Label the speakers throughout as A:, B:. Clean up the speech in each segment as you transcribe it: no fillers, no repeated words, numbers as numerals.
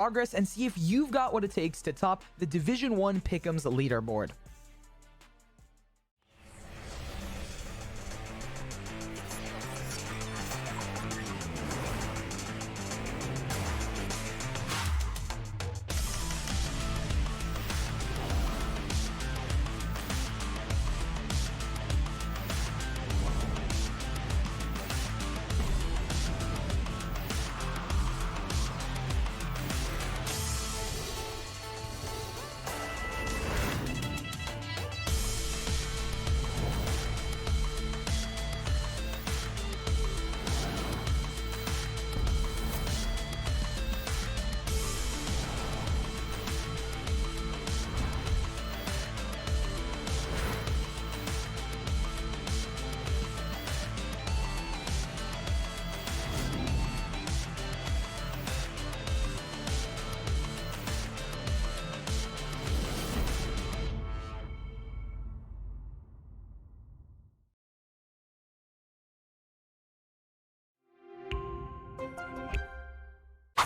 A: progress and see if you've got what it takes to top the Division 1 Pick'ems leaderboard.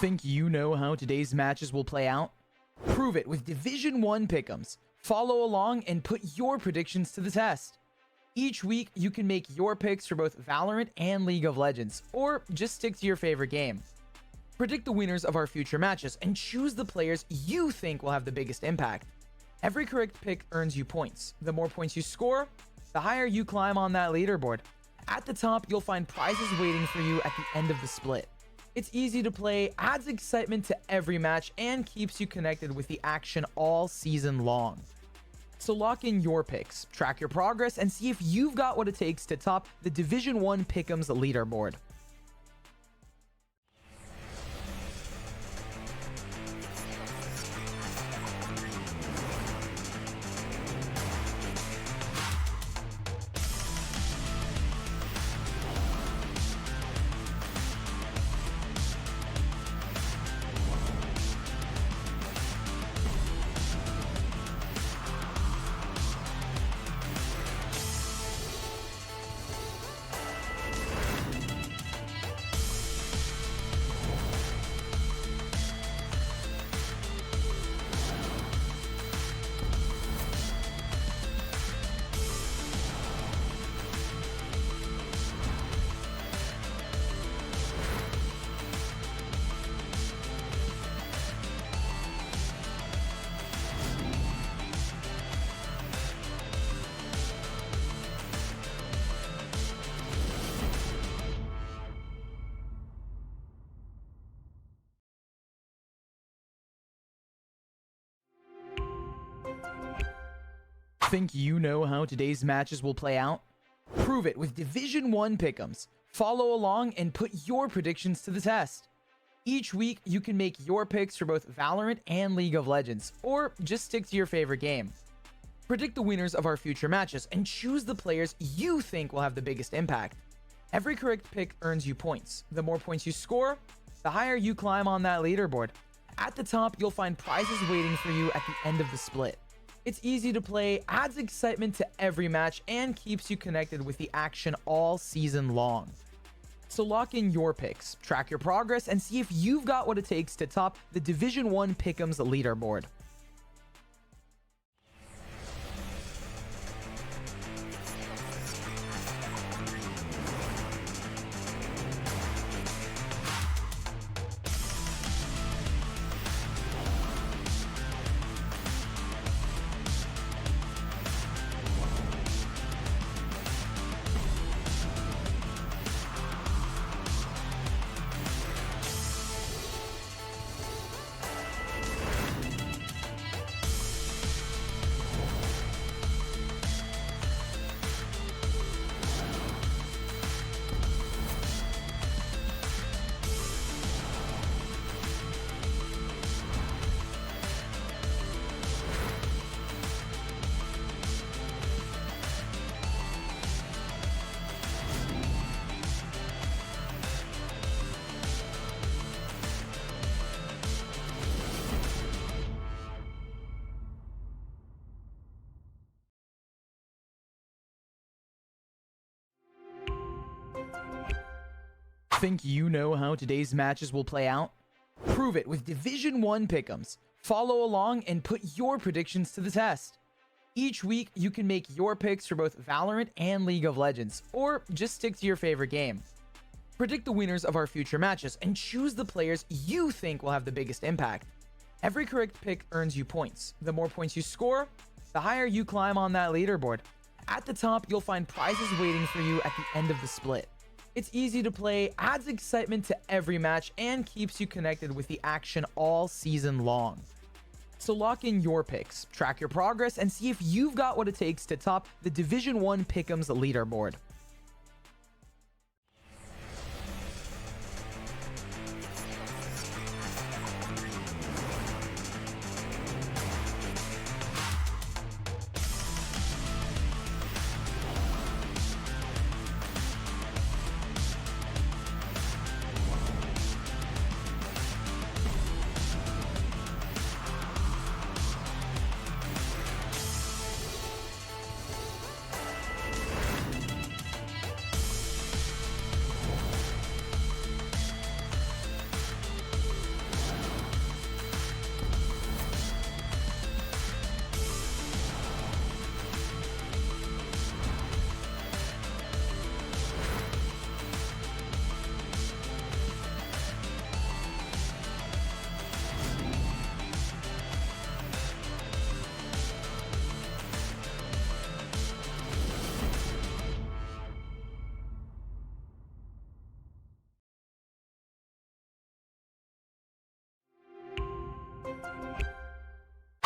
A: Think you know how today's matches will play out? Prove it with Division 1 Pick'ems. Follow along and put your predictions to the test. Each week, you can make your picks for both Valorant and League of Legends, or just stick to your favorite game. Predict the winners of our future matches and choose the players you think will have the biggest impact. Every correct pick earns you points. The more points you score, the higher you climb on that leaderboard. At the top, you'll find prizes waiting for you at the end of the split. It's easy to play, adds excitement to every match, and keeps you connected with the action all season long. So lock in your picks, track your progress, and see if you've got what it takes to top the Division 1 Pick'ems leaderboard. Think you know how today's matches will play out? Prove it with Division 1 Pick'ems. Follow along and put your predictions to the test. Each week, you can make your picks for both Valorant and League of Legends, or just stick to your favorite game. Predict the winners of our future matches and choose the players you think will have the biggest impact. Every correct pick earns you points. The more points you score, the higher you climb on that leaderboard. At the top, you'll find prizes waiting for you at the end of the split. It's easy to play, adds excitement to every match, and keeps you connected with the action all season long. So lock in your picks, track your progress, and see if you've got what it takes to top the Division 1 Pick'ems leaderboard. Think you know how today's matches will play out? Prove it with Division 1 pick'ems. Follow along and put your predictions to the test. Each week, you can make your picks for both Valorant and League of Legends, or just stick to your favorite game. Predict the winners of our future matches and choose the players you think will have the biggest impact. Every correct pick earns you points. The more points you score, the higher you climb on that leaderboard. At the top, you'll find prizes waiting for you at the end of the split. It's easy to play, adds excitement to every match, and keeps you connected with the action all season long. So lock in your picks, track your progress, and see if you've got what it takes to top the Division 1 Pick'ems leaderboard.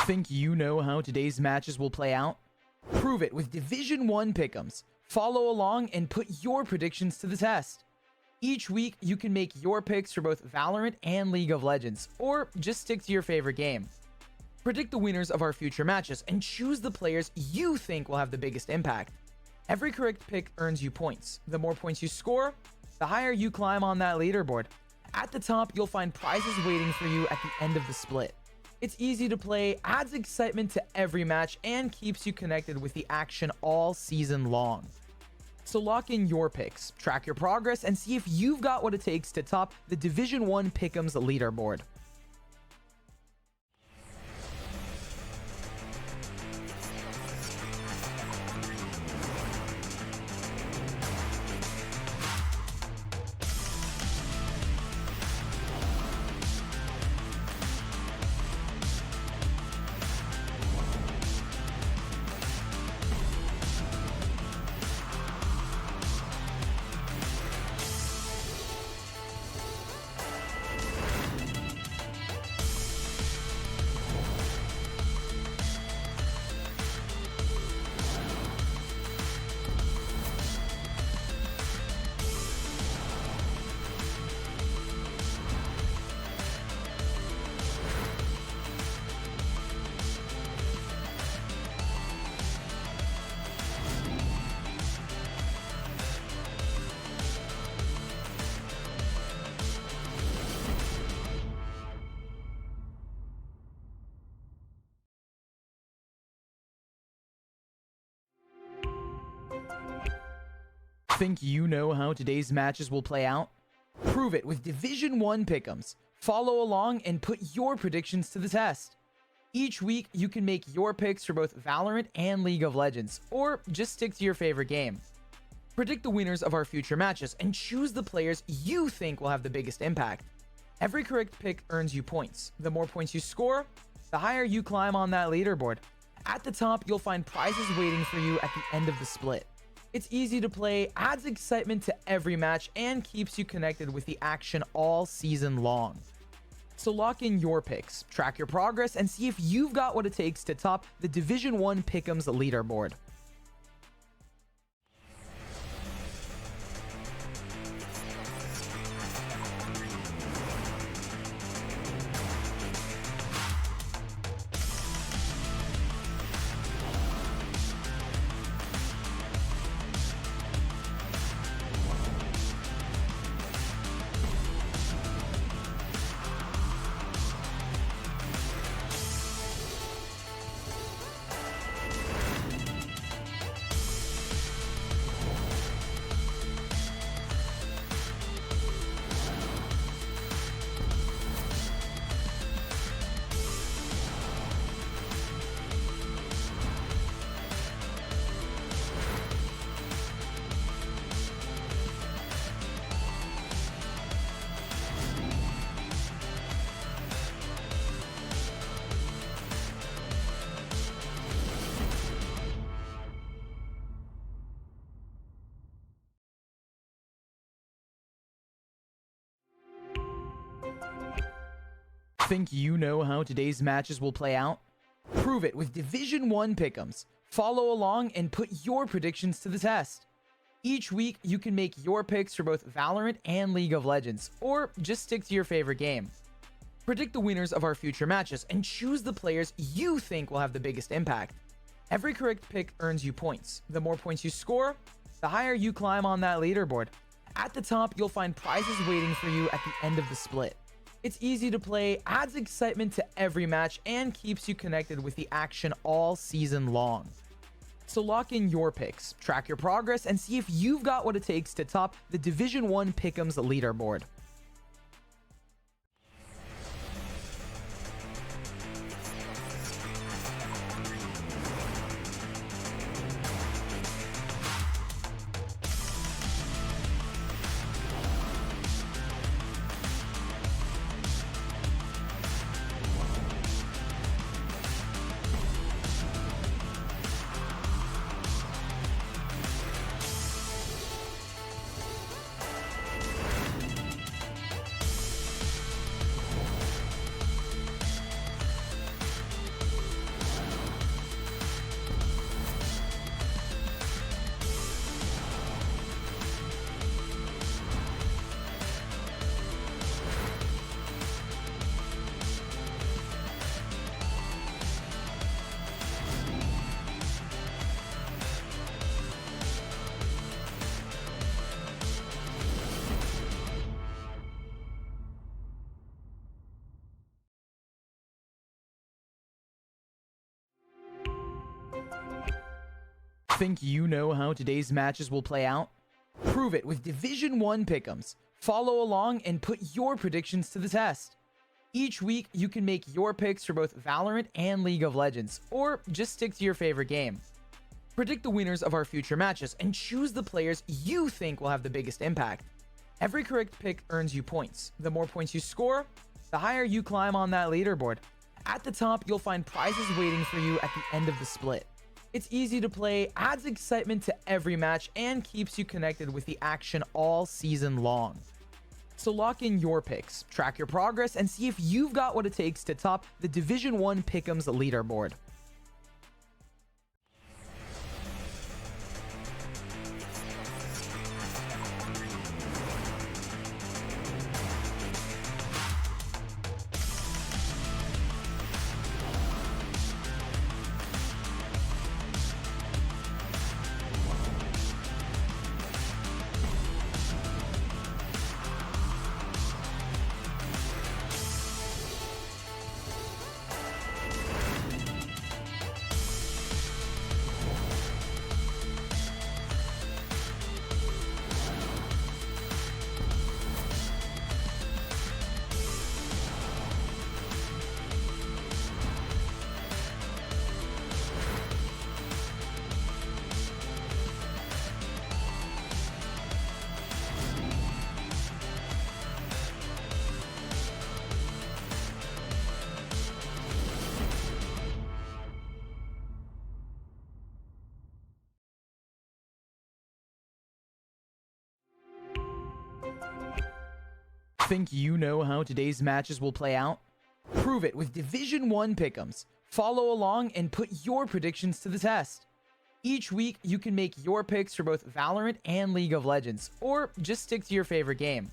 A: Think you know how today's matches will play out? Prove it with Division 1 pick'ems. Follow along and put your predictions to the test. Each week, you can make your picks for both Valorant and League of Legends, or just stick to your favorite game. Predict the winners of our future matches and choose the players you think will have the biggest impact. Every correct pick earns you points. The more points you score, the higher you climb on that leaderboard. At the top, you'll find prizes waiting for you at the end of the split. It's easy to play, adds excitement to every match, and keeps you connected with the action all season long. So lock in your picks, track your progress, and see if you've got what it takes to top the Division 1 Pick'ems leaderboard. Think you know how today's matches will play out? Prove it with Division 1 pick'ems. Follow along and put your predictions to the test. Each week, you can make your picks for both Valorant and League of Legends, or just stick to your favorite game. Predict the winners of our future matches and choose the players you think will have the biggest impact. Every correct pick earns you points. The more points you score, the higher you climb on that leaderboard. At the top, you'll find prizes waiting for you at the end of the split. It's easy to play, adds excitement to every match, and keeps you connected with the action all season long. So lock in your picks, track your progress, and see if you've got what it takes to top the Division 1 Pick'ems leaderboard. Think you know how today's matches will play out? Prove it with Division 1 pick'ems. Follow along and put your predictions to the test. Each week, you can make your picks for both Valorant and League of Legends, or just stick to your favorite game. Predict the winners of our future matches and choose the players you think will have the biggest impact. Every correct pick earns you points. The more points you score, the higher you climb on that leaderboard. At the top, you'll find prizes waiting for you at the end of the split. It's easy to play, adds excitement to every match, and keeps you connected with the action all season long. So lock in your picks, track your progress, and see if you've got what it takes to top the Division 1 Pick'ems leaderboard. Think you know how today's matches will play out? Prove it with Division 1 pick'ems. Follow along and put your predictions to the test. Each week, you can make your picks for both Valorant and League of Legends, or just stick to your favorite game. Predict the winners of our future matches and choose the players you think will have the biggest impact. Every correct pick earns you points. The more points you score, the higher you climb on that leaderboard. At the top, you'll find prizes waiting for you at the end of the split. It's easy to play, adds excitement to every match, and keeps you connected with the action all season long. So lock in your picks, track your progress, and see if you've got what it takes to top the Division 1 Pick'ems leaderboard. Think you know how today's matches will play out? Prove it with Division 1 pick'ems. Follow along and put your predictions to the test. Each week, you can make your picks for both Valorant and League of Legends, or just stick to your favorite game.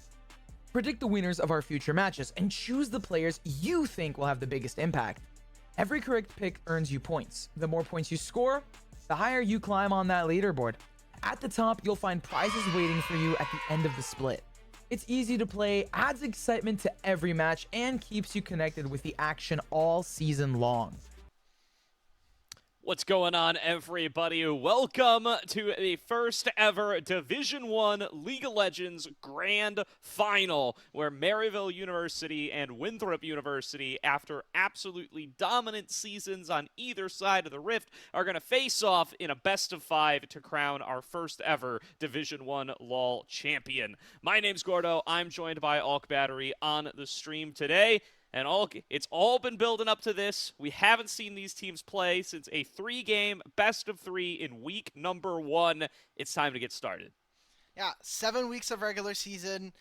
A: Predict the winners of our future matches and choose the players you think will have the biggest impact. Every correct pick earns you points. The more points you score, the higher you climb on that leaderboard. At the top, you'll find prizes waiting for you at the end of the split. It's easy to play, adds excitement to every match, and keeps you connected with the action all season long.
B: What's going on, everybody? Welcome to the first ever Division 1 League of Legends Grand Final, where Maryville University and Winthrop University, after absolutely dominant seasons on either side of the rift, are going to face off in a best-of-5 to crown our first ever Division 1 LoL champion. My name's Gordo. I'm joined by Alk Battery on the stream today. And it's all been building up to this. We haven't seen these teams play since a 3-game best-of-3 in week number 1. It's time to get started.
C: Yeah, 7 weeks of regular season,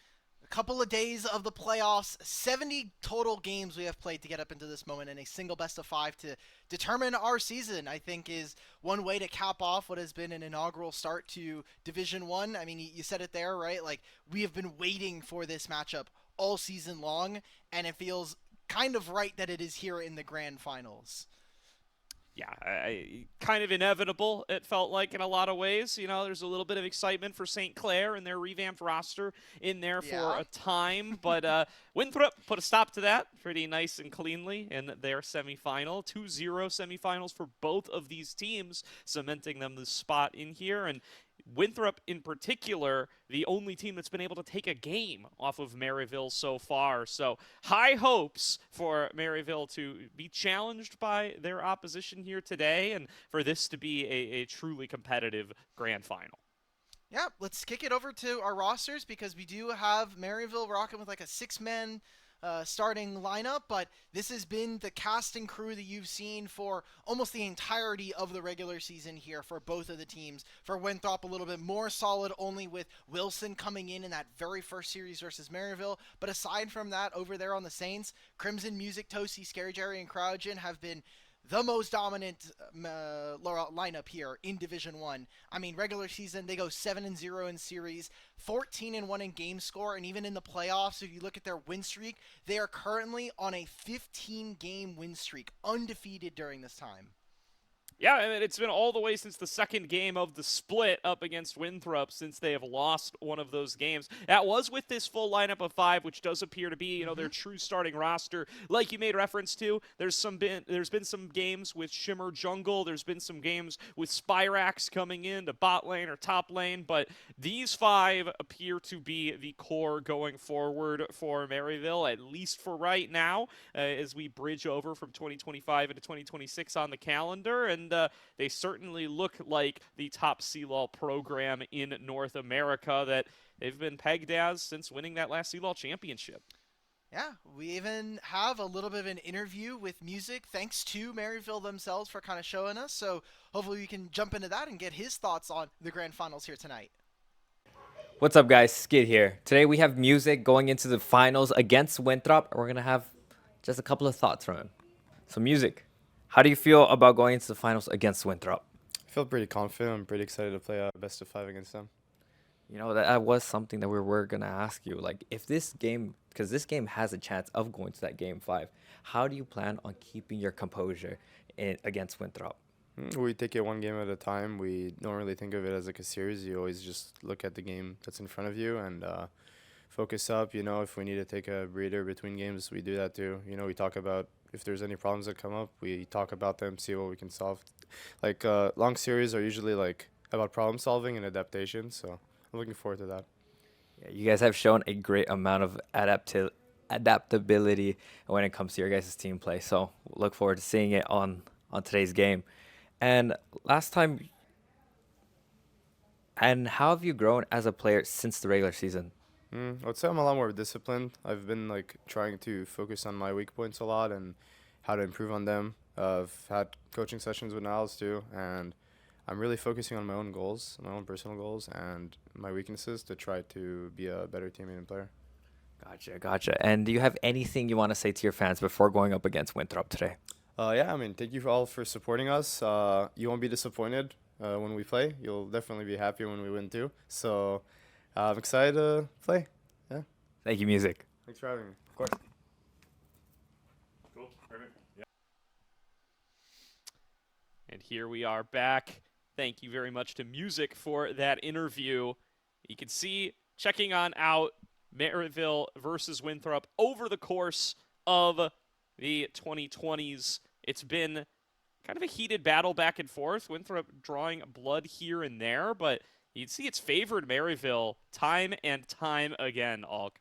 C: A couple of days of the playoffs, 70 total games we have played to get up into this moment, and a single best of 5 to determine our season, I think, is one way to cap off what has been an inaugural start to Division 1. I mean, you said it there, right? Like, we have been waiting for this matchup all season long, and it feels kind of right that it is here in the grand finals.
B: Yeah, kind of inevitable, it felt like, in a lot of ways. You know, there's a little bit of excitement for St. Clair and their revamped roster in there for a time. But Winthrop put a stop to that pretty nice and cleanly in their semifinal. 2-0 semifinals for both of these teams, cementing them the spot in here. And Winthrop, in particular, the only team that's been able to take a game off of Maryville so far. So high hopes for Maryville to be challenged by their opposition here today and for this to be a truly competitive grand final.
C: Yeah, let's kick it over to our rosters because we do have Maryville rocking with like a six-man starting lineup, but this has been the cast and crew that you've seen for almost the entirety of the regular season here for both of the teams. For Winthrop, a little bit more solid, only with Wilson coming in that very first series versus Maryville. But aside from that, over there on the Saints, Crimson, Music, Toasty, Scary Jerry, and Crowdgen have been the most dominant lineup here in Division 1. I mean, regular season, they go 7-0 in series, 14-1 in game score, and even in the playoffs, if you look at their win streak, they are currently on a 15-game win streak, undefeated during this time.
B: Yeah, I mean, it's been all the way since the second game of the split up against Winthrop since they have lost one of those games. That was with this full lineup of 5, which does appear to be, their true starting roster. Like you made reference to, there's been some games with Shimmer Jungle. There's been some games with Spyrax coming in to bot lane or top lane, but these 5 appear to be the core going forward for Maryville, at least for right now, as we bridge over from 2025 into 2026 on the calendar. And they certainly look like the top CLOL program in North America that they've been pegged as since winning that last CLOL championship.
C: Yeah, we even have a little bit of an interview with Music, thanks to Maryville themselves for kind of showing us. So hopefully we can jump into that and get his thoughts on the grand finals here tonight.
D: What's up, guys? Skid here. Today we have Music going into the finals against Winthrop, and we're going to have just a couple of thoughts from him. So, Music, how do you feel about going into the finals against Winthrop?
E: I feel pretty confident. I'm pretty excited to play a best of 5 against them.
D: You know, that was something that we were going to ask you. Like, if this game, because this game has a chance of going to that game 5, how do you plan on keeping your composure against Winthrop?
E: We take it one game at a time. We don't really think of it as like a series. You always just look at the game that's in front of you and focus up. If we need to take a breather between games, we do that too. We talk about if there's any problems that come up, we talk about them, see what we can solve. Like long series are usually like about problem solving and adaptation. So I'm looking forward to that.
D: Yeah, you guys have shown a great amount of adaptability when it comes to your guys' team play. So look forward to seeing it on today's game. And how have you grown as a player since the regular season?
E: I would say I'm a lot more disciplined. I've been like trying to focus on my weak points a lot and how to improve on them. I've had coaching sessions with Niles too, and I'm really focusing on my own goals, my own personal goals, and my weaknesses to try to be a better teammate and player.
D: Gotcha. And do you have anything you want to say to your fans before going up against Winthrop today?
E: Thank you all for supporting us. You won't be disappointed when we play. You'll definitely be happy when we win too. So I'm excited to play. Yeah.
D: Thank you, Music.
E: Thanks for having me. Of course.
B: Cool. Perfect. Yeah. And here we are back. Thank you very much to Music for that interview. You can see checking on out Maryville versus Winthrop over the course of the 2020s. It's been kind of a heated battle back and forth. Winthrop drawing blood here and there, but you'd see it's favored Maryville time and time again, Alk.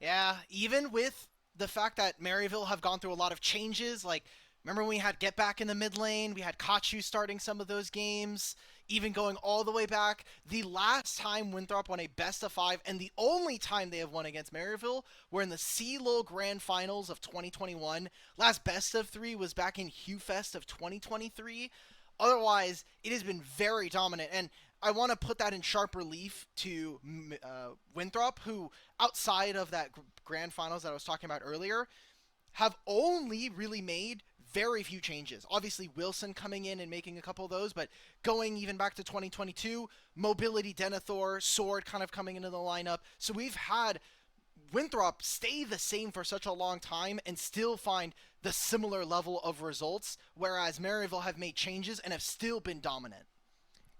C: Yeah, even with the fact that Maryville have gone through a lot of changes, like, remember when we had Get Back in the mid lane, we had Kachu starting some of those games, even going all the way back. The last time Winthrop won a best of 5, and the only time they have won against Maryville, were in the CLOL Grand Finals of 2021. Last best of 3 was back in HughFest of 2023. Otherwise, it has been very dominant. And I want to put that in sharp relief to Winthrop, who, outside of that grand finals that I was talking about earlier, have only really made very few changes. Obviously, Wilson coming in and making a couple of those, but going even back to 2022, Mobility, Denethor, Sword kind of coming into the lineup. So we've had Winthrop stay the same for such a long time and still find the similar level of results, whereas Maryville have made changes and have still been dominant.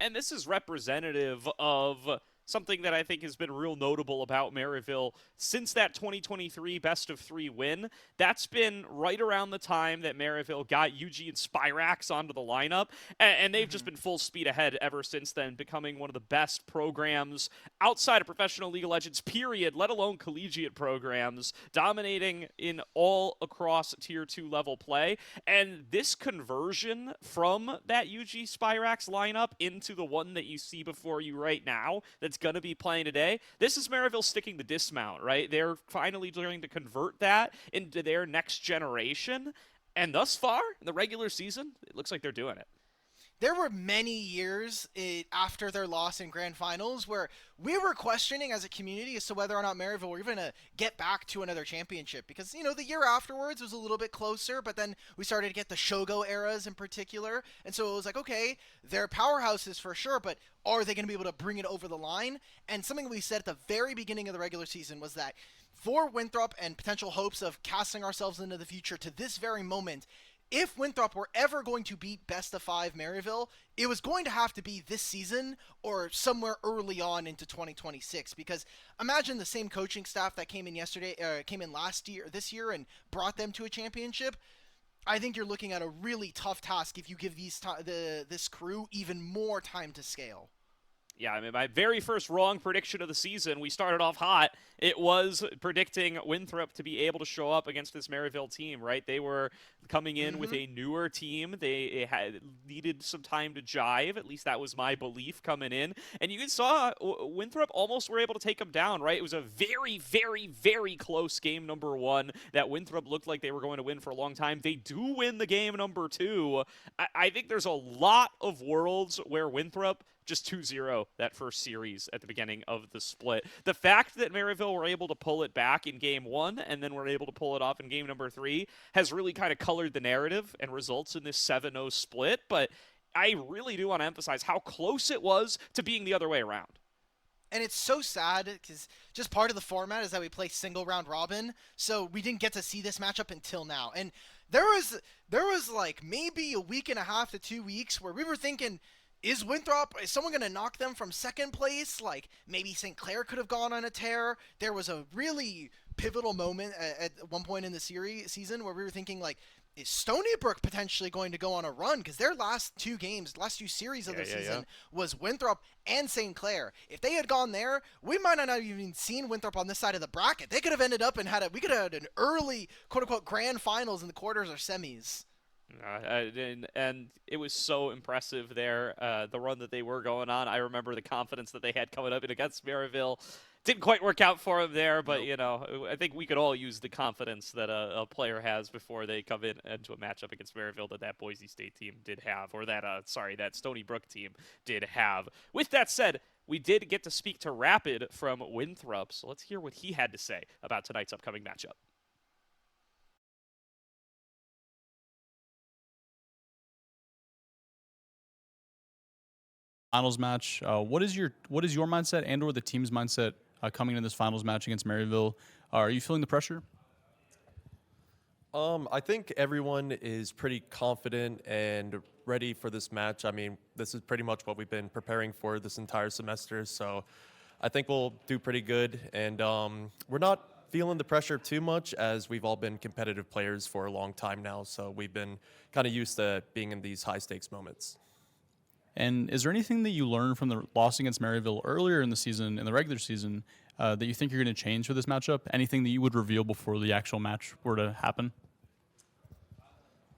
B: And this is representative of something that I think has been real notable about Maryville since that 2023 best-of-3 win. That's been right around the time that Maryville got UG and Spyrax onto the lineup, and they've just been full speed ahead ever since then, becoming one of the best programs outside of professional League of Legends, period, let alone collegiate programs, dominating in all across Tier 2 level play. And this conversion from that UG Spyrax lineup into the one that you see before you right now, that's going to be playing today, this is Maryville sticking the dismount, right? They're finally trying to convert that into their next generation. And thus far, in the regular season, it looks like they're doing it.
C: There were many years after their loss in grand finals where we were questioning as a community as to whether or not Maryville were even going to get back to another championship. Because, you know, the year afterwards was a little bit closer, but then we started to get the Shogo eras in particular. And so it was like, okay, they're powerhouses for sure, but are they going to be able to bring it over the line? And something we said at the very beginning of the regular season was that for Winthrop and potential hopes of casting ourselves into the future to this very moment, if Winthrop were ever going to beat Best of 5 Maryville, it was going to have to be this season or somewhere early on into 2026. Because imagine the same coaching staff that came in this year, and brought them to a championship. I think you're looking at a really tough task if you give this crew even more time to scale.
B: Yeah, I mean, my very first wrong prediction of the season, we started off hot. It was predicting Winthrop to be able to show up against this Maryville team, right? They were coming in with a newer team. They had needed some time to jive. At least that was my belief coming in. And you saw Winthrop almost were able to take them down, right? It was a very, very, very close game number 1 that Winthrop looked like they were going to win for a long time. They do win the game number 2. I think there's a lot of worlds where Winthrop just 2-0 that first series at the beginning of the split. The fact that Maryville were able to pull it back in game 1 and then were able to pull it off in game number 3 has really kind of colored the narrative and results in this 7-0 split. But I really do want to emphasize how close it was to being the other way around.
C: And it's so sad because just part of the format is that we play single round robin, so we didn't get to see this matchup until now. And there was like maybe a week and a half to 2 weeks where we were thinking, is someone going to knock them from second place? Like, maybe St. Clair could have gone on a tear. There was a really pivotal moment at one point in the season where we were thinking, like, is Stony Brook potentially going to go on a run? Because their last two series of the season was Winthrop and St. Clair. If they had gone there, we might not have even seen Winthrop on this side of the bracket. They could have ended up and we could have had an early, quote-unquote, grand finals in the quarters or semis.
B: And it was so impressive there, the run that they were going on. I remember the confidence that they had coming up against Maryville. Didn't quite work out for them there, but, you know, I think we could all use the confidence that a player has before they come into a matchup against Maryville that Boise State team did have, or that Stony Brook team did have. With that said, we did get to speak to Rapid from Winthrop, so let's hear what he had to say about tonight's upcoming matchup.
F: Finals match. What is your mindset and/or the team's mindset coming into this finals match against Maryville? Are you feeling the pressure?
G: I think everyone is pretty confident and ready for this match. I mean, this is pretty much what we've been preparing for this entire semester, so I think we'll do pretty good. And we're not feeling the pressure too much, as we've all been competitive players for a long time now, so we've been kind of used to being in these high-stakes moments.
F: And is there anything that you learned from the loss against Maryville earlier in the season, in the regular season, that you think you're going to change for this matchup? Anything that you would reveal before the actual match were to happen?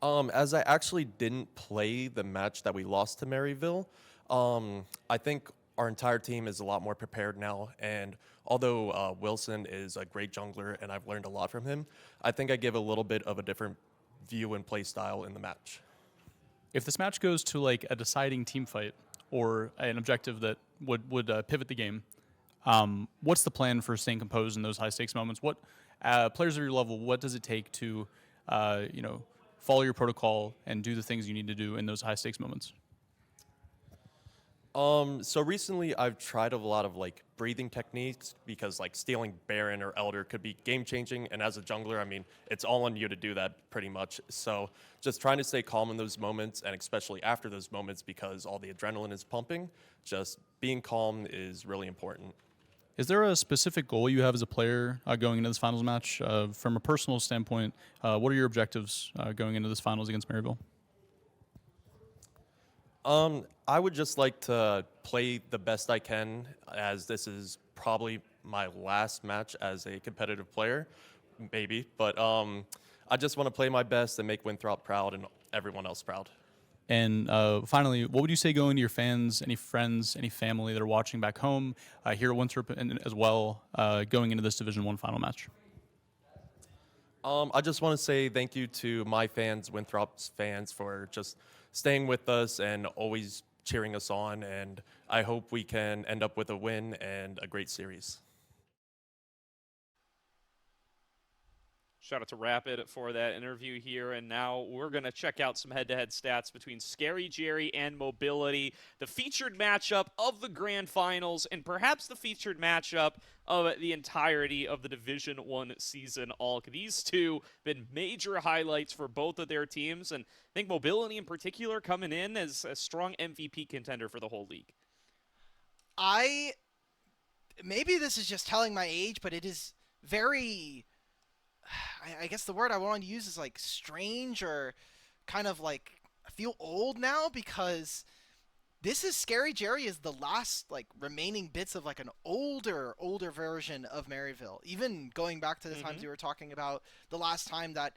G: As I actually didn't play the match that we lost to Maryville, I think our entire team is a lot more prepared now. And although Wilson is a great jungler and I've learned a lot from him, I think I give a little bit of a different view and play style in the match.
F: If this match goes to like a deciding team fight or an objective that would pivot the game, what's the plan for staying composed in those high stakes moments? What players of your level, what does it take to follow your protocol and do the things you need to do in those high stakes moments?
G: So recently I've tried a lot of like breathing techniques because like stealing Baron or Elder could be game changing. And as a jungler, I mean, it's all on you to do that pretty much. So just trying to stay calm in those moments, and especially after those moments because all the adrenaline is pumping, just being calm is really important.
F: Is there a specific goal you have as a player going into this finals match? From a personal standpoint, what are your objectives going into this finals against Maryville?
G: I would just like to play the best I can, as this is probably my last match as a competitive player, maybe. But I just want to play my best and make Winthrop proud and everyone else proud.
F: And finally, what would you say going to your fans, any friends, any family that are watching back home, here at Winthrop and as well, going into this Division I final match?
G: I just want to say thank you to my fans, Winthrop's fans, for just staying with us and always cheering us on. And I hope we can end up with a win and a great series.
B: Shout out to Rapid for that interview here, and now we're going to check out some head-to-head stats between Scary Jerry and Mobility, the featured matchup of the Grand Finals, and perhaps the featured matchup of the entirety of the Division I season. These two been major highlights for both of their teams, and I think Mobility in particular coming in as a strong MVP contender for the whole league.
C: Maybe this is just telling my age, but it is very... I guess the word I wanted to use is like strange, or kind of like I feel old now, because this is Scary Jerry is the last like remaining bits of like an older version of Maryville. Even going back to the times we were talking about the last time that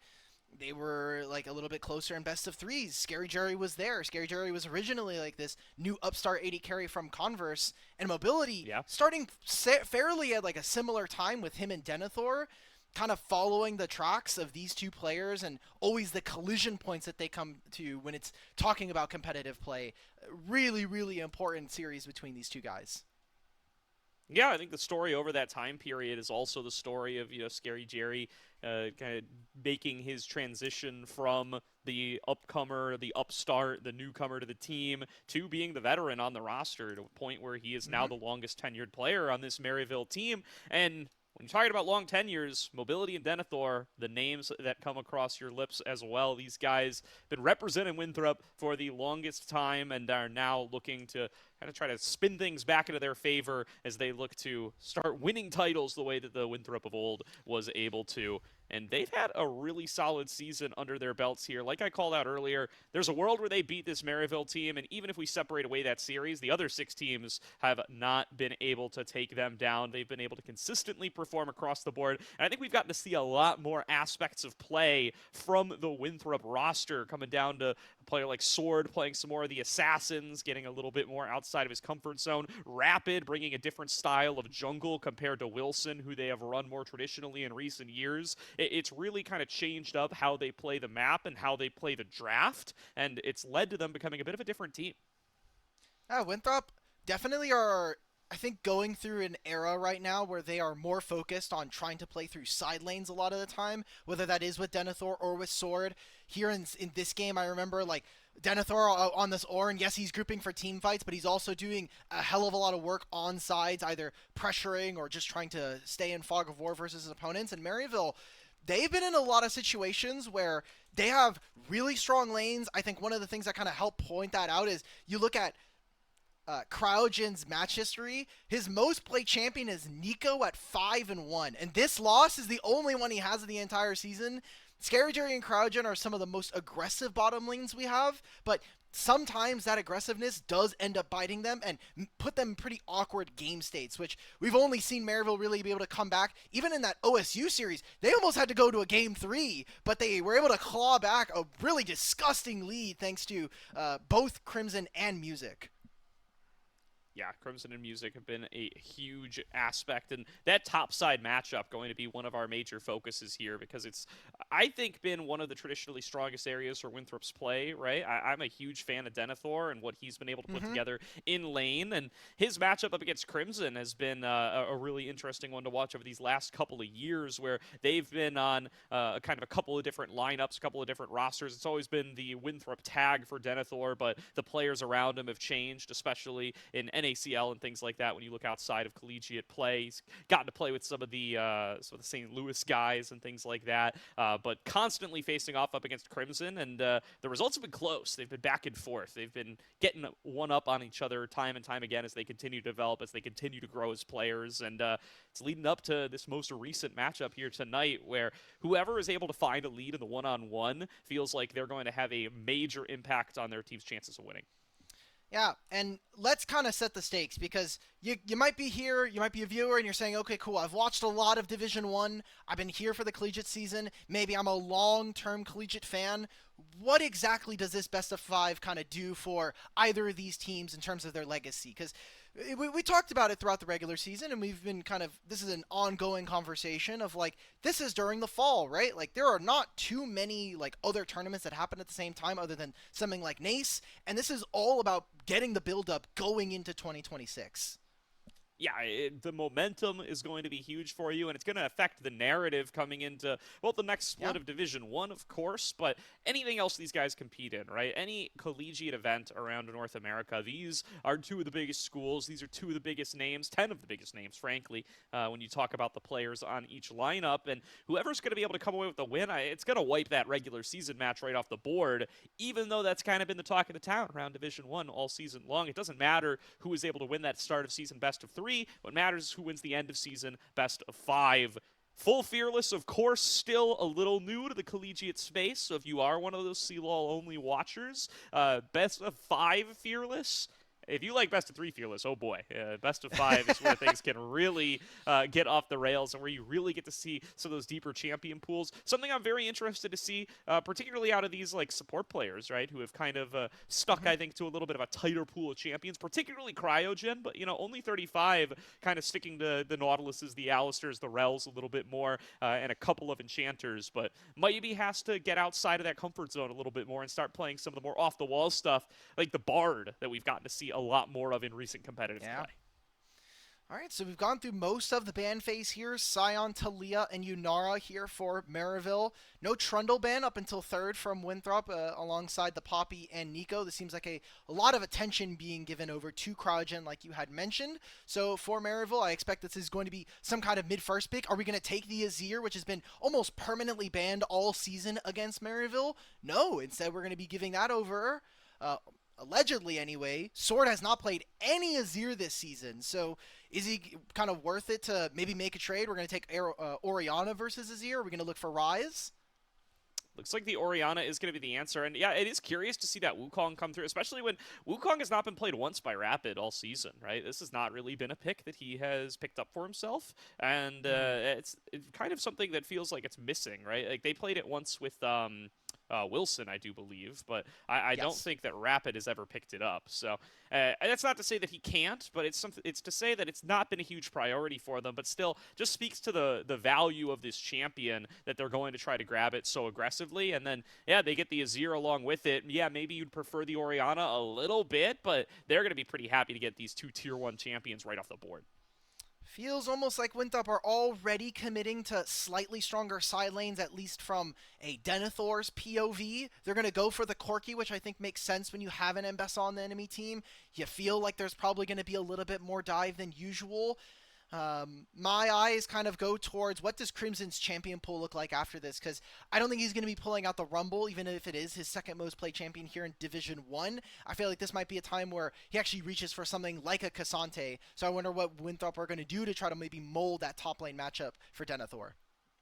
C: they were like a little bit closer in best of threes, Scary Jerry was there. Scary Jerry was originally like this new upstart 80 carry from Converse, and Mobility starting fairly at like a similar time with him and Denethor, kind of following the tracks of these two players and always the collision points that they come to when it's talking about competitive play. Really, really important series between these two guys.
B: Yeah, I think the story over that time period is also the story of, Scary Jerry kind of making his transition from the upcomer, the upstart, the newcomer to the team, to being the veteran on the roster, to a point where he is now the longest tenured player on this Maryville team. And when you're talking about long tenures, Mobility and Denethor, the names that come across your lips as well. These guys been representing Winthrop for the longest time and are now looking to kind of try to spin things back into their favor as they look to start winning titles the way that the Winthrop of old was able to. And they've had a really solid season under their belts here. Like I called out earlier, there's a world where they beat this Maryville team, and even if we separate away that series, the other 6 teams have not been able to take them down. They've been able to consistently perform across the board, and I think we've gotten to see a lot more aspects of play from the Winthrop roster, coming down to a player like Sword playing some more of the assassins, getting a little bit more outside of his comfort zone. Rapid bringing a different style of jungle compared to Wilson, who they have run more traditionally in recent years. It's really kind of changed up how they play the map and how they play the draft, and it's led to them becoming a bit of a different team.
C: Winthrop definitely are, I think, going through an era right now where they are more focused on trying to play through side lanes a lot of the time, whether that is with Denethor or with Sword. Here in this game, I remember like Denethor on this Ornn, yes, he's grouping for team fights, but he's also doing a hell of a lot of work on sides, either pressuring or just trying to stay in fog of war versus his opponents. And Maryville, they've been in a lot of situations where they have really strong lanes. I think one of the things that kind of help point that out is you look at Cryogen's match history. His most played champion is Nico at 5-1, and this loss is the only one he has in the entire season. Scary Jerry and Cryogen are some of the most aggressive bottom lanes we have, but sometimes that aggressiveness does end up biting them and put them in pretty awkward game states, which we've only seen Maryville really be able to come back. Even in that OSU series, they almost had to go to a game 3, but they were able to claw back a really disgusting lead thanks to both Crimson and Music.
B: Yeah, Crimson and Music have been a huge aspect, and that top side matchup going to be one of our major focuses here because it's, I think, been one of the traditionally strongest areas for Winthrop's play, right? I'm a huge fan of Denethor and what he's been able to put together in lane, and his matchup up against Crimson has been a really interesting one to watch over these last couple of years where they've been on kind of a couple of different lineups, a couple of different rosters. It's always been the Winthrop tag for Denethor, but the players around him have changed, especially in NACL and things like that. When you look outside of collegiate play, he's gotten to play with some of the St. Louis guys and things like that, but constantly facing off up against Crimson, and the results have been close. They've been back and forth. They've been getting one up on each other time and time again as they continue to develop, as they continue to grow as players, and it's leading up to this most recent matchup here tonight where whoever is able to find a lead in the one-on-one feels like they're going to have a major impact on their team's chances of winning.
C: Yeah, and let's kind of set the stakes because you might be here, you might be a viewer, and you're saying, okay, cool, I've watched a lot of Division 1, I've been here for the collegiate season, maybe I'm a long-term collegiate fan. What exactly does this best of 5 kind of do for either of these teams in terms of their legacy? Because we talked about it throughout the regular season, and we've been kind of, this is an ongoing conversation of like, this is during the fall, right? Like, there are not too many like other tournaments that happen at the same time other than something like NACE, and this is all about getting the build-up going into 2026.
B: Yeah, the momentum is going to be huge for you, and it's going to affect the narrative coming into, well, the next split of Division 1, of course, but anything else these guys compete in, right? Any collegiate event around North America, these are 2 of the biggest schools. These are 2 of the biggest names, 10 of the biggest names, frankly, when you talk about the players on each lineup, and whoever's going to be able to come away with the win, it's going to wipe that regular season match right off the board, even though that's kind of been the talk of the town around Division 1 all season long. It doesn't matter who is able to win that start of season best of 3. What matters is who wins the end of season best of 5. Full Fearless, of course, still a little new to the collegiate space, so if you are one of those CLOL only watchers, best of 5 Fearless. If you like best of 3 Fearless, oh boy, best of 5 is where things can really get off the rails and where you really get to see some of those deeper champion pools. Something I'm very interested to see, particularly out of these like support players, right, who have kind of stuck, I think, to a little bit of a tighter pool of champions, particularly Cryogen, but only 35, kind of sticking to the Nautiluses, the Alistairs, the Rels a little bit more, and a couple of Enchanters, but maybe has to get outside of that comfort zone a little bit more and start playing some of the more off-the-wall stuff, like the Bard that we've gotten to see a lot more of in recent competitive play.
C: All right, so we've gone through most of the ban phase here. Scion, Talia, and Yunara here for Maryville. No Trundle ban up until 3rd from Winthrop alongside the Poppy and Nico. This seems like a lot of attention being given over to Cryogen like you had mentioned. So for Maryville, I expect this is going to be some kind of mid-first pick. Are we going to take the Azir, which has been almost permanently banned all season against Maryville? No, instead we're going to be giving that over... allegedly anyway, Sword has not played any Azir this season, so is he kind of worth it to maybe make a trade? We're going to take Orianna versus Azir. Are we going to look for Ryze?
B: Looks like the Orianna is going to be the answer. And yeah, it is curious to see that Wukong come through, especially when Wukong has not been played once by Rapid all season, right? This has not really been a pick that he has picked up for himself. And it's kind of something that feels like it's missing, right? Like they played it once with Wilson, I do believe, but I don't think that Rapid has ever picked it up. So that's not to say that he can't, but it's to say that it's not been a huge priority for them, but still just speaks to the value of this champion that they're going to try to grab it so aggressively. And then, yeah, they get the Azir along with it. Yeah, maybe you'd prefer the Orianna a little bit, but they're going to be pretty happy to get these 2 Tier 1 champions right off the board.
C: Feels almost like Winthrop are already committing to slightly stronger side lanes, at least from a Denethor's POV. They're going to go for the Corki, which I think makes sense when you have an Mbessa on the enemy team. You feel like there's probably going to be a little bit more dive than usual. My eyes kind of go towards what does Crimson's champion pool look like after this, because I don't think he's going to be pulling out the Rumble, even if it is his 2nd most played champion here in Division 1. I feel like this might be a time where he actually reaches for something like a Cassante, so I wonder what Winthrop are going to do to try to maybe mold that top lane matchup for Denethor.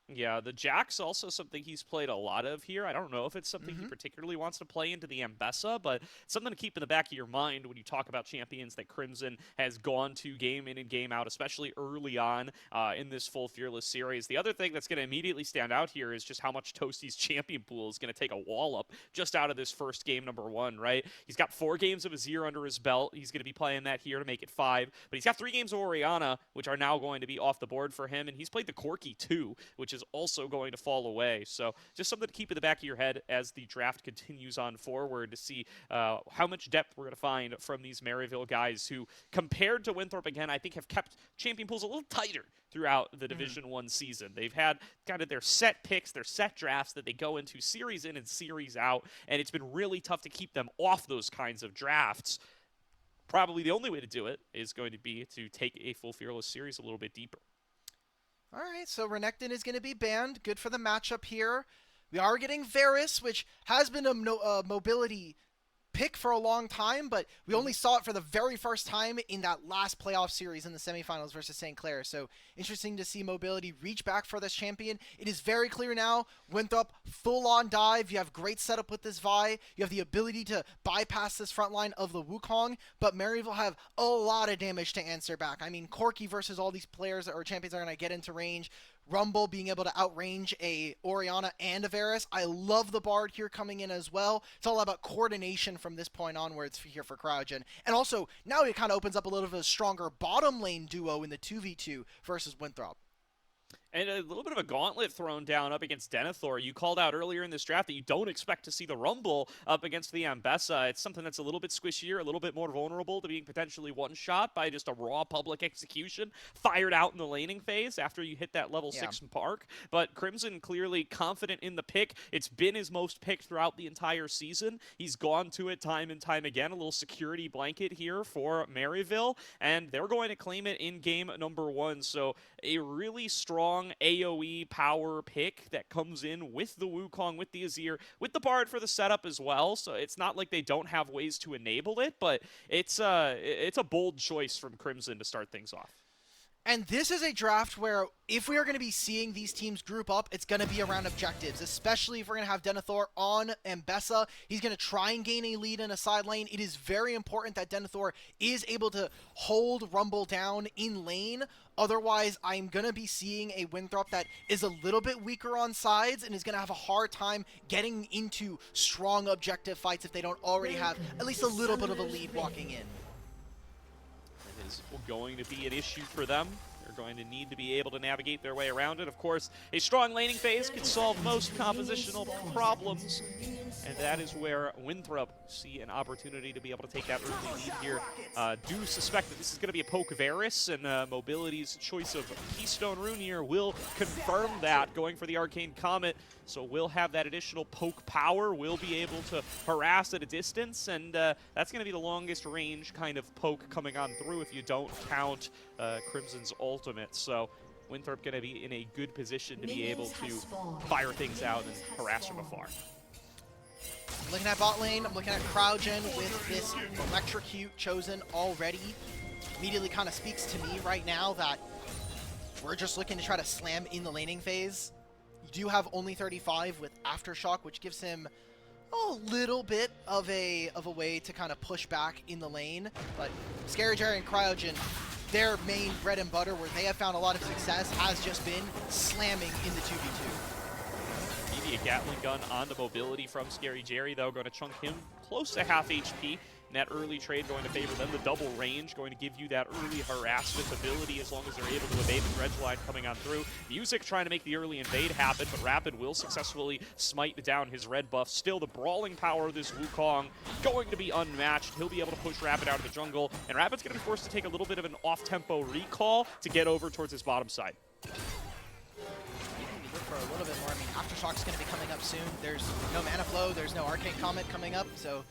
B: Yeah, the Jack's also something he's played a lot of here. I don't know if it's something he particularly wants to play into the Ambessa, but something to keep in the back of your mind when you talk about champions that Crimson has gone to game in and game out, especially early on in this full Fearless series. The other thing that's going to immediately stand out here is just how much Toasty's champion pool is going to take a wall up just out of this first game number 1, right? He's got 4 games of Azir under his belt. He's going to be playing that here to make it 5, but he's got 3 games of Orianna, which are now going to be off the board for him, and he's played the Corki too, which is also going to fall away. So just something to keep in the back of your head as the draft continues on forward to see how much depth we're going to find from these Maryville guys who, compared to Winthrop, again, I think have kept champion pools a little tighter throughout the Division 1 season. They've had kind of their set picks, their set drafts that they go into series in and series out, and it's been really tough to keep them off those kinds of drafts. Probably the only way to do it is going to be to take a full Fearless series a little bit deeper.
C: All right, so Renekton is going to be banned. Good for the matchup here. We are getting Varus, which has been a mobility pick for a long time, but we only saw it for the very first time in that last playoff series in the semifinals versus St. Clair. So interesting to see mobility reach back for this champion. It is very clear now, Winthrop, full-on dive. You have great setup with this Vi. You have the ability to bypass this front line of the Wukong, but Maryville have a lot of damage to answer back. I mean, Corki versus all these players or champions are going to get into range. Rumble being able to outrange a Orianna and a Varus. I love the Bard here coming in as well. It's all about coordination from this point onwards here for Cryogen. And also, now it kind of opens up a little bit of a stronger bottom lane duo in the 2v2 versus Winthrop.
B: And a little bit of a gauntlet thrown down up against Denethor. You called out earlier in this draft that you don't expect to see the Rumble up against the Ambessa. It's something that's a little bit squishier, a little bit more vulnerable to being potentially one-shot by just a raw public execution fired out in the laning phase after you hit that level 6 mark. But Crimson clearly confident in the pick. It's been his most picked throughout the entire season. He's gone to it time and time again. A little security blanket here for Maryville, and they're going to claim it in game number 1. So a really strong AoE power pick that comes in with the Wukong, with the Azir, with the Bard for the setup as well. So it's not like they don't have ways to enable it, but it's a bold choice from Crimson to start things off.
C: And this is a draft where if we are going to be seeing these teams group up, it's going to be around objectives, especially if we're going to have Denethor on Ambessa. He's going to try and gain a lead in a side lane. It is very important that Denethor is able to hold Rumble down in lane. Otherwise, I'm going to be seeing a Winthrop that is a little bit weaker on sides and is going to have a hard time getting into strong objective fights if they don't already have at least a little bit of a lead walking in.
B: Is going to be an issue for them. They're going to need to be able to navigate their way around it. Of course, a strong laning phase can solve most compositional problems, and that is where Winthrop see an opportunity to be able to take that early lead here. Do suspect that this is going to be a poke Varus, and Mobility's choice of Keystone Rune here will confirm that, going for the Arcane Comet. So we'll have that additional poke power. We'll be able to harass at a distance, and that's going to be the longest range kind of poke coming on through if you don't count Crimson's ultimate. So Winthrop going to be in a good position to be able to fire things out and harass from afar.
C: I'm looking at bot lane. I'm looking at Cryogen with this Electrocute chosen already. Immediately kind of speaks to me right now that we're just looking to try to slam in the laning phase. You do have only 35 with Aftershock, which gives him a little bit of a way to kind of push back in the lane. But Scary Jerry and Cryogen, their main bread and butter, where they have found a lot of success, has just been slamming in the 2v2.
B: Immediate Gatling gun on the Mobility from Scary Jerry, though, going to chunk him close to half HP. And that early trade going to favor them. The double range going to give you that early harassment ability as long as they're able to evade the dredge line coming on through. Music trying to make the early invade happen, but Rapid will successfully smite down his red buff. Still, the brawling power of this Wukong going to be unmatched. He'll be able to push Rapid out of the jungle, and Rapid's going to be forced to take a little bit of an off-tempo recall to get over towards his bottom side.
C: For a little bit more. I mean, Aftershock's going to be coming up soon. There's no Mana Flow, there's no Arcane Comet coming up, so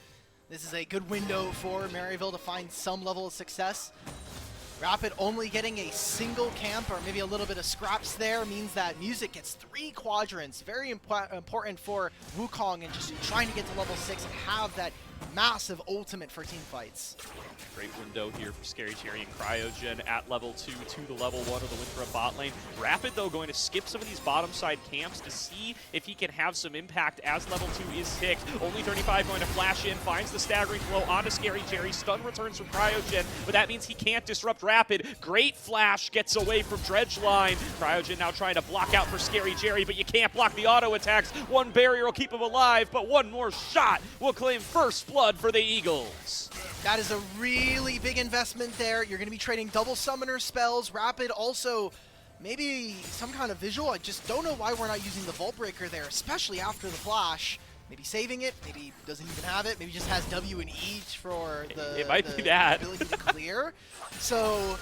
C: this is a good window for Maryville to find some level of success. Rapid only getting a single camp or maybe a little bit of scraps there means that Music gets 3 quadrants. Very important for Wukong and just trying to get to level 6 and have that massive ultimate for team fights.
B: Great window here for Scary Jerry and Cryogen at level 2 to the level 1 of the Winthrop bot lane. Rapid, though, going to skip some of these bottom side camps to see if he can have some impact as level 2 is ticked. Only 35 going to flash in, finds the staggering blow onto Scary Jerry. Stun returns from Cryogen, but that means he can't disrupt Rapid. Great flash gets away from Dredgeline. Cryogen now trying to block out for Scary Jerry, but you can't block the auto attacks. One barrier will keep him alive, but one more shot will claim first blood for the Eagles.
C: That is a really big investment there. You're going to be trading double summoner spells. Rapid also maybe some kind of visual. I just don't know why we're not using the Vault Breaker there, especially after the flash. Maybe saving it, maybe doesn't even have it, maybe just has W and E for the,
B: it might be that.
C: ability to clear. So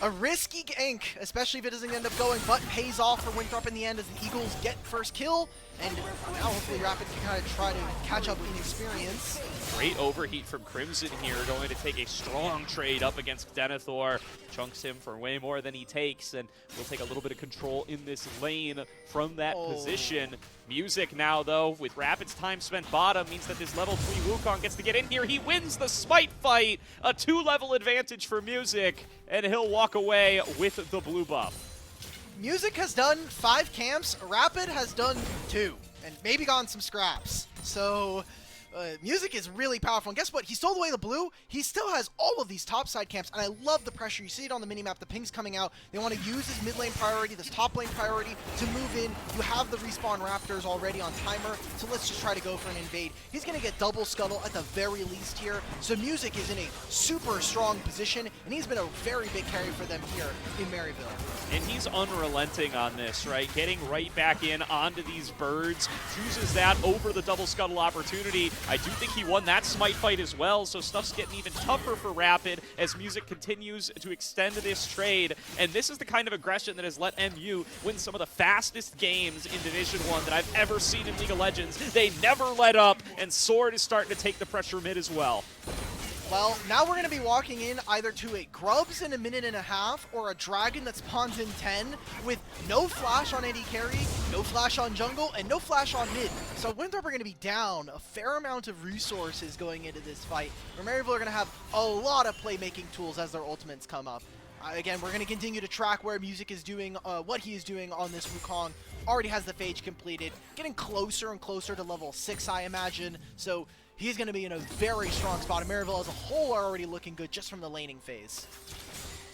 C: a risky gank, especially if it doesn't end up going, but pays off for Winthrop in the end as the Eagles get first kill. And now hopefully Rapid can kind of try to catch up in experience.
B: Great overheat from Crimson here, going to take a strong trade up against Denethor. Chunks him for way more than he takes, and will take a little bit of control in this lane from that position. Music now, though, with Rapid's time spent bottom, means that this level 3 Wukong gets to get in here. He wins the Smite fight, a 2-level advantage for Music, and he'll walk away with the blue buff.
C: Music has done 5 camps, Rapid has done 2, and maybe gotten some scraps. So Music is really powerful, and guess what? He stole away the blue. He still has all of these topside camps, and I love the pressure. You see it on the minimap, the pings coming out. They want to use this mid lane priority, this top lane priority to move in. You have the respawn Raptors already on timer, so let's just try to go for an invade. He's going to get double scuttle at the very least here, so Music is in a super strong position, and he's been a very big carry for them here in Maryville.
B: And he's unrelenting on this, right? Getting right back in onto these birds, chooses that over the double scuttle opportunity. I do think he won that Smite fight as well, so stuff's getting even tougher for Rapid as Music continues to extend this trade. And this is the kind of aggression that has let MU win some of the fastest games in Division 1 that I've ever seen in League of Legends. They never let up, and Sword is starting to take the pressure mid as well.
C: Well, now we're going to be walking in either to a Grubs in a minute and a half or a Dragon that spawns in 10 with no flash on AD carry, no flash on jungle, and no flash on mid. So Winthrop are going to be down a fair amount of resources going into this fight. Maryville are going to have a lot of playmaking tools as their ultimates come up. Again, we're going to continue to track where Music is doing, what he is doing on this Wukong. Already has the Phage completed, getting closer and closer to level 6, I imagine. So he's going to be in a very strong spot. And Maryville as a whole are already looking good just from the laning phase.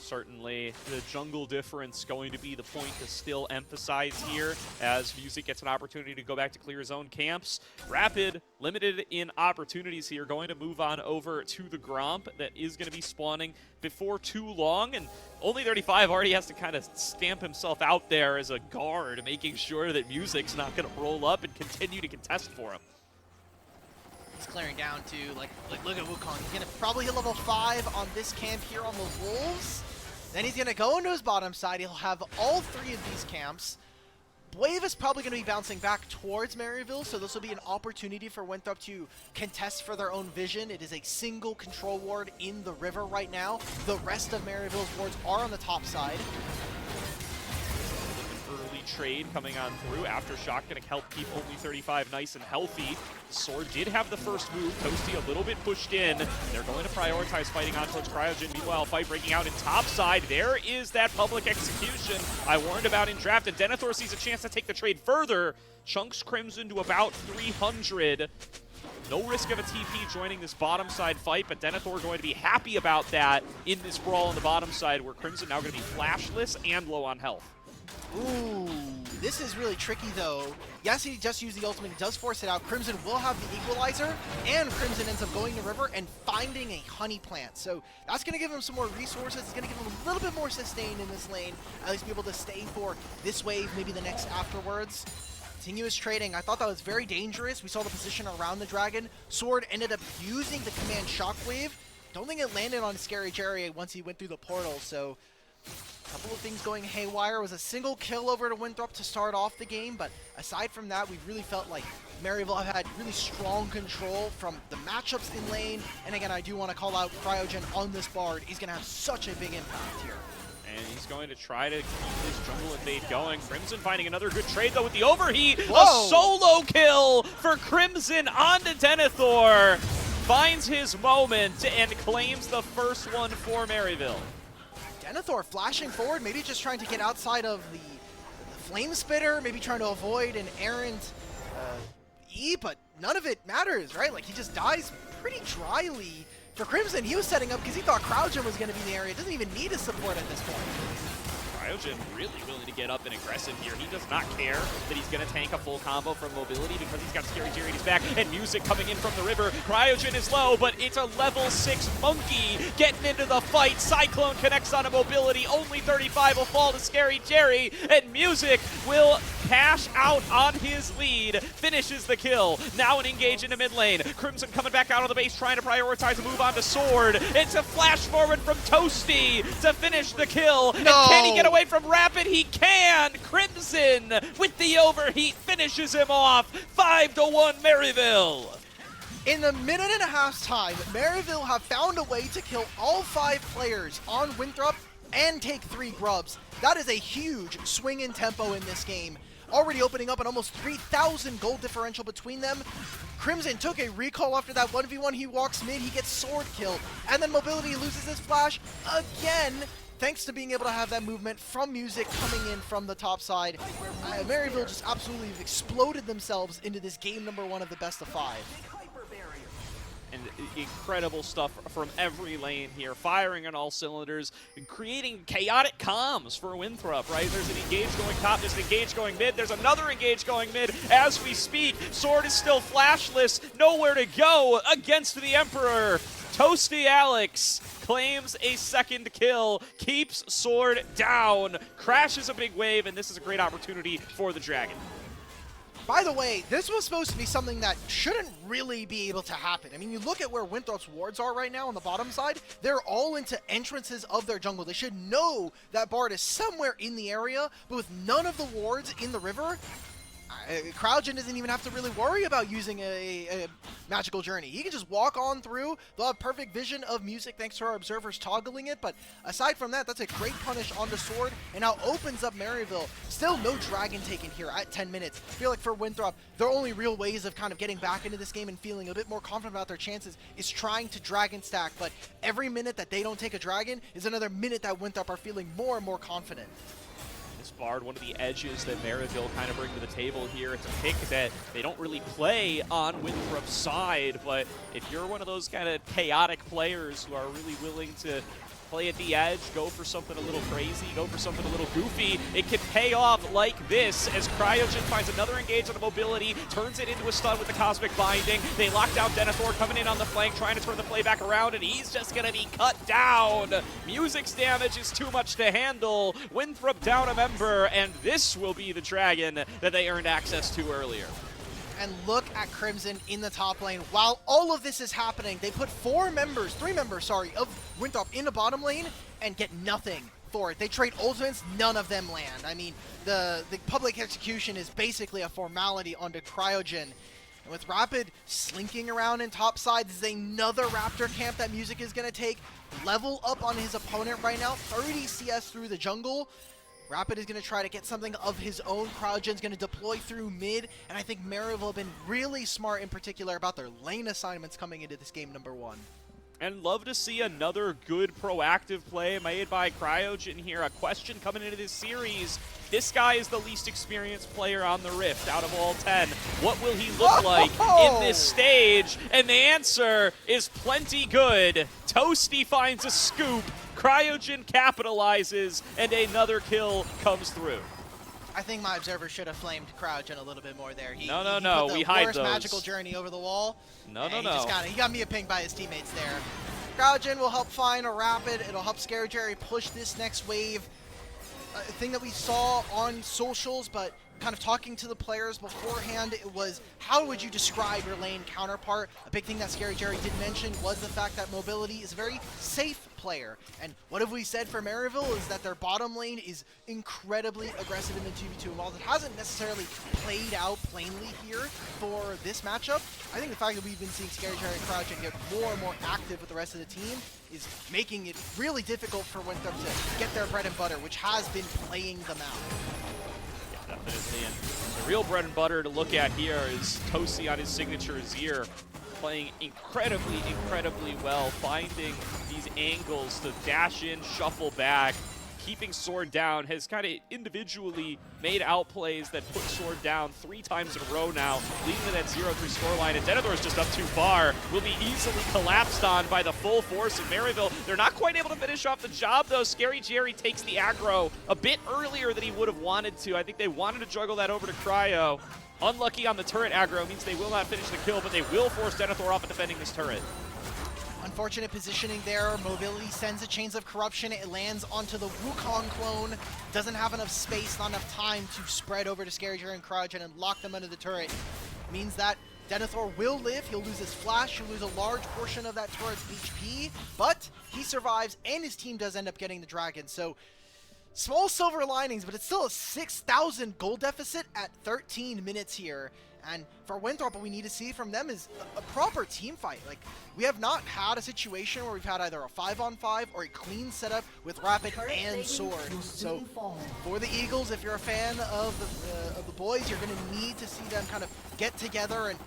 B: Certainly the jungle difference going to be the point to still emphasize here as Music gets an opportunity to go back to clear his own camps. Rapid, limited in opportunities here, going to move on over to the Gromp that is going to be spawning before too long, and only 35 already has to kind of stamp himself out there as a guard, making sure that Music's not going to roll up and continue to contest for him.
C: He's clearing down to, like look at Wukong. He's going to probably hit level 5 on this camp here on the Wolves. Then he's going to go into his bottom side. He'll have all 3 of these camps. Wave is probably going to be bouncing back towards Maryville, so this will be an opportunity for Winthrop to contest for their own vision. It is a single control ward in the river right now. The rest of Maryville's wards are on the top side.
B: Early trade coming on through. Aftershock going to help keep only 35 nice and healthy. Sword did have the first move. Toasty a little bit pushed in. They're going to prioritize fighting on towards Cryogen. Meanwhile, fight breaking out in top side. There is that public execution I warned about in draft, and Denethor sees a chance to take the trade further. Chunks Crimson to about 300. No risk of a TP joining this bottom side fight, but Denethor going to be happy about that in this brawl on the bottom side, where Crimson now going to be flashless and low on health.
C: Ooh, this is really tricky though. Yes, he just used the ultimate, he does force it out. Crimson will have the equalizer, and Crimson ends up going to river and finding a honey plant. So that's going to give him some more resources. It's going to give him a little bit more sustain in this lane, at least be able to stay for this wave, maybe the next afterwards. Continuous trading, I thought that was very dangerous. We saw the position around the dragon. Sword ended up using the command shockwave. Don't think it landed on Scary Jerry once he went through the portal, so couple of things going haywire. It was a single kill over to Winthrop to start off the game, but aside from that, we really felt like Maryville have had really strong control from the matchups in lane. And again, I do want to call out Cryogen on this Bard. He's going to have such a big impact here.
B: And he's going to try to keep his jungle invade going. Crimson finding another good trade, though, with the overheat.
C: Whoa.
B: A solo kill for Crimson onto Denethor. Finds his moment and claims the first one for Maryville.
C: Denethor flashing forward, maybe just trying to get outside of the Flame Spitter, maybe trying to avoid an errant E, but none of it matters, right? Like, he just dies pretty dryly. For Crimson, he was setting up because he thought Cryogen was going to be in the area. Doesn't even need his support at this point.
B: Cryogen really willing to get up and aggressive here. He does not care that he's going to tank a full combo from mobility because he's got Scary Jerry in his back and music coming in from the river. Cryogen is low, but it's a level 6 monkey getting into the fight. Cyclone connects on a mobility. Only 35 will fall to Scary Jerry, and music will cash out on his lead. Finishes the kill. Now an engage into mid lane. Crimson coming back out of the base, trying to prioritize a move onto Sword. It's a flash forward from Toasty to finish the kill.
C: No.
B: And can he get away from Rapid? He can! Crimson with the overheat finishes him off. 5-1 Maryville.
C: In the minute and a half's time, Maryville have found a way to kill all 5 players on Winthrop and take 3 grubs. That is a huge swing in tempo in this game. Already opening up an almost 3,000 gold differential between them. Crimson took a recall after that 1v1. He walks mid, he gets sword kill, and then mobility loses his flash again, thanks to being able to have that movement from music coming in from the top side. Maryville just absolutely exploded themselves into this game number 1 of the best of 5.
B: And incredible stuff from every lane here, firing on all cylinders, creating chaotic comms for Winthrop, right? There's an engage going top, there's an engage going mid, there's another engage going mid as we speak. Sword is still flashless, nowhere to go against the Emperor. Toasty Alex claims a second kill, keeps Sword down, crashes a big wave, and this is a great opportunity for the Dragon.
C: By the way, this was supposed to be something that shouldn't really be able to happen. I mean, you look at where Winthrop's wards are right now on the bottom side, they're all into entrances of their jungle. They should know that Bard is somewhere in the area, but with none of the wards in the river, Cryogen doesn't even have to really worry about using a magical journey. He can just walk on through. They'll have perfect vision of music thanks to our observers toggling it, but aside from that, that's a great punish on the Sword, and now opens up Maryville. Still no dragon taken here at 10 minutes. I feel like for Winthrop, their only real ways of kind of getting back into this game and feeling a bit more confident about their chances is trying to dragon stack, but every minute that they don't take a dragon is another minute that Winthrop are feeling more and more confident.
B: Bard, one of the edges that Maryville kind of bring to the table here. It's a pick that they don't really play on Winthrop's side, but if you're one of those kind of chaotic players who are really willing to play at the edge, go for something a little crazy, go for something a little goofy, it can pay off like this as Cryogen finds another engage on the mobility, turns it into a stun with the Cosmic Binding. They lock down Denethor coming in on the flank, trying to turn the play back around, and he's just going to be cut down. Music's damage is too much to handle. Winthrop down a member, and this will be the dragon that they earned access to earlier.
C: And look at Crimson in the top lane. While all of this is happening, they put 3 members, of Winthrop in the bottom lane and get nothing for it. They trade ultimates, none of them land. I mean, the public execution is basically a formality onto Cryogen. And with Rapid slinking around in top side, this is another Raptor camp that Music is going to take. Level up on his opponent right now, 30 CS through the jungle. Rapid is going to try to get something of his own. Cryogen's going to deploy through mid, and I think Maryville have been really smart in particular about their lane assignments coming into this game number 1.
B: And love to see another good proactive play made by Cryogen here. A question coming into this series. This guy is the least experienced player on the Rift out of all 10. What will he look like in this stage? And the answer is plenty good. Toasty finds a scoop. Cryogen capitalizes, and another kill comes through.
C: I think my observer should have flamed Cryogen a little bit more there. He
B: No,
C: put the
B: we hide
C: worst
B: those.
C: magical journey over the wall.
B: No.
C: He got me a ping by his teammates there. Cryogen will help find a Rapid. It'll help Scary Jerry push this next wave. A thing that we saw on socials, but kind of talking to the players beforehand, it was, how would you describe your lane counterpart? A big thing that Scary Jerry did mention was the fact that Mobility is a very safe player. And what have we said for Maryville is that their bottom lane is incredibly aggressive in the 2v2. And while it hasn't necessarily played out plainly here for this matchup, I think the fact that we've been seeing Scary Jerry and Crouch and get more and more active with the rest of the team is making it really difficult for Winthrop to get their bread and butter, which has been playing them out.
B: Yeah, definitely. And the real bread and butter to look at here is Tosi on his signature Azir, playing incredibly, incredibly well, finding these angles to dash in, shuffle back, keeping Sword down, has kind of individually made outplays that put Sword down 3 times in a row now, leading to that 0-3 scoreline. And Denethor is just up too far, will be easily collapsed on by the full force of Maryville. They're not quite able to finish off the job, though. Scary Jerry takes the aggro a bit earlier than he would have wanted to. I think they wanted to juggle that over to Cryo. Unlucky on the turret aggro means they will not finish the kill, but they will force Denethor off of defending this turret.
C: Unfortunate positioning there. Mobility sends a Chains of Corruption. It lands onto the Wukong clone. Doesn't have enough space, not enough time to spread over to Scary Jerry and Crouch and lock them under the turret. Means that Denethor will live. He'll lose his flash. He'll lose a large portion of that turret's HP, but he survives, and his team does end up getting the dragon. So small silver linings, but it's still a 6,000 gold deficit at 13 minutes here. And for Winthrop, what we need to see from them is a proper team fight. Like, we have not had a situation where we've had either a 5-on-5 or a clean setup with Rapid and Sword. So for the Eagles, if you're a fan of the boys, you're going to need to see them kind of get together and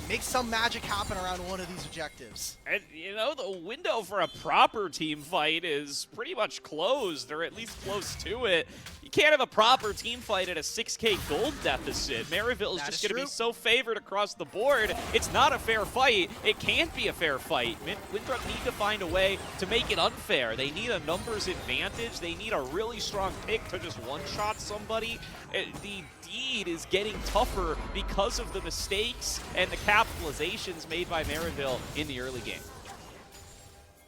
C: make some magic happen around one of these objectives.
B: And, you know, the window for a proper team fight is pretty much closed, or at least close to it. You can't have a proper team fight at a 6k gold deficit. Maryville is just going to be so favored across the board. It's not a fair fight. It can't be a fair fight. Winthrop need to find a way to make it unfair. They need a numbers advantage. They need a really strong pick to just one-shot somebody. The deed is getting tougher because of the mistakes and the capitalizations made by Maryville in the early game.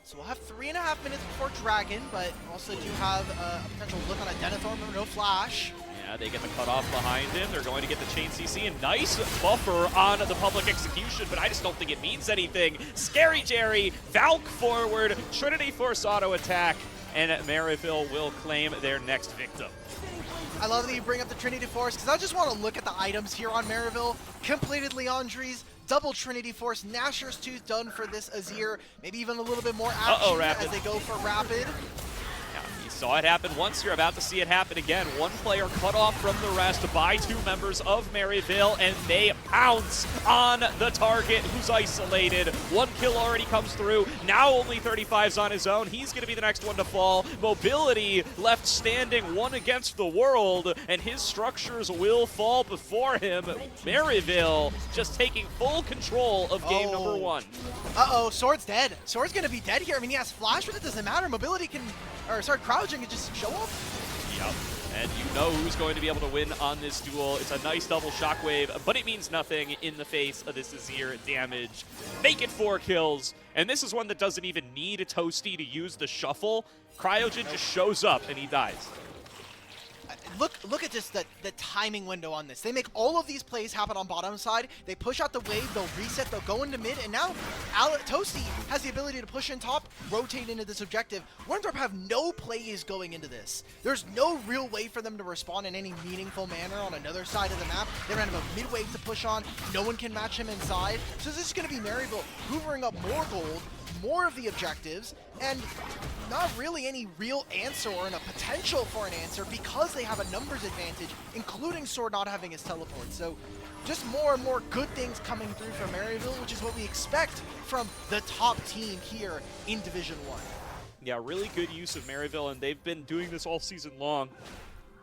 C: So we'll have 3.5 minutes before Dragon, but also do have a potential look on a Denethor, no flash.
B: Yeah, they get the cutoff behind him. They're going to get the chain CC, and nice buffer on the public execution, but I just don't think it means anything. Scary Jerry, Valk forward, Trinity Force auto attack, and Maryville will claim their next victim.
C: I love that you bring up the Trinity Force, because I just want to look at the items here on Maryville. Completed Leandri's, double Trinity Force, Gnasher's Tooth done for this Azir, maybe even a little bit more action as they go for Rapid.
B: You saw it happen once, you're about to see it happen again. One player cut off from the rest by 2 members of Maryville, and they pounce on the target who's isolated. 1 kill already comes through. Now only 35's on his own. He's going to be the next one to fall. Mobility left standing, one against the world, and his structures will fall before him. Maryville just taking full control of game number 1.
C: Uh-oh, Sword's dead. Sword's going to be dead here. I mean, he has flash, but it doesn't matter. Mobility can, or sorry, Crouching can just show up.
B: Yep. And you know who's going to be able to win on this duel. It's a nice double shockwave, but it means nothing in the face of this Azir damage. Make it 4 kills. And this is one that doesn't even need a Toasty to use the shuffle. Cryogen just shows up and he dies.
C: Look at just the timing window on this. They make all of these plays happen on bottom side. They push out the wave, they'll reset, they'll go into mid, and now Toasty has the ability to push in top, rotate into this objective. Winthrop have no plays going into this. There's no real way for them to respond in any meaningful manner on another side of the map. They ran a mid-wave to push on. No one can match him inside. So this is going to be Maryville hoovering up more gold, more of the objectives, and not really any real answer or a potential for an answer because they have a numbers advantage, including Sword not having his teleport. So just more and more good things coming through from Maryville, which is what we expect from the top team here in Division 1.
B: Yeah, really good use of Maryville, and they've been doing this all season long.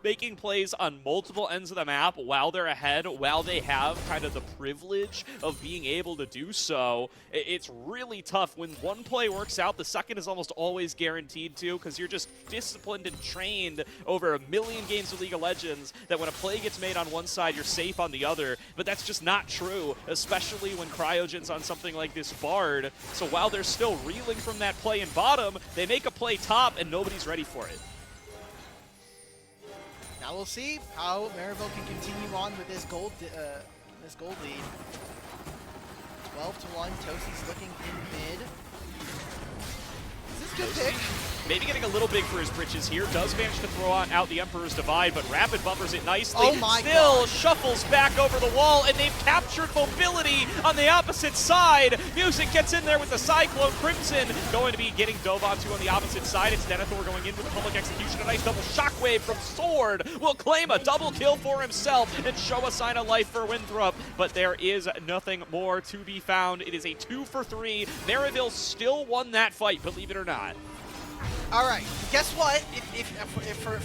B: Making plays on multiple ends of the map while they're ahead, while they have kind of the privilege of being able to do so. It's really tough. When one play works out, the second is almost always guaranteed to, because you're just disciplined and trained over a million games of League of Legends that when a play gets made on one side, you're safe on the other. But that's just not true, especially when Cryogen's on something like this Bard. So while they're still reeling from that play in bottom, they make a play top and nobody's ready for it.
C: Now we'll see how Maryville can continue on with this gold lead. 12-1. Toasty's looking in mid. This is a good pick.
B: Maybe getting a little big for his britches here. Does manage to throw out the Emperor's Divide, but Rapid buffers it nicely.
C: Oh my
B: Still
C: God.
B: shuffles back over the wall, and they've captured mobility on the opposite side. Music gets in there with the Cyclone. Crimson going to be getting dove onto on the opposite side. It's Denethor going in with the public execution. A nice double shockwave from Sword will claim a double kill for himself and show a sign of life for Winthrop, but there is nothing more to be found. It is a 2 for 3. Maryville still won that fight, believe it or not.
C: All right, guess what?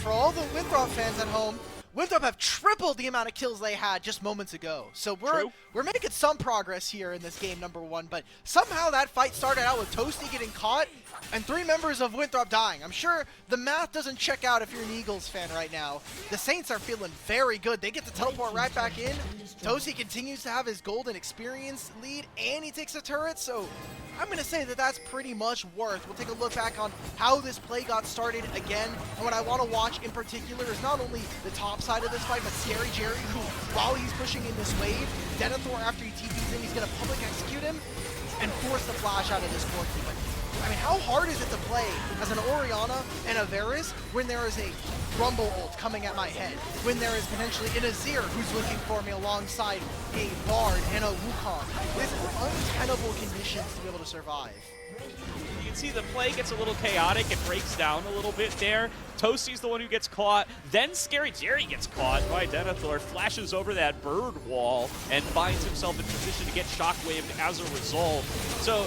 C: For all the Winthrop fans at home, Winthrop have tripled the amount of kills they had just moments ago. So we're making some progress here in this game number 1, but somehow that fight started out with Toasty getting caught and 3 members of Winthrop dying. I'm sure the math doesn't check out if you're an Eagles fan right now. The Saints are feeling very good. They get to teleport right back in. Toasty continues to have his golden experience lead, and he takes a turret, so I'm going to say that that's pretty much worth. We'll take a look back on how this play got started again, and what I want to watch in particular is not only the top side of this fight, but Scary Jerry, who, while he's pushing in this wave, Denethor, after he TPs in, he's going to public execute him and force the flash out of this Corki. But I mean, how hard is it to play as an Orianna and a Varus when there is a Rumble ult coming at my head, when there is potentially an Azir who's looking for me alongside a Bard and a Wukong? This is untenable conditions to be able to survive.
B: You can see the play gets a little chaotic. It breaks down a little bit there. Toasty's the one who gets caught. Then Scary Jerry gets caught by Denethor, flashes over that bird wall, and finds himself in position to get shockwaved as a result. So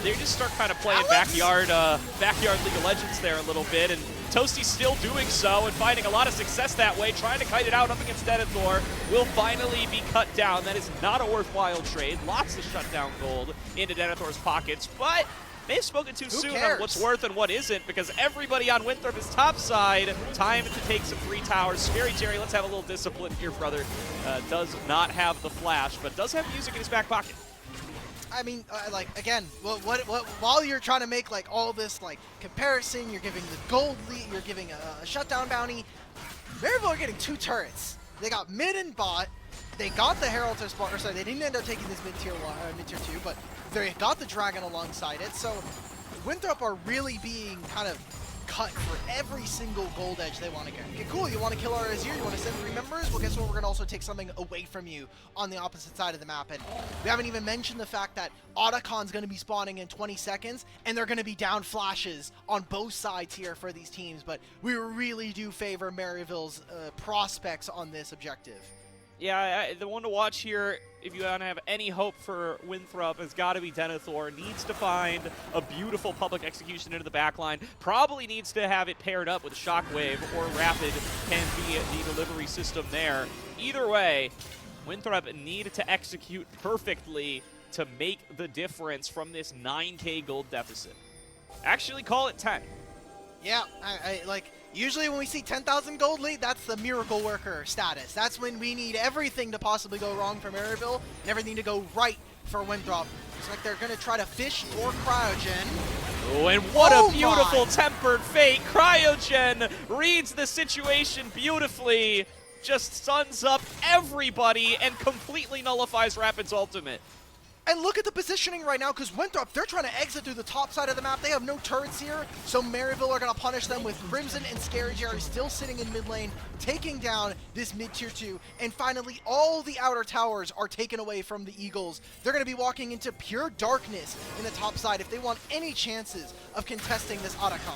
B: they just start kind of playing backyard League of Legends there a little bit, and Toasty's still doing so and finding a lot of success that way, trying to kite it out up against Denethor. Will finally be cut down. That is not a worthwhile trade. Lots of shutdown gold into Denethor's pockets, but may have spoken too soon on what's worth and what isn't, because everybody on Winthrop is topside. Time to take some free towers. Scary Jerry, let's have a little discipline here, brother. Does not have the flash, but does have music in his back pocket.
C: I mean, like, again, while you're trying to make, like, all this, like, comparison, you're giving the gold lead, you're giving a shutdown bounty, Maryville are getting 2 turrets. They got mid and bot. They got the Herald to spawn, or sorry, they didn't end up taking this mid-tier 2, but they got the Dragon alongside it. So Winthrop are really being kind of cut for every single gold edge they want to get. Okay, cool, you want to kill our Azir, you want to send 3 members? Well, guess what, we're going to also take something away from you on the opposite side of the map. And we haven't even mentioned the fact that Otacon's going to be spawning in 20 seconds, and they're going to be down flashes on both sides here for these teams. But we really do favor Maryville's prospects on this objective.
B: Yeah, the one to watch here, if you want to have any hope for Winthrop, has got to be Denethor. Needs to find a beautiful public execution into the backline. Probably needs to have it paired up with Shockwave, or Rapid can be the delivery system there. Either way, Winthrop need to execute perfectly to make the difference from this 9k gold deficit. Actually, call it 10.
C: Yeah, like, usually when we see 10,000 gold lead, that's the miracle worker status. That's when we need everything to possibly go wrong for Maryville and everything to go right for Winthrop. It's like they're going to try to fish or cryogen.
B: Oh, and what a beautiful tempered fate. Cryogen reads the situation beautifully, just suns up everybody and completely nullifies Rapid's ultimate.
C: And look at the positioning right now, because Winthrop, they're trying to exit through the top side of the map. They have no turrets here, so Maryville are going to punish them with Crimson and Scary Jerry still sitting in mid lane, taking down this mid-tier 2. And finally, all the outer towers are taken away from the Eagles. They're going to be walking into pure darkness in the top side if they want any chances of contesting this Otacon.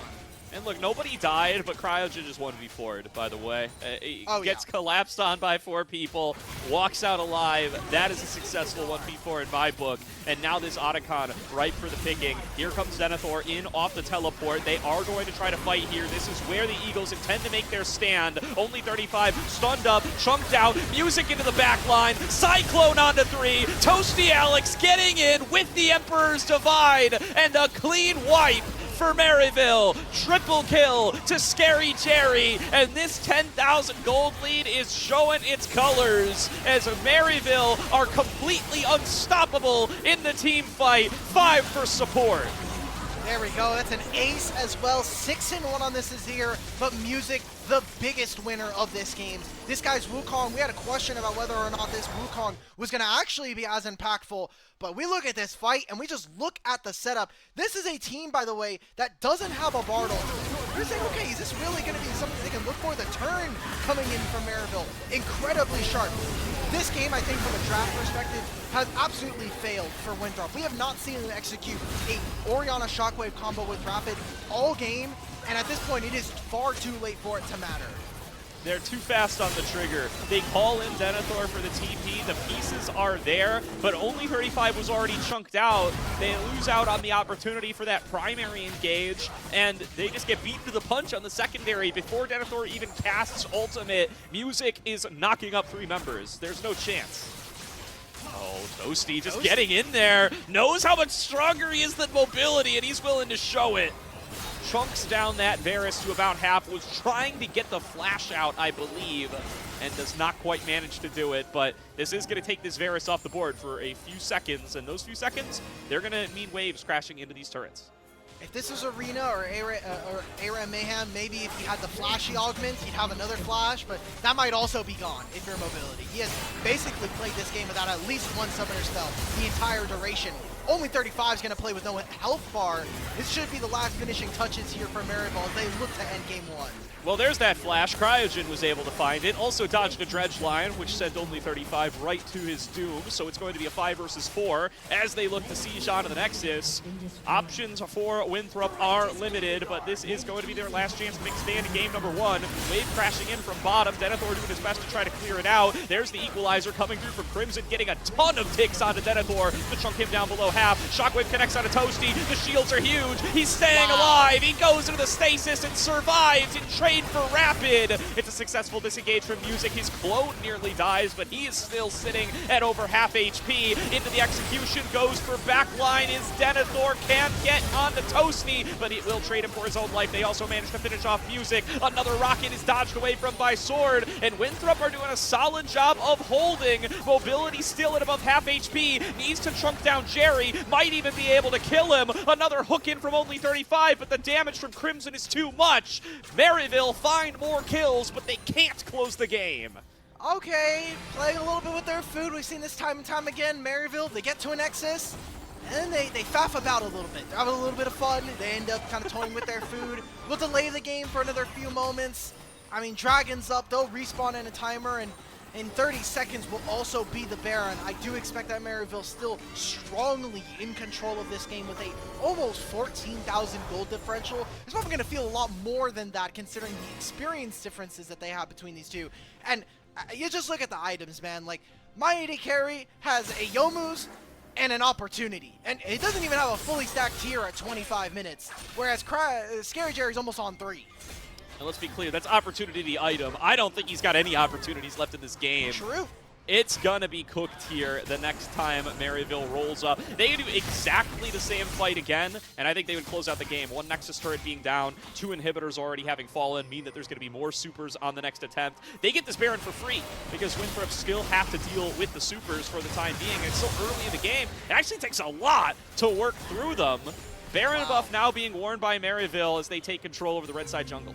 B: And look, nobody died, but Cryogen just 1v4'd, by the way. He gets collapsed on by 4 people, walks out alive. That is a successful 1v4 in my book. And now this Otacon ripe for the picking. Here comes Denethor in off the teleport. They are going to try to fight here. This is where the Eagles intend to make their stand. Only 35, stunned up, chunked out, music into the back line, Cyclone onto 3, Toasty Alex getting in with the Emperor's Divide, and a clean wipe for Maryville. Triple kill to Scary Jerry, and this 10,000 gold lead is showing its colors as Maryville are completely unstoppable in the team fight. 5 for support.
C: There we go. That's an ace as well. 6-1 on this Azir, but Music, the biggest winner of this game. This guy's Wukong, we had a question about whether or not this Wukong was going to actually be as impactful, but we look at this fight and we just look at the setup. This is a team, by the way, that doesn't have a Bartle. You're saying, okay, is this really going to be something they can look for? The turn coming in from Maryville, incredibly sharp. This game, I think, from a draft perspective, has absolutely failed for Winthrop. We have not seen them execute a Orianna Shockwave combo with Rapid all game, and at this point, it is far too late for it to matter.
B: They're too fast on the trigger. They call in Denethor for the TP. The pieces are there, but only 35 was already chunked out. They lose out on the opportunity for that primary engage, and they just get beat to the punch on the secondary before Denethor even casts ultimate. Music is knocking up 3 members. There's no chance. Oh, Toasty just getting in there. Knows how much stronger he is than Mobility, and he's willing to show it. Chunks down that Varus to about half, was trying to get the flash out, I believe, and does not quite manage to do it, but this is going to take this Varus off the board for a few seconds, and those few seconds, they're going to mean waves crashing into these turrets.
C: If this was Arena or ARAM Mayhem, maybe if he had the flashy augment, he'd have another flash, but that might also be gone if you're Mobility. He has basically played this game without at least one summoner spell the entire duration. Only 35 is going to play with no health bar. This should be the last finishing touches here for Maribel as they look to end game 1.
B: Well, there's that flash. Cryogen was able to find it. Also dodged a dredge line, which sent only 35 right to his doom. So it's going to be a 5 versus 4 as they look to siege onto the Nexus. Options for Winthrop are limited, but this is going to be their last chance to make a stand in game number 1. Wave crashing in from bottom. Denethor doing his best to try to clear it out. There's the equalizer coming through from Crimson, getting a ton of ticks onto Denethor to chunk him down below half. Shockwave connects onto Toasty. The shields are huge. He's staying alive. He goes into the stasis and survives in trade for Rapid. It's a successful disengage from Music. His clone nearly dies, but he is still sitting at over half HP. Into the execution goes for backline is Denethor. Can't get onto Toasty, but it will trade him for his own life. They also managed to finish off Music. Another rocket is dodged away from by Sword, and Winthrop are doing a solid job of holding. Mobility still at above half HP. Needs to chunk down Jerry. Might even be able to kill him. Another hook in from only 35, but the damage from Crimson is too much. Maryville find more kills, but they can't close the game.
C: Okay, playing a little bit with their food. We've seen this time and time again. Maryville, they get to a Nexus, and then they faff about a little bit. They're having a little bit of fun. They end up kind of toying with their food. We'll delay the game for another few moments. I mean, Dragon's up. They'll respawn in a timer, and in 30 seconds will also be the Baron. I do expect that Maryville still strongly in control of this game with a almost 14,000 gold differential. It's probably going to feel a lot more than that considering the experience differences that they have between these two. And you just look at the items, man. Like, my AD carry has a Yomu's and an opportunity. And it doesn't even have a fully stacked tier at 25 minutes. Whereas Scary Jerry's almost on 3.
B: And let's be clear, that's opportunity the item. I don't think he's got any opportunities left in this game.
C: True.
B: It's gonna be cooked here the next time Maryville rolls up. They do exactly the same fight again, and I think they would close out the game. 1 Nexus turret being down, 2 inhibitors already having fallen, mean that there's gonna be more supers on the next attempt. They get this Baron for free, because Winthrop still have to deal with the supers for the time being. It's so early in the game, it actually takes a lot to work through them. Baron buff now being worn by Maryville as they take control over the red side jungle.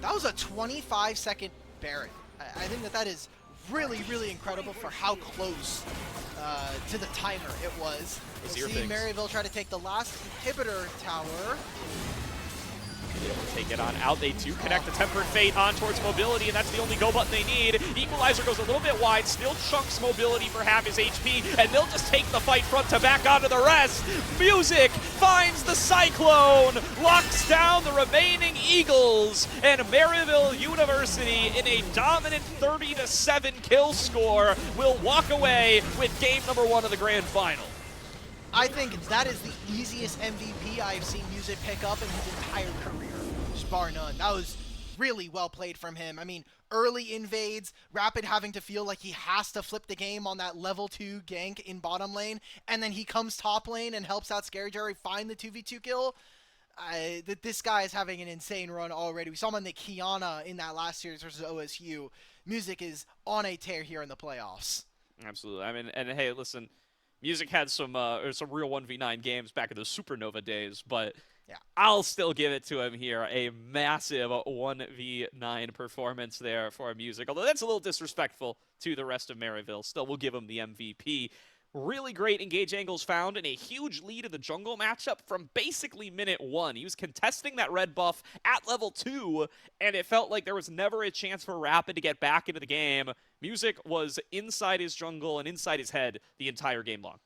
C: That was a 25-second Baron. I think that is really, really incredible for how close to the timer it was. We'll see Maryville try to take the last inhibitor tower.
B: Take it on out. They do connect the Tempered Fate on towards Mobility, and that's the only go button they need. Equalizer goes a little bit wide, still chunks Mobility for half his HP, and they'll just take the fight front to back onto the rest. Music finds the Cyclone, locks down the remaining Eagles, and Maryville University in a dominant 30-7 kill score will walk away with game number 1 of the grand final.
C: I think that is the easiest MVP I've seen Music pick up in his entire career, just bar none. That was really well played from him. I mean, early invades, Rapid having to feel like he has to flip the game on that level 2 gank in bottom lane, and then he comes top lane and helps out Scary Jerry find the 2v2 kill. This guy is having an insane run already. We saw him on the Kiana in that last series versus OSU. Music is on a tear here in the playoffs.
B: Absolutely. I mean, and hey, listen, Music had some real 1v9 games back in those Supernova days, but I'll still give it to him here. A massive 1v9 performance there for Music, although that's a little disrespectful to the rest of Maryville. Still, we'll give him the MVP. Really great engage angles found and a huge lead in the jungle matchup from basically minute 1. He was contesting that red buff at level 2, and it felt like there was never a chance for Rapid to get back into the game. Music was inside his jungle and inside his head the entire game long.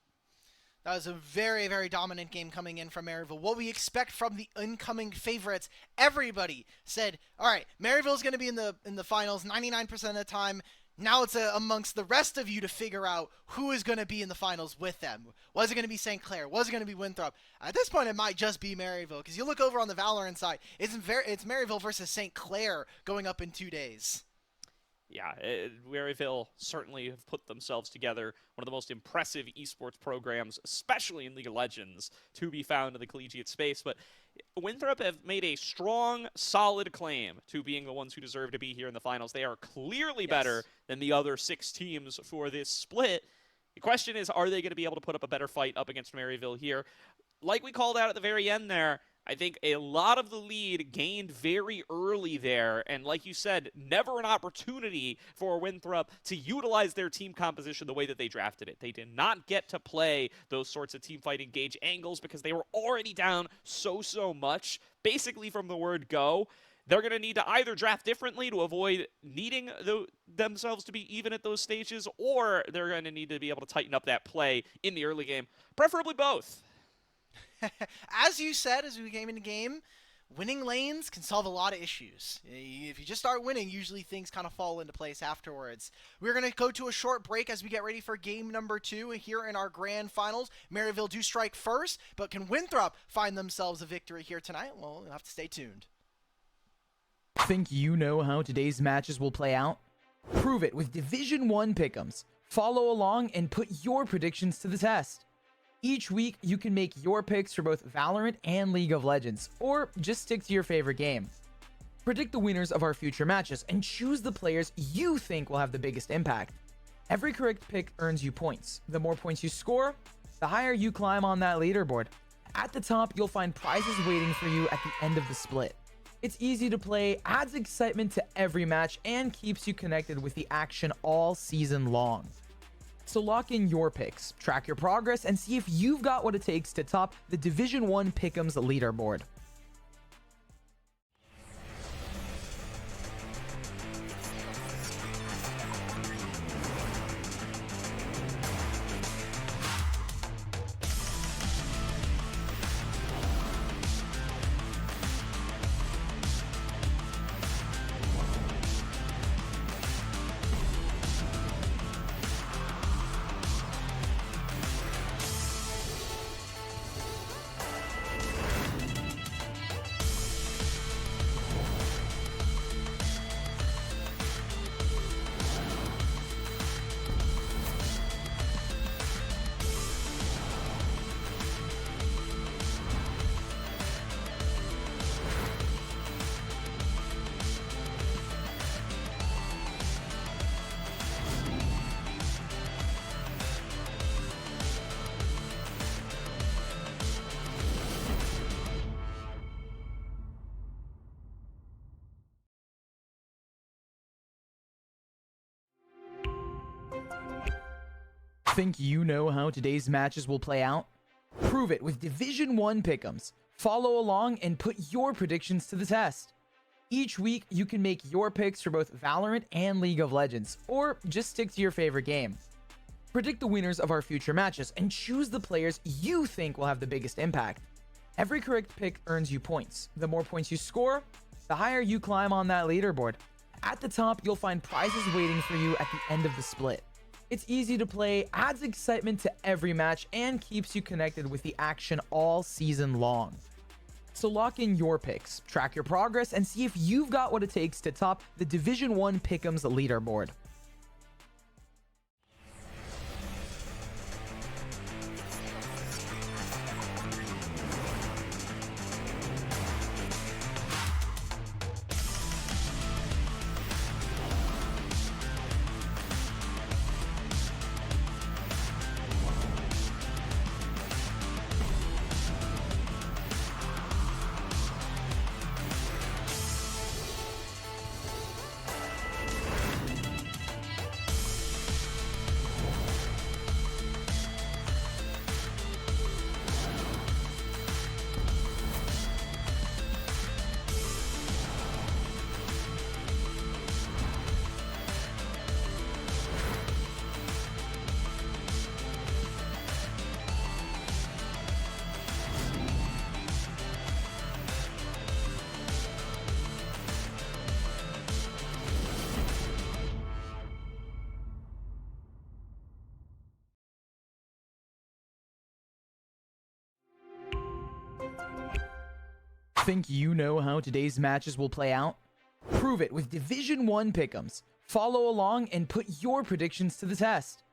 C: That was a very, very dominant game coming in from Maryville. What we expect from the incoming favorites, everybody said, all right, Maryville's going to be in the finals 99% of the time. Now it's amongst the rest of you to figure out who is going to be in the finals with them. Was it going to be St. Clair? Was it going to be Winthrop? At this point, it might just be Maryville, because you look over on the Valorant side, it's Maryville versus St. Clair going up in 2 days.
B: Yeah, Maryville certainly have put themselves together, one of the most impressive esports programs, especially in League of Legends, to be found in the collegiate space. But Winthrop have made a strong, solid claim to being the ones who deserve to be here in the finals. They are clearly better than the other 6 teams for this split. The question is, are they going to be able to put up a better fight up against Maryville here? Like we called out at the very end there, I think a lot of the lead gained very early there, and like you said, never an opportunity for Winthrop to utilize their team composition the way that they drafted it. They did not get to play those sorts of team fight engage angles because they were already down so much, basically from the word go. They're going to need to either draft differently to avoid needing themselves to be even at those stages, or they're going to need to be able to tighten up that play in the early game, preferably both.
C: As you said, as we came into game, winning lanes can solve a lot of issues. If you just start winning, usually things kind of fall into place afterwards. We're going to go to a short break as we get ready for game number 2 here in our grand finals. Maryville do strike first, but can Winthrop find themselves a victory here tonight? Well, you'll have to stay tuned.
A: Think you know how today's matches will play out? Prove it with Division 1 pick'ems. Follow along and put your predictions to the test. Each week, you can make your picks for both Valorant and League of Legends, or just stick to your favorite game. Predict the winners of our future matches and choose the players you think will have the biggest impact. Every correct pick earns you points. The more points you score, the higher you climb on that leaderboard. At the top, you'll find prizes waiting for you at the end of the split. It's easy to play, adds excitement to every match, and keeps you connected with the action all season long. So lock in your picks, track your progress, and see if you've got what it takes to top the Division 1 Pick'ems leaderboard. Think you know how today's matches will play out? Prove it with Division 1 pick'ems. Follow along and put your predictions to the test. Each week, you can make your picks for both Valorant and League of Legends, or just stick to your favorite game. Predict the winners of our future matches and choose the players you think will have the biggest impact. Every correct pick earns you points. The more points you score, the higher you climb on that leaderboard. At the top, you'll find prizes waiting for you at the end of the split. It's easy to play, adds excitement to every match, and keeps you connected with the action all season long. So lock in your picks, track your progress, and see if you've got what it takes to top the Division 1 Pick'ems leaderboard. Think you know how today's matches will play out? Prove it with Division 1 pick'ems. Follow along and put your predictions to the test.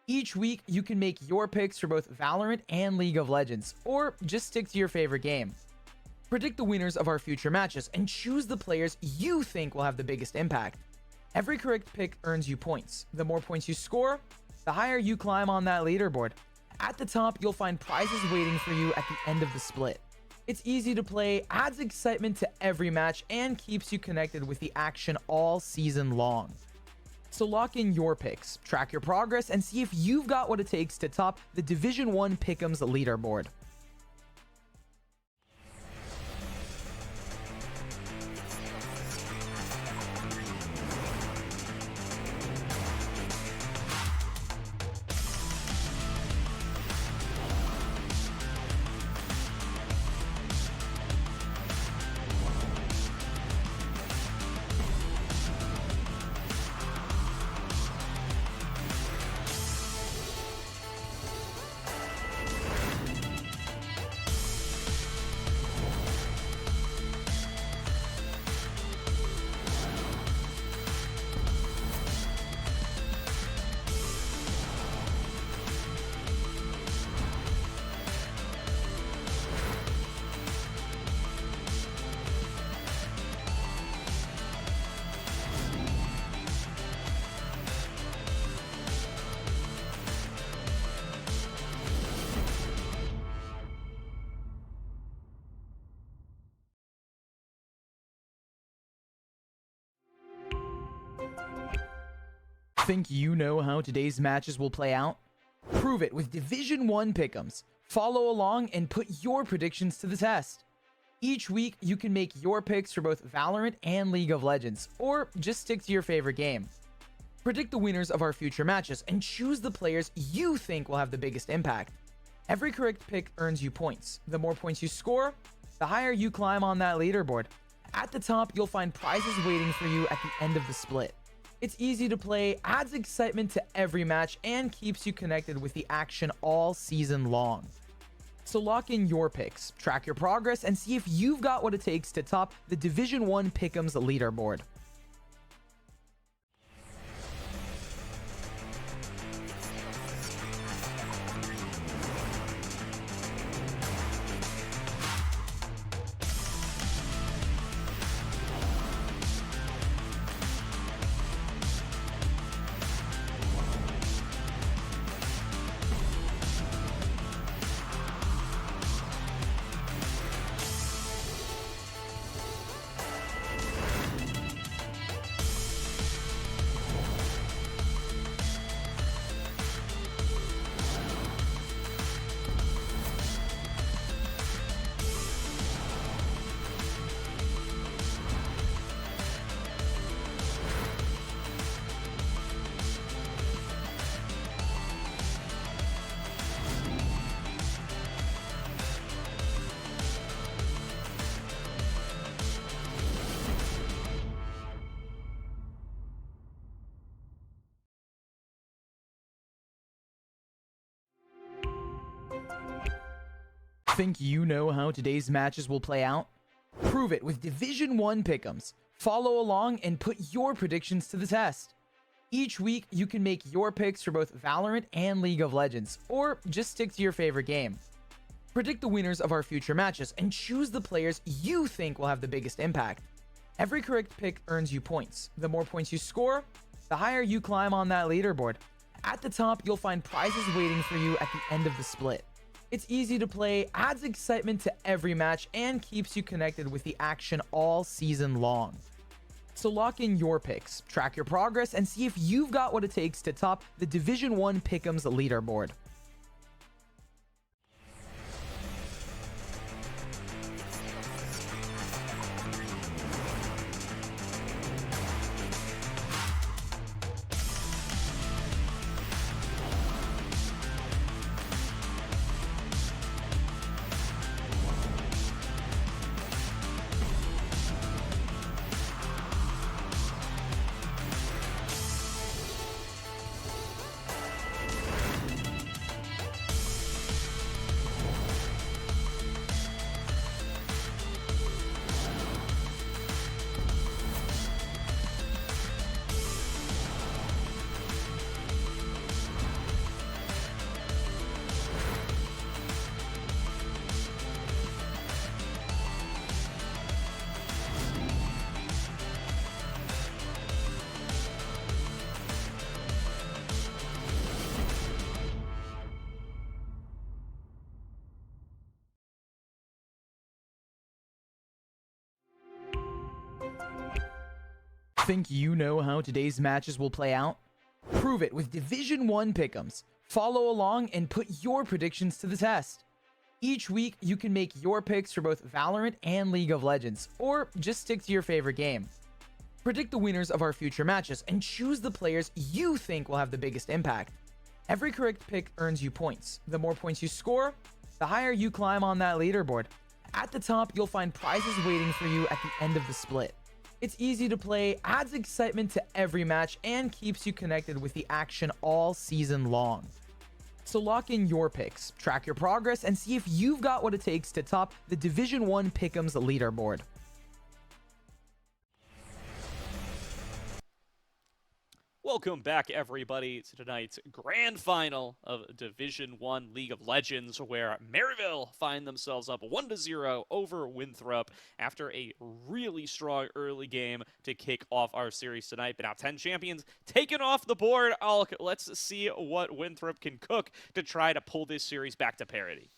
A: Each week, you can make your picks for both Valorant and League of Legends, or just stick to your favorite game. Predict the winners of our future matches and choose the players you think will have the biggest impact. Every correct pick earns you points. The more points you score, the higher you climb on that leaderboard. At the top, you'll find prizes waiting for you at the end of the split. It's easy to play, adds excitement to every match, and keeps you connected with the action all season long. So lock in your picks, track your progress, and see if you've got what it takes to top the Division 1 Pick'ems leaderboard. Think you know how today's matches will play out? Prove it with Division 1 pick'ems. Follow along and put your predictions to the test. Each week, you can make your picks for both Valorant and League of Legends, or just stick to your favorite game. Predict the winners of our future matches and choose the players you think will have the biggest impact. Every correct pick earns you points. The more points you score, the higher you climb on that leaderboard. At the top, you'll find prizes waiting for you at the end of the split. It's easy to play, adds excitement to every match, and keeps you connected with the action all season long. So lock in your picks, track your progress, and see if you've got what it takes to top the Division 1 Pick'ems leaderboard. Think you know how today's matches will play out? Prove it with Division 1 pick'ems. Follow along and put your predictions to the test. Each week, you can make your picks for both Valorant and League of Legends, or just stick to your favorite game. Predict the winners of our future matches and choose the players you think will have the biggest impact. Every correct pick earns you points. The more points you score, the higher you climb on that leaderboard. At the top, you'll find prizes waiting for you at the end of the split. It's easy to play, adds excitement to every match, and keeps you connected with the action all season long. So lock in your picks, track your progress, and see if you've got what it takes to top the Division 1 Pick'ems leaderboard. Think you know how today's matches will play out? Prove it with Division 1 pick'ems. Follow along and put your predictions to the test. Each week, you can make your picks for both Valorant and League of Legends, or just stick to your favorite game. Predict the winners of our future matches and choose the players you think will have the biggest impact. Every correct pick earns you points. The more points you score, the higher you climb on that leaderboard. At the top, you'll find prizes waiting for you at the end of the split. It's easy to play, adds excitement to every match, and keeps you connected with the action all season long. So lock in your picks, track your progress, and see if you've got what it takes to top the Division 1 Pick'ems leaderboard.
B: Welcome back, everybody, to tonight's grand final of Division 1 League of Legends, where Maryville find themselves up 1-0 over Winthrop after a really strong early game to kick off our series tonight. But now 10 champions taken off the board. Let's see what Winthrop can cook to try to pull this series back to parity.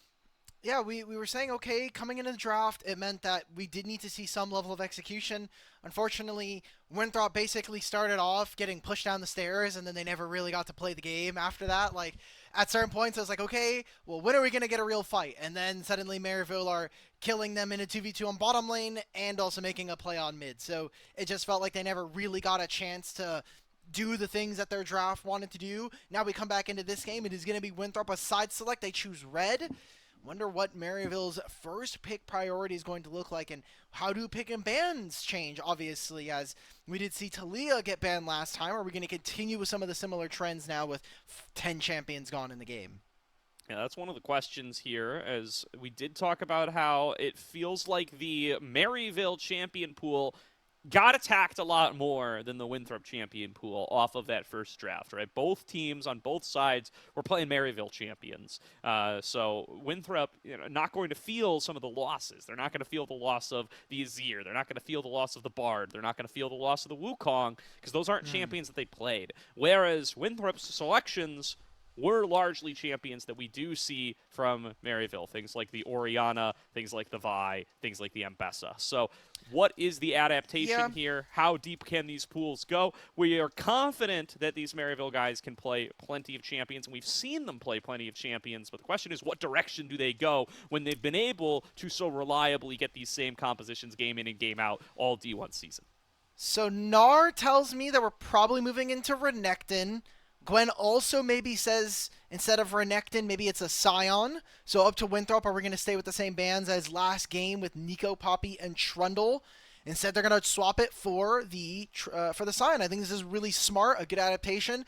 C: Yeah, we were saying, okay, coming into the draft, it meant that we did need to see some level of execution. Unfortunately, Winthrop basically started off getting pushed down the stairs, and then they never really got to play the game after that. Like, at certain points, I was like, okay, well, when are we going to get a real fight? And then suddenly Maryville are killing them in a 2v2 on bottom lane and also making a play on mid. So it just felt like they never really got a chance to do the things that their draft wanted to do. Now we come back into this game. It is going to be Winthrop a side select. They choose red. Wonder what Maryville's first pick priority is going to look like, and how do pick and bans change, obviously, as we did see Talia get banned last time. Are we going to continue with some of the similar trends now with 10 champions gone in the game?
B: Yeah, that's one of the questions here, as we did talk about how it feels like the Maryville champion pool got attacked a lot more than the Winthrop champion pool off of that first draft, right? Both teams on both sides were playing Maryville champions. So Winthrop, not going to feel some of the losses. They're not going to feel the loss of the Azir. They're not going to feel the loss of the Bard. They're not going to feel the loss of the Wukong, because those aren't champions that they played. Whereas Winthrop's selections were largely champions that we do see from Maryville. Things like the Orianna, things like the Vi, things like the Ambessa. So what is the adaptation here? How deep can these pools go? We are confident that these Maryville guys can play plenty of champions, and we've seen them play plenty of champions, but the question is, what direction do they go when they've been able to so reliably get these same compositions game in and game out all D1 season?
C: So Nar tells me that we're probably moving into Renekton. Gwen also maybe says instead of Renekton, maybe it's a Scion. So up to Winthrop, are we going to stay with the same bans as last game with Nico, Poppy, and Trundle? Instead, they're going to swap it for the Scion. I think this is really smart, a good adaptation.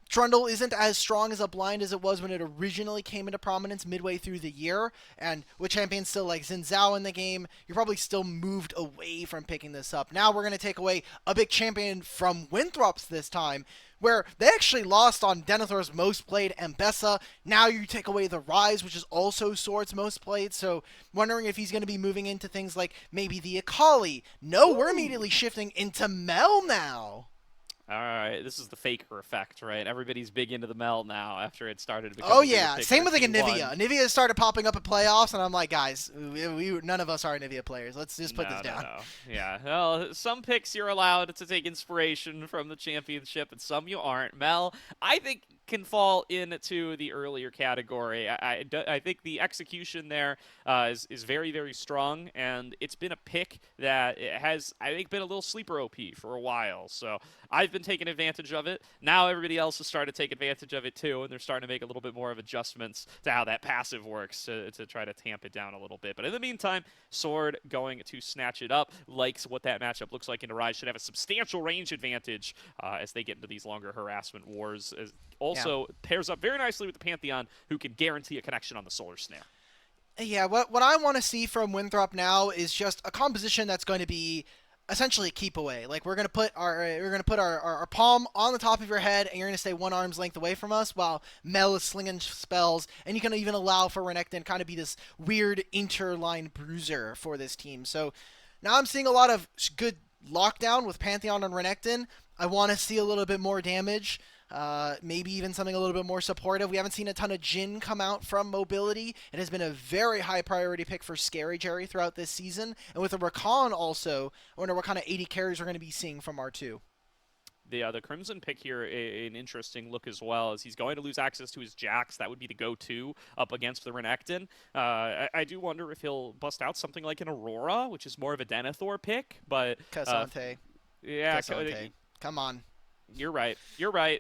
C: Trundle isn't as strong as a blind as it was when it originally came into prominence midway through the year, and with champions still like Xin Zhao in the game, you're probably still moved away from picking this up. Now we're going to take away a big champion from Winthrop's this time, where they actually lost on Denethor's most played Ambessa. Now you take away the Rise, which is also Sword's most played, so wondering if he's going to be moving into things like maybe the Akali. No, we're immediately shifting into Mel now.
B: All right, this is the Faker effect, right? Everybody's big into the Mel now after it started to become
C: Oh
B: a bigger
C: yeah,
B: pick
C: same
B: for
C: with like
B: T1.
C: Anivia. Anivia started popping up at playoffs, and I'm like, guys, none of us are Anivia players. Let's just put this down.
B: No. Yeah, well, some picks you're allowed to take inspiration from the championship, and some you aren't. Mel, I think, can fall into the earlier category. I think the execution there is very, very strong, and it's been a pick that has, I think, been a little sleeper OP for a while. So I've been taking advantage of it. Now everybody else has started to take advantage of it too, and they're starting to make a little bit more of adjustments to how that passive works to try to tamp it down a little bit. But in the meantime, Sword going to snatch it up, likes what that matchup looks like into Rise, should have a substantial range advantage as they get into these longer harassment wars. Also pairs up very nicely with the Pantheon, who can guarantee a connection on the Solar Snare.
C: Yeah, what I want to see from Winthrop now is just a composition that's going to be essentially keep away. Like we're gonna put our palm on the top of your head, and you're gonna stay one arm's length away from us while Mel is slinging spells, and you can even allow for Renekton kind of be this weird interline bruiser for this team. So now I'm seeing a lot of good lockdown with Pantheon and Renekton. I want to see a little bit more damage. maybe even something a little bit more supportive. We haven't seen a ton of Jhin come out from Mobility. It has been a very high priority pick for Scary Jerry throughout this season. And with the Rakan also, I wonder what kind of 80 carries we're going to be seeing from R2.
B: The Crimson pick here, an interesting look as well, as he's going to lose access to his Jax. That would be the go-to up against the Renekton. I do wonder if he'll bust out something like an Aurora, which is more of a Denethor pick, but...
C: Cassante.
B: Yeah,
C: Cassante. Come on.
B: You're right.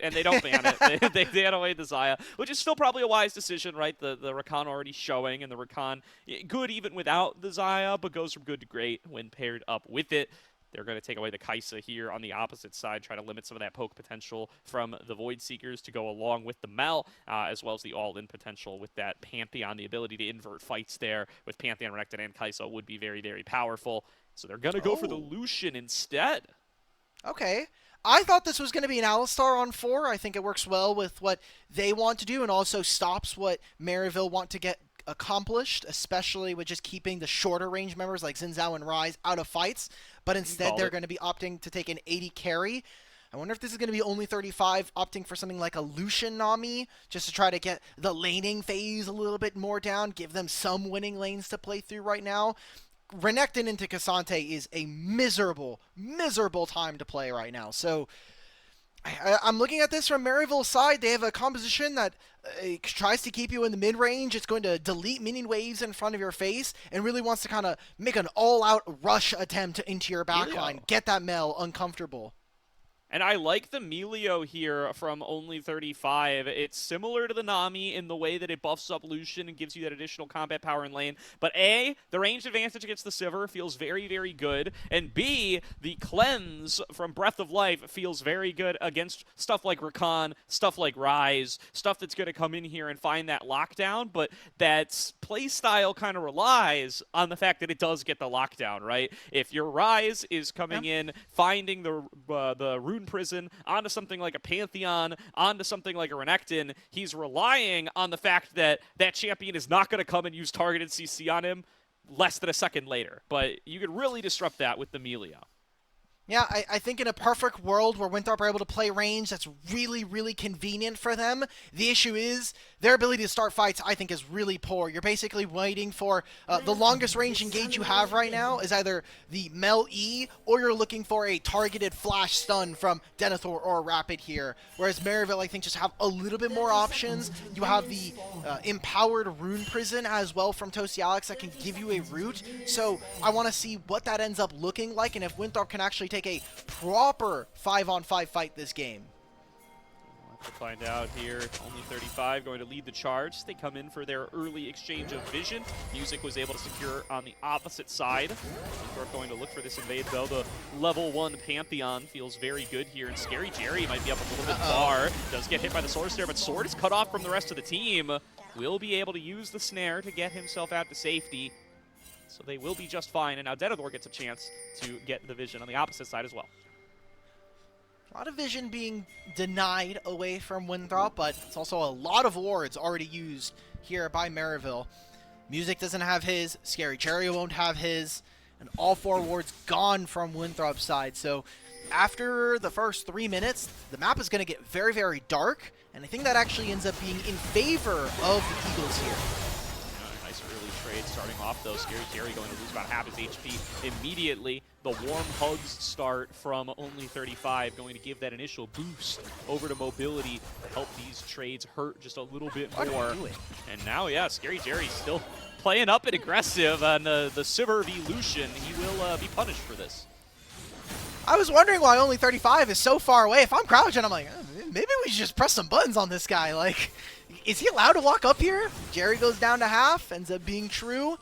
B: And they don't ban it. They ban away the Xayah, which is still probably a wise decision, right? The Rakan already showing, and the Rakan good even without the Xayah, but goes from good to great when paired up with it. They're going to take away the Kaisa here on the opposite side, try to limit some of that poke potential from the Void Seekers to go along with the Mel, as well as the all-in potential with that Pantheon. The ability to invert fights there with Pantheon, Renekton, and Kaisa would be very, very powerful. So they're going to go for the Lucian instead.
C: Okay. I thought this was going to be an Alistar on 4. I think it works well with what they want to do and also stops what Maryville want to get accomplished, especially with just keeping the shorter range members like Xin Zhao and Ryze out of fights. But instead, they're going to be opting to take an 80 carry. I wonder if this is going to be only 35, opting for something like a Lucian Nami, just to try to get the laning phase a little bit more down, give them some winning lanes to play through right now. Renekton into Cassante is a miserable, miserable time to play right now. So I'm looking at this from Maryville's side. They have a composition that tries to keep you in the mid-range. It's going to delete minion waves in front of your face and really wants to kind of make an all-out rush attempt into your backline. Get that Mel uncomfortable.
B: And I like the Melio here from only 35. It's similar to the Nami in the way that it buffs up Lucian and gives you that additional combat power in lane. But A, the ranged advantage against the Sivir feels very, very good. And B, the cleanse from Breath of Life feels very good against stuff like Rakan, stuff like Ryze, stuff that's going to come in here and find that lockdown. But that playstyle kind of relies on the fact that it does get the lockdown, right? If your Ryze is coming in, finding the Rune Prison onto something like a Pantheon, onto something like a Renekton, he's relying on the fact that that champion is not going to come and use targeted CC on him less than a second later. But you could really disrupt that with the Melio.
C: Yeah, I think in a perfect world where Winthrop are able to play range, that's really, really convenient for them. The issue is their ability to start fights, I think, is really poor. You're basically waiting for the longest range engage you have right now is either the Mel E or you're looking for a targeted flash stun from Denethor or Rapid here. Whereas Maryville, I think, just have a little bit more options. You have the empowered Rune Prison as well from Toasty Alex that can give you a route. So I want to see what that ends up looking like and if Winthrop can actually take a proper 5-on-5 fight this game.
B: We'll have to find out here. Only 35 going to lead the charge. They come in for their early exchange of vision. Music was able to secure on the opposite side. We're going to look for this invade, though. The level 1 Pantheon feels very good here, and Scary Jerry might be up a little bit far. Does get hit by the Sword Snare, but Sword is cut off from the rest of the team. Will be able to use the Snare to get himself out to safety. So they will be just fine, and now Denethor gets a chance to get the vision on the opposite side as well.
C: A lot of vision being denied away from Winthrop, but it's also a lot of wards already used here by Maryville. Music doesn't have his, Scary Jerry won't have his, and all 4 wards gone from Winthrop's side. So after the first 3 minutes, the map is going to get very, very dark, and I think that actually ends up being in favor of the Eagles here.
B: Nice early trade starting off, though. Scary Jerry going to lose about half his HP immediately. The warm hugs start from only 35, going to give that initial boost over to mobility to help these trades hurt just a little bit more. And now, yeah, Scary Jerry's still playing up and aggressive on the Sivir v Lucian. He will be punished for this.
C: I was wondering why only 35 is so far away. If I'm crouching, I'm like, maybe we should just press some buttons on this guy. Like, is he allowed to walk up here? Jerry goes down to half, ends up being true.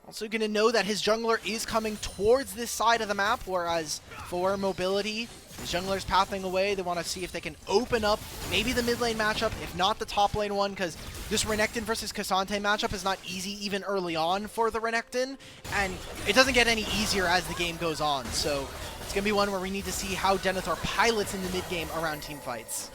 C: Also going to know that his jungler is coming towards this side of the map, whereas for mobility, the jungler's pathing away. They want to see if they can open up maybe the mid lane matchup, if not the top lane one, because this Renekton versus Cassante matchup is not easy even early on for the Renekton, and it doesn't get any easier as the game goes on. So it's going to be one where we need to see how Denethor pilots in the mid game around team fights.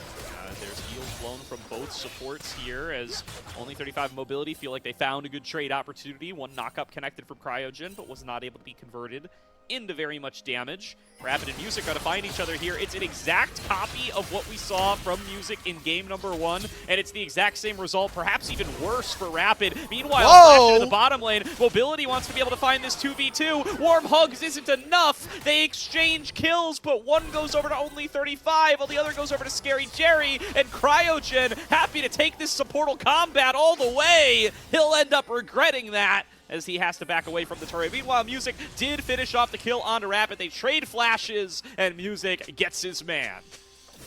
B: There's heals blown from both supports here as only 35 mobility feel like they found a good trade opportunity. One knock-up connected from Cryogen, but was not able to be converted into very much damage. Rapid and Music are to find each other here. It's an exact copy of what we saw from Music in game number 1, and it's the exact same result, perhaps even worse for Rapid. Meanwhile, Flash into the bottom lane. Mobility wants to be able to find this 2v2. Warm Hugs isn't enough. They exchange kills, but one goes over to only 35, while the other goes over to Scary Jerry, and Cryogen happy to take this supportal combat all the way. He'll end up regretting that, as he has to back away from the turret. Meanwhile, Music did finish off the kill onto Rapid. They trade flashes, and Music gets his man.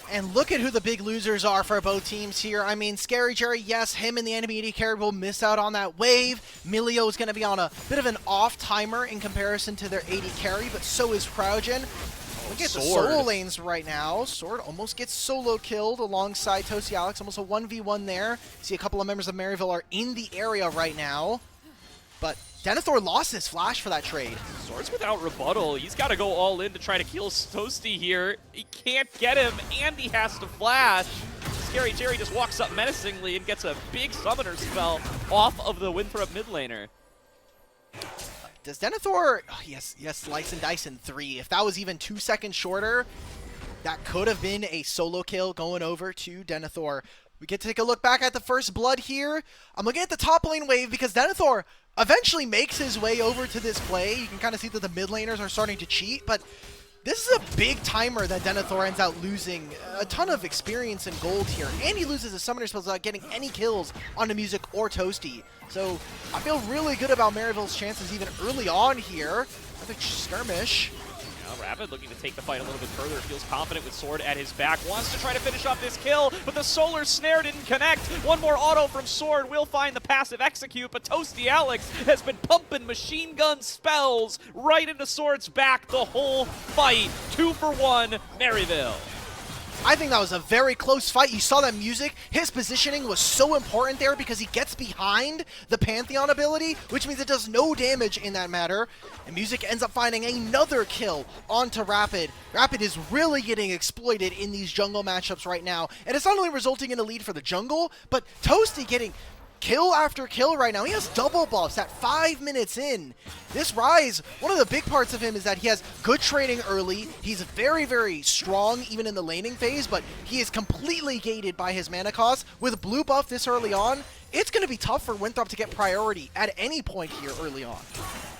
C: And look at who the big losers are for both teams here. I mean, Scary Jerry, yes, him and the enemy AD carry will miss out on that wave. Milio is going to be on a bit of an off timer in comparison to their AD carry, but so is Cryogen. Look at the solo lanes right now. Sword almost gets solo killed alongside Toasty Alex. Almost a 1v1 there. See a couple of members of Maryville are in the area right now. But Denethor lost his flash for that trade.
B: Sword's without rebuttal. He's got to go all in to try to kill Toasty here. He can't get him, and he has to flash. Scary Jerry just walks up menacingly and gets a big summoner spell off of the Winthrop mid laner.
C: Does Denethor... Oh, yes, Slice and Dice in 3. If that was even 2 seconds shorter, that could have been a solo kill going over to Denethor. We get to take a look back at the first blood here. I'm looking at the top lane wave because Denethor eventually makes his way over to this play. You can kind of see that the mid laners are starting to cheat, but this is a big timer that Denethor ends out losing a ton of experience and gold here. And he loses his summoner spells without getting any kills on the Music or Toasty. So I feel really good about Maryville's chances even early on here. Another skirmish.
B: Rapid looking to take the fight a little bit further. Feels confident with Sword at his back. Wants to try to finish off this kill, but the Solar Snare didn't connect. One more auto from Sword will find the passive execute, but Toasty Alex has been pumping machine gun spells right into Sword's back the whole fight. 2 for 1, Maryville.
C: I think that was a very close fight. You saw that Music, his positioning was so important there because he gets behind the Pantheon ability, which means it does no damage in that matter. And Music ends up finding another kill onto Rapid. Rapid is really getting exploited in these jungle matchups right now. And it's not only resulting in a lead for the jungle, but Toasty getting kill after kill right now. He has double buffs at 5 minutes in. This Rise, one of the big parts of him is that he has good trading early. He's very, very strong even in the laning phase, but he is completely gated by his mana cost. With blue buff this early on, it's going to be tough for Winthrop to get priority at any point here early on.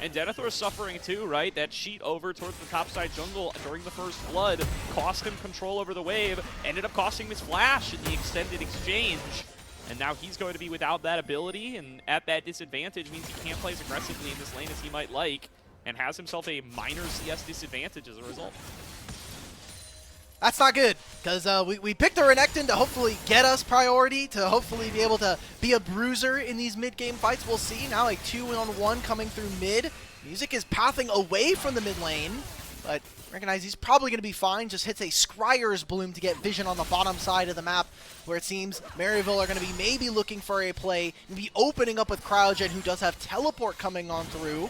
B: And Denethor's suffering too, right? That cheat over towards the topside jungle during the first blood cost him control over the wave, ended up costing him his flash in the extended exchange. And now he's going to be without that ability, and at that disadvantage means he can't play as aggressively in this lane as he might like, and has himself a minor CS disadvantage as a result.
C: That's not good, because we picked the Renekton to hopefully get us priority, to hopefully be able to be a bruiser in these mid-game fights. We'll see. Now a 2-on-1 coming through mid. Music is pathing away from the mid lane, but recognize he's probably going to be fine. Just hits a Scryer's Bloom to get vision on the bottom side of the map, where it seems Maryville are going to be maybe looking for a play, maybe opening up with Cryogen, who does have teleport coming on through.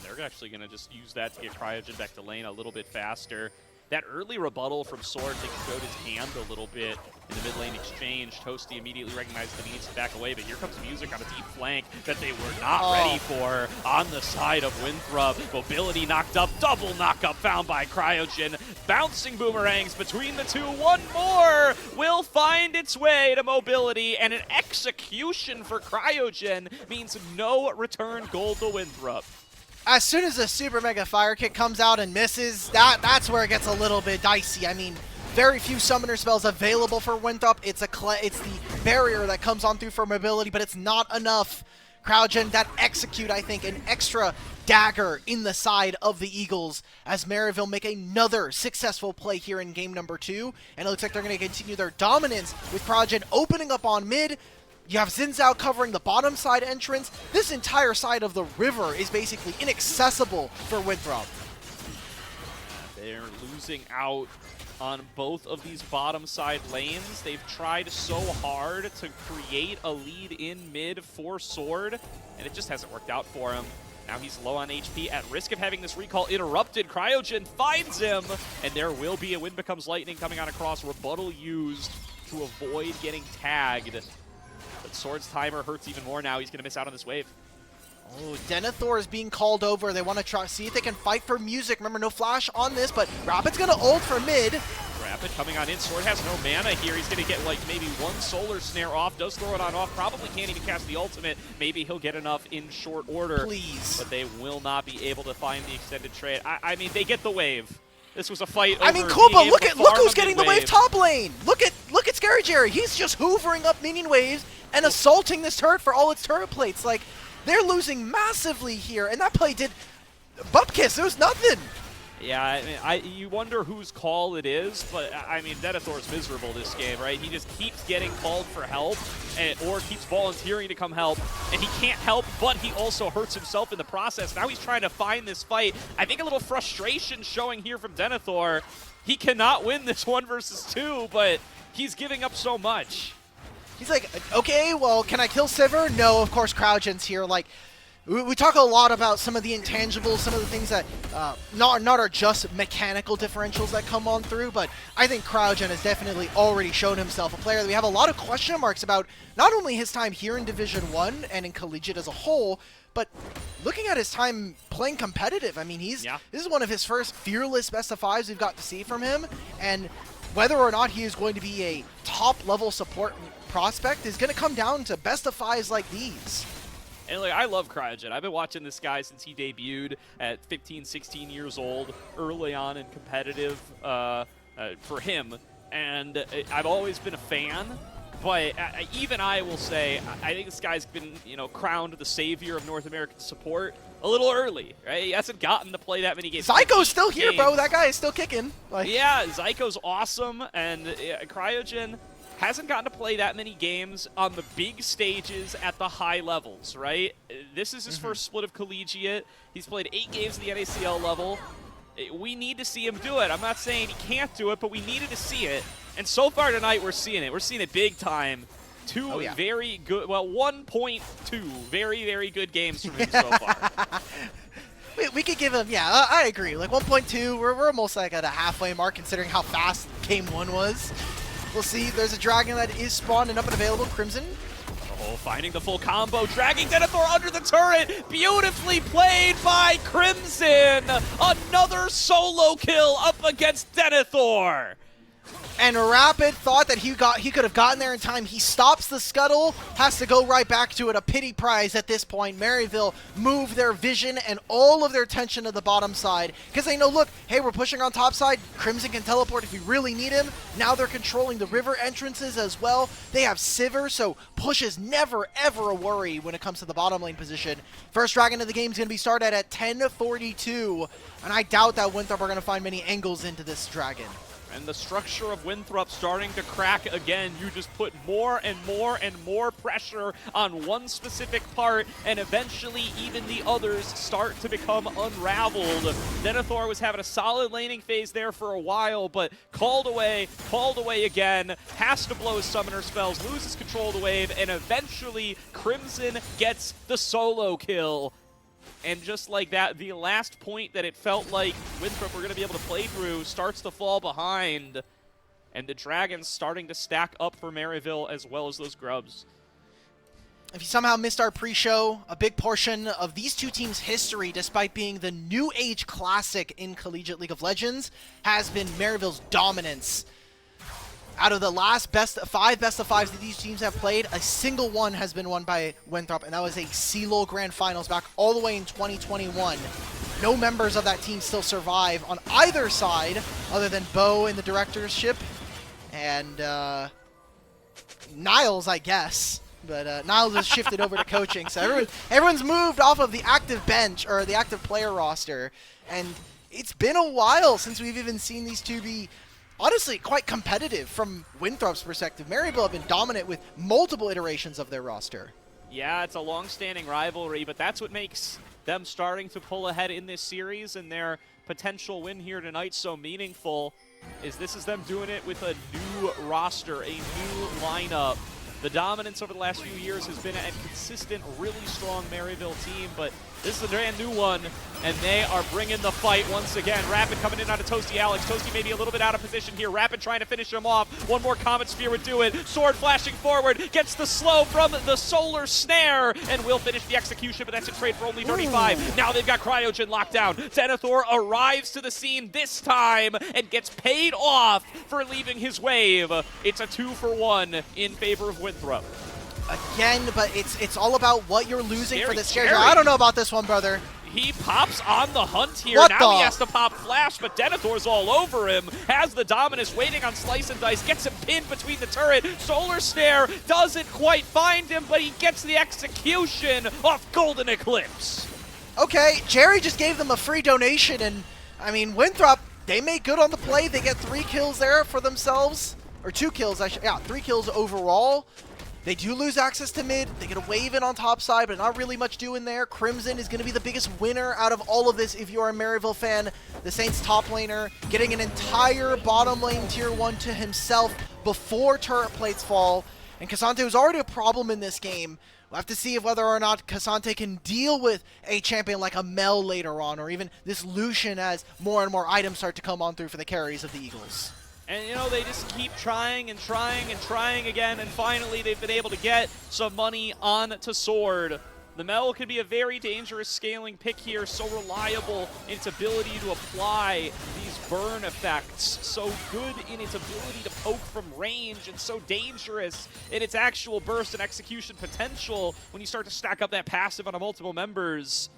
B: They're actually going to just use that to get Cryogen back to lane a little bit faster. That early rebuttal from Sword, I think, showed his hand a little bit in the mid lane exchange. Toasty immediately recognized that he needs to back away, but here comes Music on a deep flank that they were not ready for on the side of Winthrop. Mobility knocked up, double knockup found by Cryogen. Bouncing boomerangs between the two. One more will find its way to Mobility, and an execution for Cryogen means no return gold to Winthrop.
C: As soon as the Super Mega Fire Kick comes out and misses, that's where it gets a little bit dicey. I mean, very few summoner spells available for Winthrop. It's the barrier that comes on through for Mobility, but it's not enough. Cryogen, that execute, I think, an extra dagger in the side of the Eagles as Maryville make another successful play here in game number 2. And it looks like they're going to continue their dominance with Cryogen opening up on mid. You have Xin Zhao covering the bottom side entrance. This entire side of the river is basically inaccessible for Winthrop.
B: They're losing out on both of these bottom side lanes. They've tried so hard to create a lead in mid for Sword, and it just hasn't worked out for him. Now he's low on HP, at risk of having this recall interrupted. Cryogen finds him, and there will be a Wind Becomes Lightning coming on across. Rebuttal used to avoid getting tagged. But Sword's timer hurts even more now. He's going to miss out on this wave.
C: Oh, Denethor is being called over. They want to try see if they can fight for music. Remember, no flash on this, but Rapid's going to ult for mid.
B: Rapid coming on in. Sword has no mana here. He's going to get like maybe one solar snare off. Does throw it on off. Probably can't even cast the ultimate. Maybe he'll get enough in short order.
C: Please.
B: But they will not be able to find the extended trade. I mean, they get the wave. This was a fight.
C: I mean,
B: over
C: cool,
B: being
C: but
B: able to
C: look
B: farm
C: who's
B: a
C: getting the
B: mid-wave.
C: wave top lane. Look at Scary Jerry. He's just hoovering up minion waves and assaulting this turret for all its turret plates. Like, they're losing massively here, and that play did Bupkiss. There was nothing.
B: Yeah, I mean, you wonder whose call it is, but I mean, Denethor's miserable this game, right? He just keeps getting called for help, or keeps volunteering to come help, and he can't help, but he also hurts himself in the process. Now he's trying to find this fight. I think a little frustration showing here from Denethor. He cannot win this 1 versus 2, but he's giving up so much.
C: He's like, okay, well, can I kill Sivir? No, of course, Crowdgen's here. Like, we talk a lot about some of the intangibles, some of the things that not are just mechanical differentials that come on through, but I think Crowdgen has definitely already shown himself a player that we have a lot of question marks about, not only his time here in Division 1 and in Collegiate as a whole, but looking at his time playing competitive. I mean, this is one of his first fearless best of fives we've got to see from him, and whether or not he is going to be a top-level support prospect is going to come down to best of fives like these.
B: And like, I love Cryogen. I've been watching this guy since he debuted at 15, 16 years old, early on in competitive for him. And I've always been a fan. But even I will say, I think this guy's been, crowned the savior of North American support a little early, right? He hasn't gotten to play that many games.
C: Zyko's still here, bro. That guy is still kicking. Like,
B: yeah, Zyko's awesome, and Cryogen hasn't gotten to play that many games on the big stages at the high levels, right? This is his first split of collegiate. He's played 8 games at the NACL level. We need to see him do it. I'm not saying he can't do it, but we needed to see it. And so far tonight, we're seeing it. We're seeing it big time. Very good, well, 1.2 very, very good games from him so far.
C: we could give him, I agree. Like 1.2, we're almost like at a halfway mark considering how fast game 1 was. We'll see. There's a dragon that is spawned and up and available. Crimson.
B: Oh, finding the full combo, dragging Denethor under the turret. Beautifully played by Crimson. Another solo kill up against Denethor.
C: And Rapid thought that he could have gotten there in time. He stops the scuttle, has to go right back to it. A pity prize at this point. Maryville moved their vision and all of their attention to the bottom side because they know, look, hey, we're pushing on top side. Crimson can teleport if we really need him. Now they're controlling the river entrances as well. They have Sivir, so push is never, ever a worry when it comes to the bottom lane position. First dragon of the game is going to be started at 10:42, and I doubt that Winthrop are going to find many angles into this dragon.
B: And the structure of Winthrop starting to crack again. You just put more and more and more pressure on one specific part, and eventually even the others start to become unraveled. Denethor was having a solid laning phase there for a while, but called away again, has to blow his summoner spells, loses control of the wave, and eventually Crimson gets the solo kill. And just like that, the last point that it felt like Winthrop were going to be able to play through starts to fall behind. And the Dragons starting to stack up for Maryville as well as those Grubs.
C: If you somehow missed our pre-show, a big portion of these two teams' history, despite being the New Age classic in Collegiate League of Legends, has been Maryville's dominance. Out of the last five best of fives that these teams have played, a single one has been won by Winthrop, and that was a CLOL Grand Finals back all the way in 2021. No members of that team still survive on either side, other than Bo in the directorship and Niles, I guess. But Niles has shifted over to coaching, so everyone's moved off of the active bench or the active player roster, and it's been a while since we've even seen these two be honestly quite competitive from Winthrop's perspective. Maryville have been dominant with multiple iterations of their roster.
B: Yeah, it's a long-standing rivalry, but that's what makes them starting to pull ahead in this series, and their potential win here tonight so meaningful is this is them doing it with a new roster, a new lineup. The dominance over the last few years has been a consistent, really strong Maryville team, but this is a brand new one, and they are bringing the fight once again. Rapid coming in out of Toasty Alex. Toasty maybe a little bit out of position here. Rapid trying to finish him off. One more Comet Spear would do it. Sword flashing forward, gets the slow from the Solar Snare, and will finish the execution, but that's a trade for only 35. Now they've got Cryogen locked down. Denethor arrives to the scene this time and gets paid off for leaving his wave. It's a 2-for-1 in favor of Winthrop.
C: Again, but it's all about what you're losing for this
B: Scary.
C: character. I don't know about this one, brother.
B: He pops on the hunt here.
C: What
B: Now
C: the?
B: he has to pop Flash, but Denethor's all over him. Has the Dominus waiting on Slice and Dice. Gets him pinned between the turret. Solar Snare doesn't quite find him, but he gets the execution off Golden Eclipse.
C: Okay, Jerry just gave them a free donation, and I mean, Winthrop, they make good on the play. They get 3 kills there for themselves, or 2 kills, yeah, 3 kills overall. They do lose access to mid. They get a wave in on top side, but not really much doing there. Crimson is going to be the biggest winner out of all of this if you're a Maryville fan. The Saints top laner getting an entire bottom lane tier 1 to himself before turret plates fall. And Cassante was already a problem in this game. We'll have to see whether or not Cassante can deal with a champion like a Mel later on, or even this Lucian as more and more items start to come on through for the carries of the Eagles.
B: And, you know, they just keep trying and trying and trying again, and finally they've been able to get some money onto Sword. The Mel could be a very dangerous scaling pick here, so reliable in its ability to apply these burn effects, so good in its ability to poke from range, and so dangerous in its actual burst and execution potential when you start to stack up that passive on multiple members.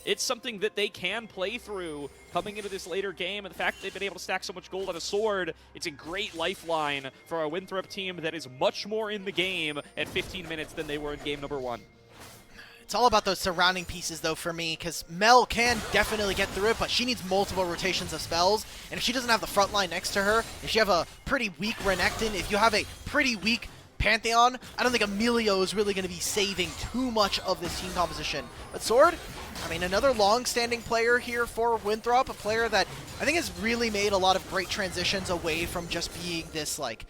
B: It's something that they can play through coming into this later game, and the fact that they've been able to stack so much gold on a Sword, it's a great lifeline for a Winthrop team that is much more in the game at 15 minutes than they were in game number 1.
C: It's all about those surrounding pieces, though, for me, because Mel can definitely get through it, but she needs multiple rotations of spells, and if she doesn't have the front line next to her, if you have a pretty weak Renekton, if you have a pretty weak Pantheon, I don't think Emilio is really going to be saving too much of this team composition. But Sword, I mean, another long-standing player here for Winthrop, a player that I think has really made a lot of great transitions away from just being this, like,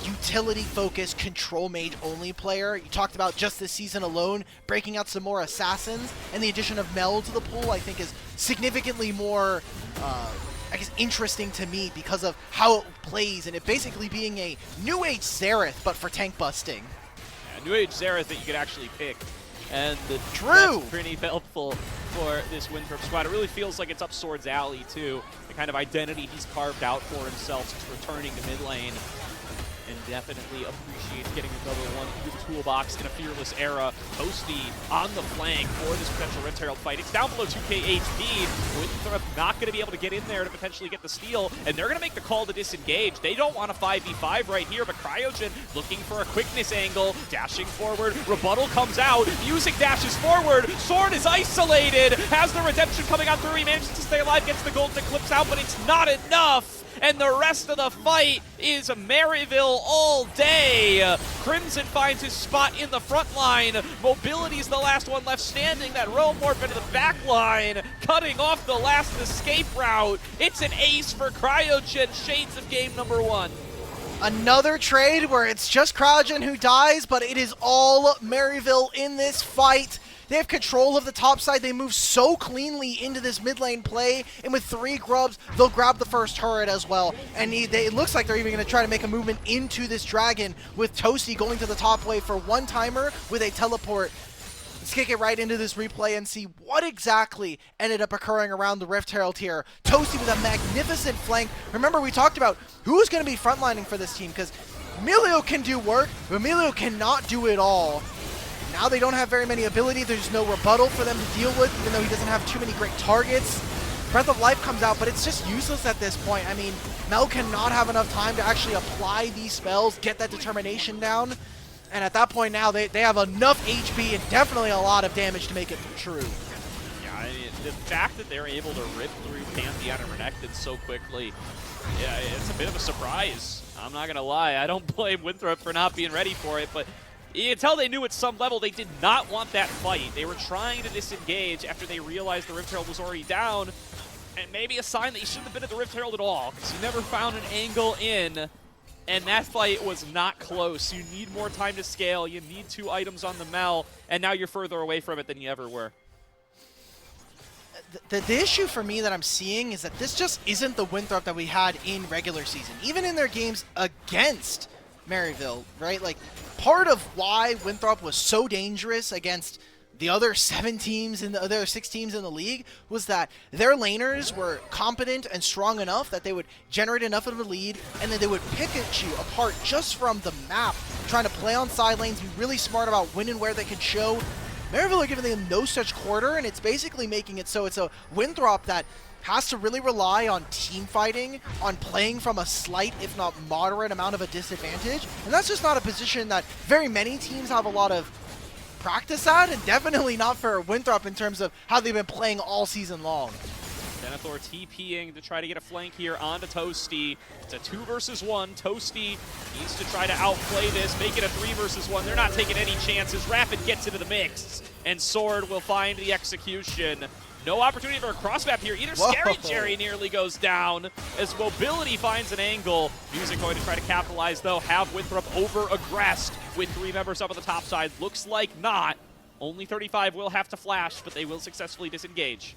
C: utility-focused, control mage-only player. You talked about just this season alone, breaking out some more assassins, and the addition of Mel to the pool, I think, is significantly more, I guess, interesting to me because of how it plays, and it basically being a New Age Xerath, but for tank busting.
B: Yeah, New Age Xerath that you could actually pick. And
C: True.
B: That's pretty helpful for this Winthrop squad. It really feels like it's up Sword's alley, too. The kind of identity he's carved out for himself since returning to mid lane. And definitely appreciates getting another one through the toolbox in a fearless era. Toasty on the flank for this potential Rift Herald fight. It's down below 2k HP. Winthrop not going to be able to get in there to potentially get the steal, and they're going to make the call to disengage. They don't want a 5v5 right here, but Cryogen looking for a quickness angle, dashing forward. Rebuttal comes out, Music dashes forward. Sword is isolated, has the redemption coming out through. He manages to stay alive, gets the Golden Eclipse out, but it's not enough. And the rest of the fight is Maryville all day. Crimson finds his spot in the front line. Mobility's the last one left standing. That roam morph into the back line, cutting off the last escape route. It's an ace for Cryogen, shades of game number 1.
C: Another trade where it's just Cryogen who dies, but it is all Maryville in this fight. They have control of the top side. They move so cleanly into this mid lane play, and with 3 grubs, they'll grab the first turret as well. And it looks like they're even going to try to make a movement into this dragon with Toasty going to the top wave for one timer with a teleport. Let's kick it right into this replay and see what exactly ended up occurring around the Rift Herald here. Toasty with a magnificent flank. Remember, we talked about who's going to be frontlining for this team, because Emilio can do work, but Emilio cannot do it all. Now they don't have very many ability. There's no rebuttal for them to deal with, even though he doesn't have too many great targets. Breath of Life comes out, but it's just useless at this point. I mean, Mel cannot have enough time to actually apply these spells, get that determination down. And at that point now, they have enough HP and definitely a lot of damage to make it true.
B: Yeah, I mean, the fact that they're able to rip through Pantheon and Renekton so quickly, yeah, it's a bit of a surprise. I'm not going to lie. I don't blame Winthrop for not being ready for it, but you can tell they knew at some level they did not want that fight. They were trying to disengage after they realized the Rift Herald was already down, and maybe a sign that you shouldn't have been at the Rift Herald at all, because you never found an angle in. And that fight was not close. You need more time to scale. You need 2 items on the Mel, and now you're further away from it than you ever were.
C: The issue for me that I'm seeing is that this just isn't the Winthrop that we had in regular season, even in their games against Maryville, right? Like, part of why Winthrop was so dangerous against the other 7 teams and the other 6 teams in the league was that their laners were competent and strong enough that they would generate enough of a lead, and then they would pick at you apart just from the map, trying to play on side lanes, be really smart about when and where they could show. Maryville are giving them no such quarter, and it's basically making it so it's a Winthrop that has to really rely on team fighting, on playing from a slight, if not moderate amount of a disadvantage, and that's just not a position that very many teams have a lot of practice at, and definitely not for Winthrop in terms of how they've been playing all season long.
B: Denethor TPing to try to get a flank here onto Toasty. It's a 2 versus 1. Toasty needs to try to outplay this, make it a 3 versus 1. They're not taking any chances. Rapid gets into the mix, and Sword will find the execution. No opportunity for a cross map here either.
C: Whoa.
B: Scary Jerry nearly goes down as Mobility finds an angle. Music going to try to capitalize, though. Have Winthrop over-aggressed with 3 members up on the top side. Looks like not. Only 35 will have to flash, but they will successfully disengage.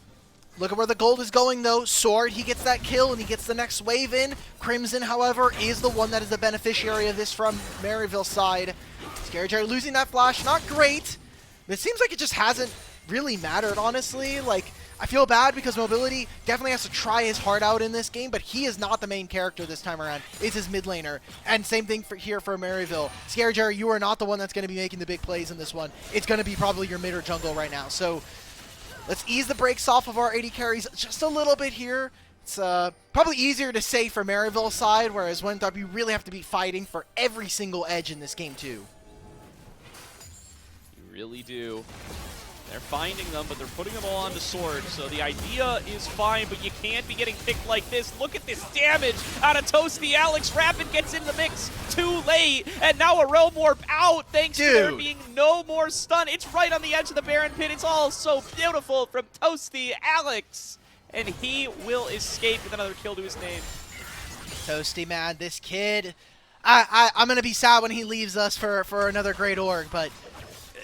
C: Look at where the gold is going, though. Sword, he gets that kill, and he gets the next wave in. Crimson, however, is the one that is the beneficiary of this from Maryville's side. Scary Jerry losing that flash, not great. But it seems like it just hasn't really mattered, honestly. Like, I feel bad because Mobility definitely has to try his heart out in this game, but he is not the main character this time around. It's his mid laner. And same thing here for Maryville. Scary Jerry, you are not the one that's going to be making the big plays in this one. It's going to be probably your mid or jungle right now. So let's ease the brakes off of our AD carries just a little bit here. It's probably easier to say for Maryville's side, whereas Winthrop, you really have to be fighting for every single edge in this game too.
B: You really do. They're finding them, but they're putting them all onto Sword. So the idea is fine, but you can't be getting picked like this. Look at this damage out of Toasty. Alex Rapid gets in the mix too late, and now a Realm Warp out thanks to there being no more stun. It's right on the edge of the Baron Pit. It's all so beautiful from Toasty Alex, and he will escape with another kill to his name.
C: Toasty, man, this kid, I'm going to be sad when he leaves us for another great org, but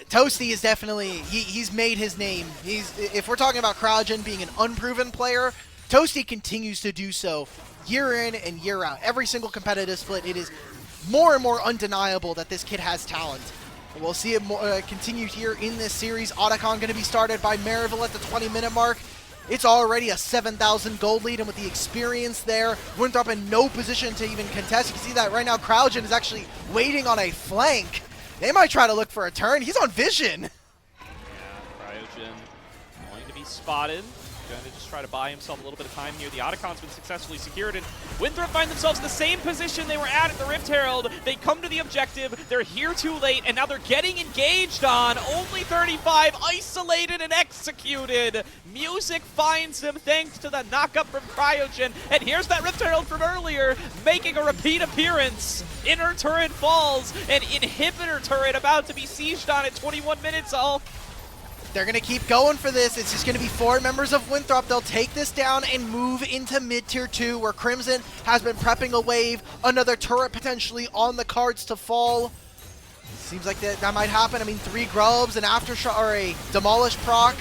C: Toasty is definitely, he's made his name. If we're talking about CryoGen being an unproven player, Toasty continues to do so year in and year out. Every single competitive split, it is more and more undeniable that this kid has talent. And we'll see it continue here in this series. Otacon going to be started by Maryville at the 20-minute mark. It's already a 7,000 gold lead, and with the experience there, Winthrop in no position to even contest. You can see that right now CryoGen is actually waiting on a flank. They might try to look for a turn. He's on vision.
B: Yeah, Cryogen going to be spotted. Going to just try to buy himself a little bit of time here. The Otacon's been successfully secured, and Winthrop find themselves in the same position they were at the Rift Herald. They come to the objective. They're here too late, and now they're getting engaged on. Only 35, isolated and executed. Music finds him thanks to the knockup from Cryogen, and here's that Rift Herald from earlier making a repeat appearance. Inner turret falls, and inhibitor turret about to be sieged on at 21 minutes all.
C: They're going to keep going for this. It's just going to be 4 members of Winthrop. They'll take this down and move into mid-tier 2, where Crimson has been prepping a wave. Another turret potentially on the cards to fall. Seems like that might happen. I mean, 3 grubs, an aftershock, or a demolish proc.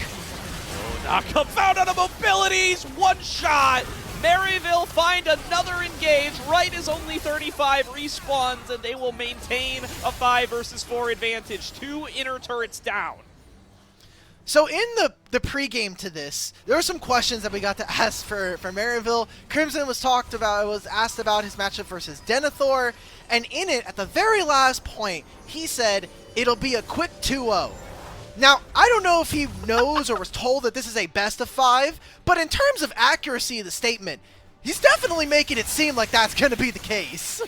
B: Knockup found on a Mobilities. 1 shot. Maryville find another engage right as only 35 respawns, and they will maintain a 5 versus 4 advantage. 2 inner turrets down.
C: So in the pregame to this, there were some questions that we got to ask for Maryville. Crimson was asked about his matchup versus Denethor, and in it, at the very last point, he said it'll be a quick 2-0. Now, I don't know if he knows or was told that this is a best of 5, but in terms of accuracy of the statement, he's definitely making it seem like that's going to be the case.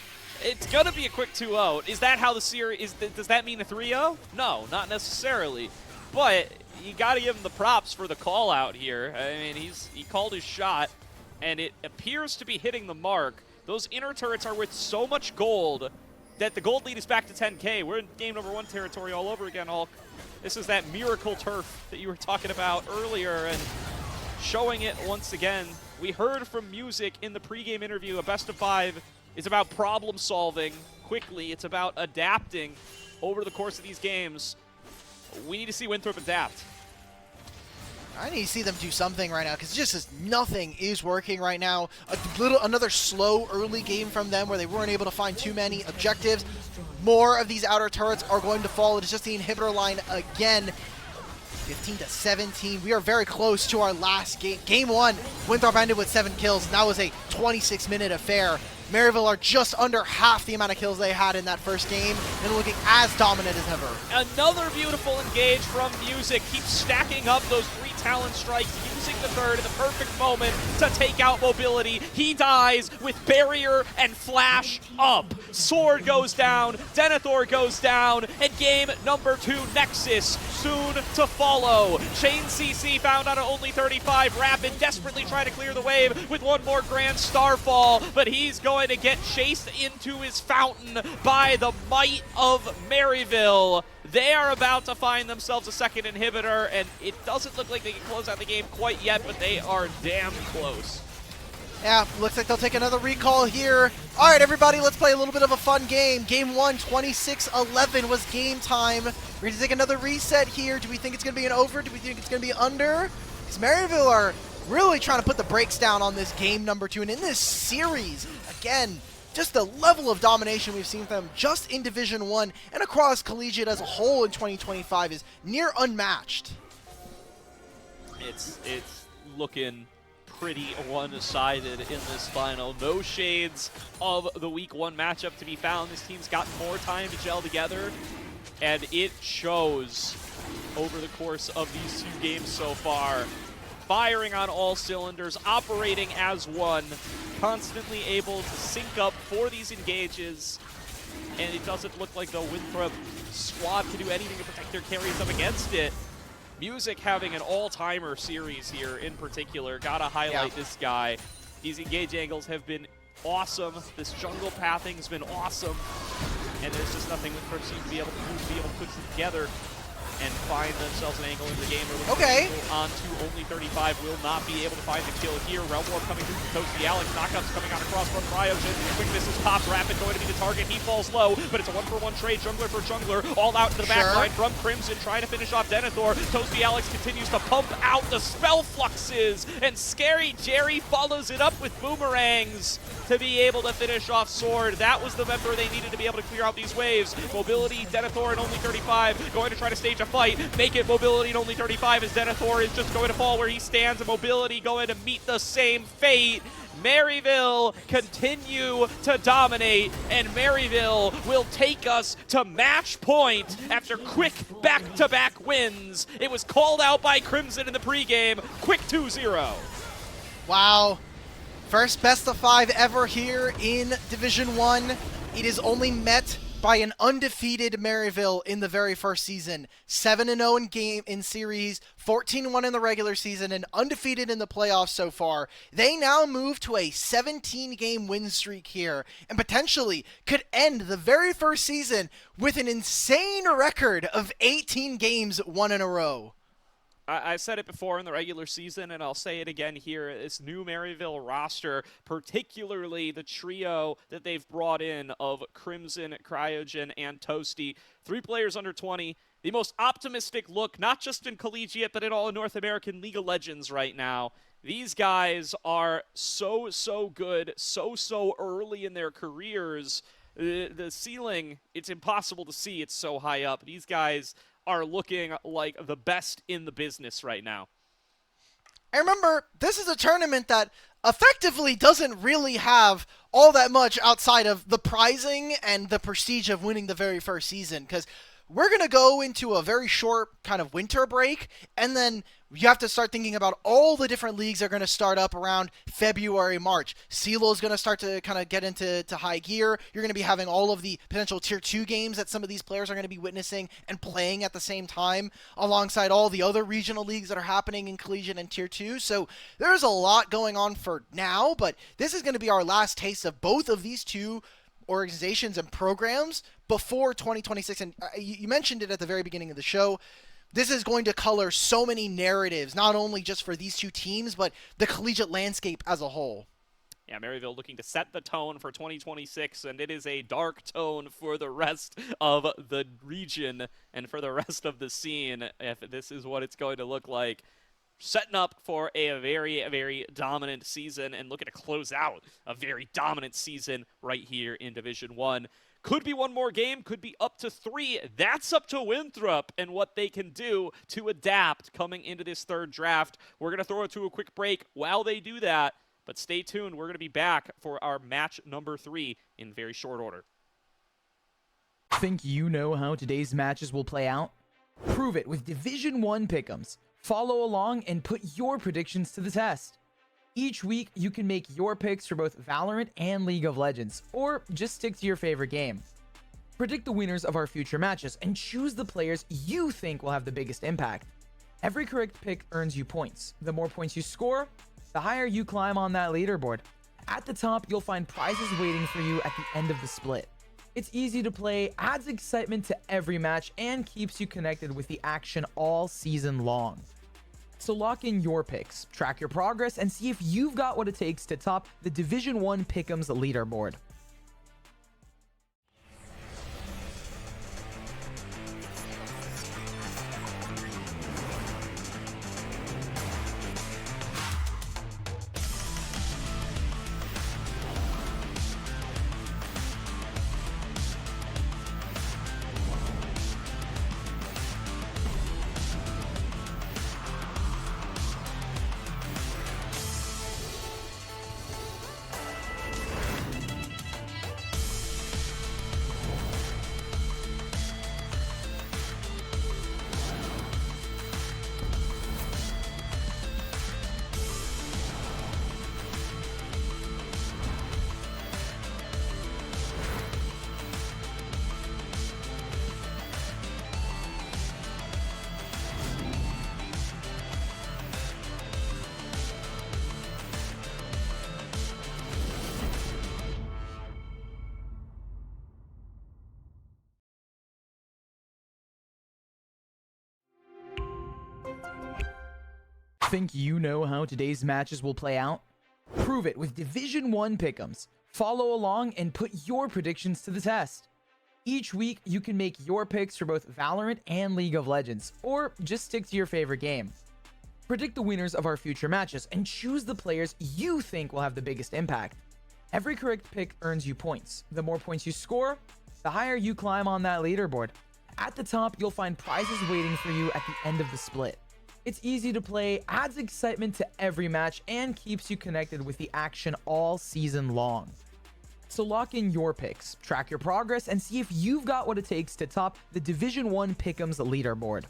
B: It's going to be a quick 2-0. Is that how the series is? Does that mean a 3-0? No, not necessarily. But you got to give him the props for the call out here. I mean, he called his shot, and it appears to be hitting the mark. Those inner turrets are worth so much gold that the gold lead is back to 10K. We're in game number 1 territory all over again, Hulk. This is that miracle turf that you were talking about earlier, and showing it once again. We heard from Music in the pregame interview, a best of 5 It's about problem solving quickly. It's about adapting over the course of these games. We need to see Winthrop adapt.
C: I need to see them do something right now because just nothing is working right now. Another slow early game from them where they weren't able to find too many objectives. More of these outer turrets are going to fall. It's just the inhibitor line again. 15-17. We are very close to our last game. Game 1, Winthrop ended with 7 kills. And that was a 26-minute affair. Maryville are just under half the amount of kills they had in that first game and looking as dominant as ever.
B: Another beautiful engage from Music. Keeps stacking up those 3 talent strikes, using the third in the perfect moment to take out Mobility. He dies with Barrier and Flash up. Sword goes down, Denethor goes down, and game number 2, Nexus, soon to follow. Chain CC found out at only 35. Rapid desperately trying to clear the wave with one more Grand Starfall, but he's going to get chased into his fountain by the might of Maryville. They are about to find themselves a second inhibitor, and it doesn't look like they can close out the game quite yet, but they are damn close.
C: Yeah, looks like they'll take another recall here. All right, everybody, let's play a little bit of a fun game. Game 1, 26-11 was game time. We're going to take another reset here. Do we think it's going to be an over? Do we think it's going to be under? Because Maryville are really trying to put the brakes down on this game number 2. And in this series, again, just the level of domination we've seen from them just in Division 1 and across Collegiate as a whole in 2025 is near unmatched.
B: It's looking pretty one-sided in this final. No shades of the Week 1 matchup to be found. This team's got more time to gel together, and it shows over the course of these 2 games so far. Firing on all cylinders, operating as one, constantly able to sync up for these engages, and it doesn't look like the Winthrop squad can do anything to protect their carries up against it. Music having an all-timer series here in particular. Gotta highlight this guy. These engage angles have been awesome. This jungle pathing's been awesome. And there's just nothing Winthrop seems to be able to do to be able to put it together and find themselves an angle in the game.
C: Okay.
B: On to only 35, will not be able to find the kill here. Realm War coming through from Toasty Alex. Knockouts coming out across from Cryogen. Quick misses popped. Rapid going to be the target. He falls low, but it's a 1-for-1 trade. Jungler for jungler. All out into the backline from Crimson, trying to finish off Denethor. Toasty Alex continues to pump out the spell fluxes, and Scary Jerry follows it up with boomerangs to be able to finish off Sword. That was the member they needed to be able to clear out these waves. Mobility, Denethor, and only 35 going to try to stage a fight. Make it Mobility and only 35 as Denethor is just going to fall where he stands, and Mobility going to meet the same fate. Maryville continue to dominate, and Maryville will take us to match point after quick back-to-back wins. It was called out by Crimson in the pregame. Quick 2-0.
C: Wow. First best of 5 ever here in Division 1. It is only met by an undefeated Maryville in the very first season. 7-0 in series, 14-1 in the regular season, and undefeated in the playoffs so far. They now move to a 17-game win streak here, and potentially could end the very first season with an insane record of 18 games won in a row.
B: I said it before in the regular season, and I'll say it again here. This new Maryville roster, particularly the trio that they've brought in of Crimson, Cryogen, and Toasty, 3 players under 20, the most optimistic look, not just in Collegiate, but in all of North American League of Legends right now. These guys are so good, so early in their careers. The ceiling, it's impossible to see. It's so high up. These guys are looking like the best in the business right now.
C: I remember, this is a tournament that effectively doesn't really have all that much outside of the prizing and the prestige of winning the very first season, because we're going to go into a very short kind of winter break, and then you have to start thinking about all the different leagues that are going to start up around February, March. CeeLo is going to start to kind of get into high gear. You're going to be having all of the potential Tier 2 games that some of these players are going to be witnessing and playing at the same time, alongside all the other regional leagues that are happening in Collegiate and Tier 2. So there's a lot going on for now, but this is going to be our last taste of both of these 2 organizations and programs before 2026. And you mentioned it at the very beginning of the show. This is going to color so many narratives, not only just for these 2 teams, but the collegiate landscape as a whole.
B: Yeah, Maryville looking to set the tone for 2026, and it is a dark tone for the rest of the region and for the rest of the scene if this is what it's going to look like. Setting up for a very, very dominant season and looking to close out a very dominant season right here in Division 1. Could be one more game, could be up to 3. That's up to Winthrop and what they can do to adapt coming into this third draft. We're going to throw it to a quick break while they do that. But stay tuned. We're going to be back for our match number 3 in very short order.
A: Think you know how today's matches will play out? Prove it with Division 1 pick'ems. Follow along and put your predictions to the test. Each week, you can make your picks for both Valorant and League of Legends, or just stick to your favorite game. Predict the winners of our future matches and choose the players you think will have the biggest impact. Every correct pick earns you points. The more points you score, the higher you climb on that leaderboard. At the top, you'll find prizes waiting for you at the end of the split. It's easy to play, adds excitement to every match, and keeps you connected with the action all season long. So lock in your picks, track your progress, and see if you've got what it takes to top the Division 1 Pick'ems leaderboard. Think you know how today's matches will play out? Prove it with Division 1 pick'ems. Follow along and put your predictions to the test. Each week, you can make your picks for both Valorant and League of Legends, or just stick to your favorite game. Predict the winners of our future matches and choose the players you think will have the biggest impact. Every correct pick earns you points. The more points you score, the higher you climb on that leaderboard. At the top, you'll find prizes waiting for you at the end of the split. It's easy to play, adds excitement to every match, and keeps you connected with the action all season long. So lock in your picks, track your progress, and see if you've got what it takes to top the Division 1 Pick'ems leaderboard.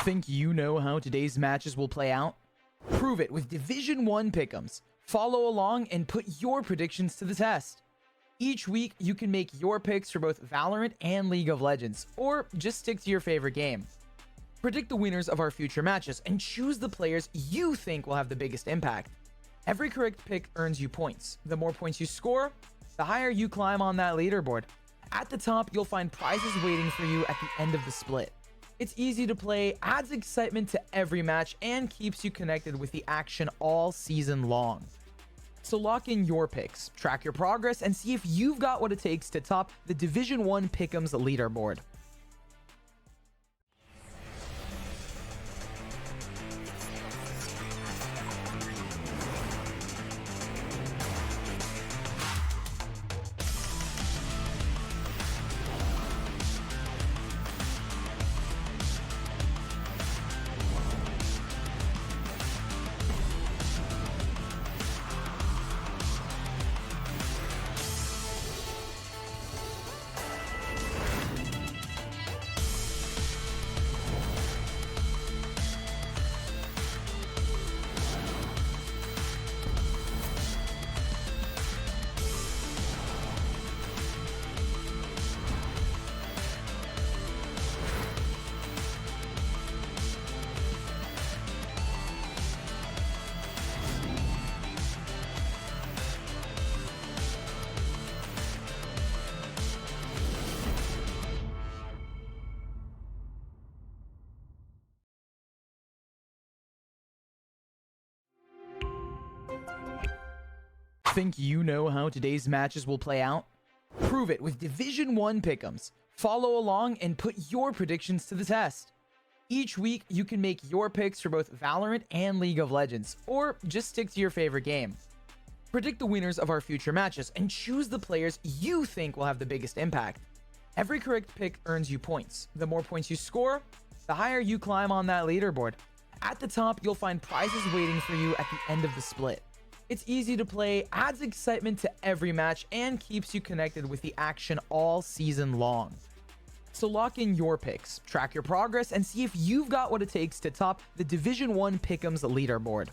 A: Think you know how today's matches will play out? Prove it with Division 1 pick'ems. Follow along and put your predictions to the test. Each week, you can make your picks for both Valorant and League of Legends, or just stick to your favorite game. Predict the winners of our future matches and choose the players you think will have the biggest impact. Every correct pick earns you points. The more points you score, the higher you climb on that leaderboard. At the top, you'll find prizes waiting for you at the end of the split. It's easy to play, adds excitement to every match, and keeps you connected with the action all season long. So lock in your picks, track your progress, and see if you've got what it takes to top the Division 1 Pick'ems leaderboard. Think you know how today's matches will play out? Prove it with Division 1 pick'ems. Follow along and put your predictions to the test. Each week, you can make your picks for both Valorant and League of Legends, or just stick to your favorite game. Predict the winners of our future matches and choose the players you think will have the biggest impact. Every correct pick earns you points. The more points you score, the higher you climb on that leaderboard. At the top, you'll find prizes waiting for you at the end of the split. It's easy to play, adds excitement to every match, and keeps you connected with the action all season long. So lock in your picks, track your progress, and see if you've got what it takes to top the Division 1 Pick'ems leaderboard.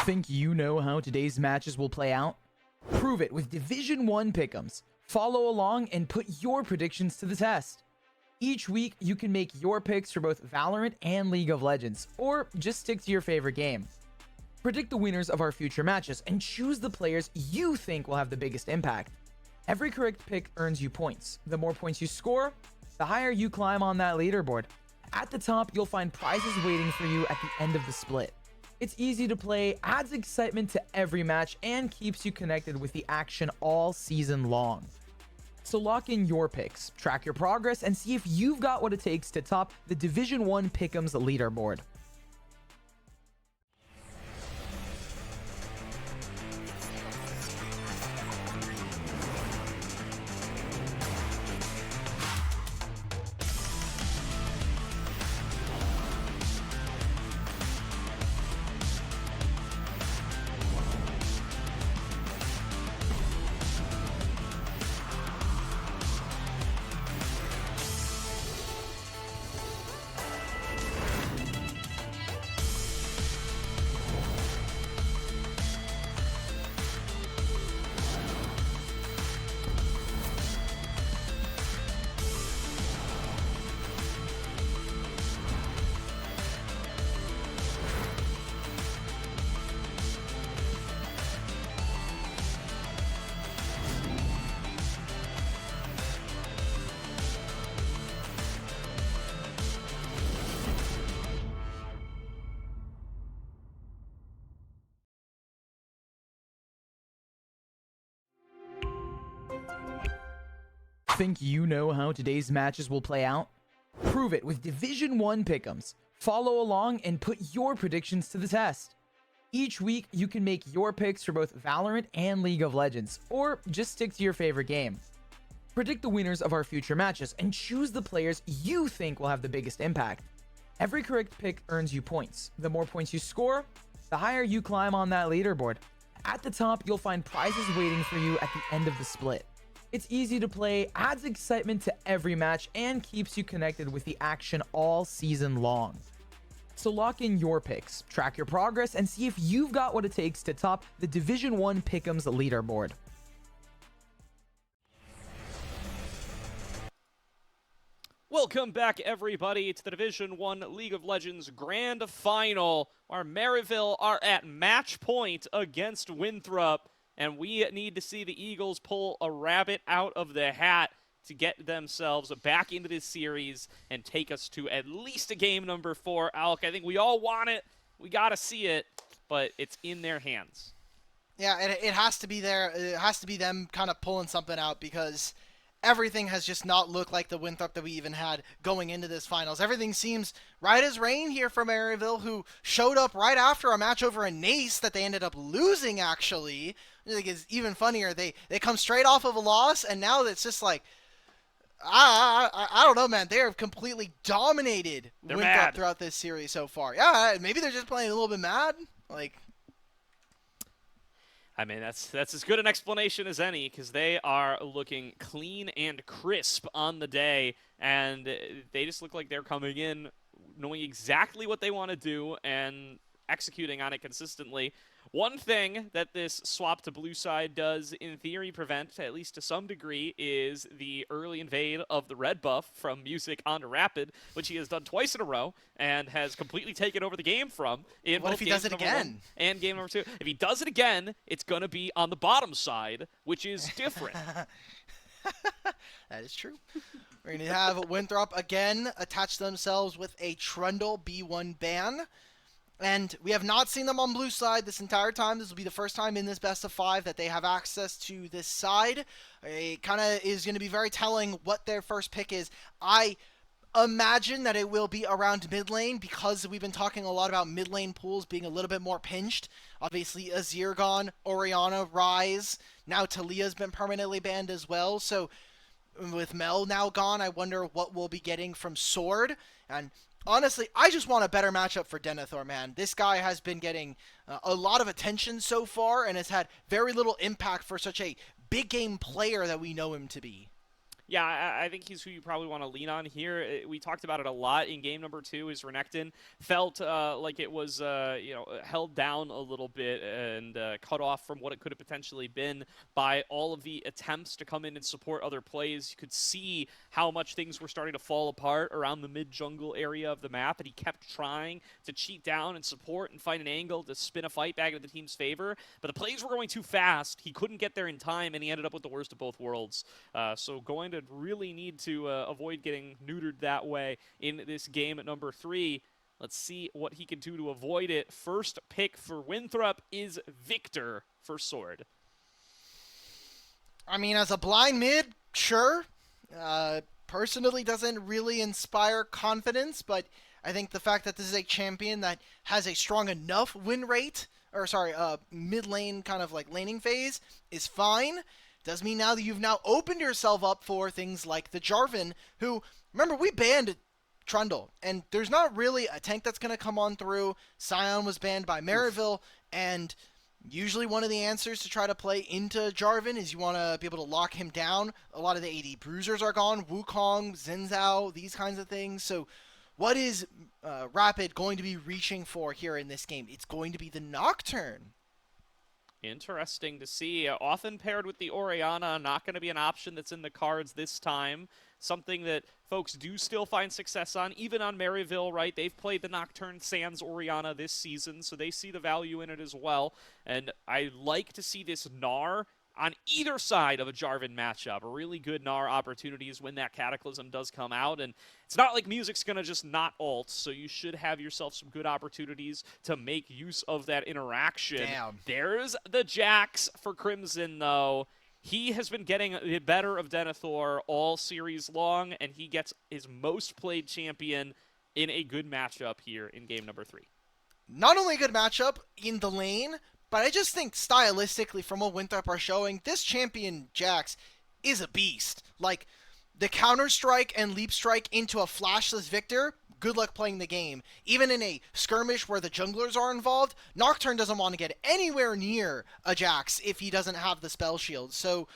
A: Think you know how today's matches will play out? Prove it with Division 1 pick'ems. Follow along and put your predictions to the test. Each week, you can make your picks for both Valorant and League of Legends, or just stick to your favorite game. Predict the winners of our future matches and choose the players you think will have the biggest impact. Every correct pick earns you points. The more points you score, the higher you climb on that leaderboard. At the top, you'll find prizes waiting for you at the end of the split. It's easy to play, adds excitement to every match, and keeps you connected with the action all season long. So lock in your picks, track your progress, and see if you've got what it takes to top the Division 1 Pick'ems leaderboard. Think you know how today's matches will play out? Prove it with Division 1 pick'ems. Follow along and put your predictions to the test. Each week, you can make your picks for both Valorant and League of Legends, or just stick to your favorite game. Predict the winners of our future matches and choose the players you think will have the biggest impact. Every correct pick earns you points. The more points you score, the higher you climb on that leaderboard. At the top, you'll find prizes waiting for you at the end of the split. It's easy to play, adds excitement to every match, and keeps you connected with the action all season long. So lock in your picks, track your progress, and see if you've got what it takes to top the Division 1 Pick'ems leaderboard.
B: Welcome back, everybody, to the Division 1 League of Legends Grand Final, where Maryville are at match point against Winthrop, and we need to see the Eagles pull a rabbit out of the hat to get themselves back into this series and take us to at least a game number 4. Alec, I think we all want it. We got to see it, but it's in their hands.
C: Yeah, and it has to be there. It has to be them kind of pulling something out, because everything has just not looked like the Winthrop that we even had going into this finals. Everything seems right as rain here for Maryville, who showed up right after a match over a Nace that they ended up losing, actually. I think it's even funnier. They come straight off of a loss, and now it's just like, I don't know, man. They have completely dominated
B: They're
C: Winthrop
B: mad
C: throughout this series so far. Yeah, maybe they're just playing a little bit mad. Like,
B: I mean, that's as good an explanation as any, because they are looking clean and crisp on the day, and they just look like they're coming in knowing exactly what they want to do and executing on it consistently. One thing that this swap to blue side does, in theory, prevent, at least to some degree, is the early invade of the red buff from Music onto Rapid, which he has done twice in a row and has completely taken over the game from. In
C: what
B: both
C: if he
B: games
C: does it
B: number
C: again?
B: 1 and game number 2. If he does it again, it's going to be on the bottom side, which is different.
C: That is true. We're going to have Winthrop again attach themselves with a Trundle B1 ban. And we have not seen them on blue side this entire time. This will be the first time in this best of 5 that they have access to this side. It kind of is going to be very telling what their first pick is. I imagine that it will be around mid lane, because we've been talking a lot about mid lane pools being a little bit more pinched. Obviously, Azir gone, Orianna, Ryze. Now Talia's been permanently banned as well. So with Mel now gone, I wonder what we'll be getting from Sword. And honestly, I just want a better matchup for Denethor, man. This guy has been getting a lot of attention so far and has had very little impact for such a big game player that we know him to be.
B: Yeah, I think he's who you probably want to lean on here. We talked about it a lot in game number 2. Is Renekton felt like it was held down a little bit and cut off from what it could have potentially been by all of the attempts to come in and support other plays. You could see how much things were starting to fall apart around the mid-jungle area of the map, and he kept trying to cheat down and support and find an angle to spin a fight back into the team's favor. But the plays were going too fast. He couldn't get there in time, and he ended up with the worst of both worlds. So going to really need to avoid getting neutered that way in this game at number 3. Let's see what he can do to avoid it. First pick for Winthrop is Victor for Sword.
C: I mean, as a blind mid, sure. Personally doesn't really inspire confidence, but I think the fact that this is a champion that has a strong enough win rate, mid lane kind of like laning phase, is fine. Does mean now that you've now opened yourself up for things like the Jarvan, who, remember, we banned Trundle, and there's not really a tank that's going to come on through. Sion was banned by Maryville, and usually one of the answers to try to play into Jarvan is you want to be able to lock him down. A lot of the AD bruisers are gone, Wukong, Xin these kinds of things. So what is Rapid going to be reaching for here in this game? It's going to be the Nocturne.
B: Interesting to see. Often paired with the Orianna, not going to be an option that's in the cards this time. Something that folks do still find success on, even on Maryville, right? They've played the Nocturne sans Orianna this season, so they see the value in it as well. And I like to see this Gnar on either side of a Jarvan matchup. Really good Gnar opportunities when that Cataclysm does come out. And it's not like Music's going to just not ult, so you should have yourself some good opportunities to make use of that interaction.
C: Damn.
B: There's the Jax for Crimson, though. He has been getting the better of Denethor all series long, and he gets his most played champion in a good matchup here in game number 3.
C: Not only a good matchup in the lane, but I just think stylistically, from what Winthrop are showing, this champion Jax is a beast. Like, the counter-strike and leap strike into a flashless Victor, good luck playing the game. Even in a skirmish where the junglers are involved, Nocturne doesn't want to get anywhere near a Jax if he doesn't have the spell shield. So,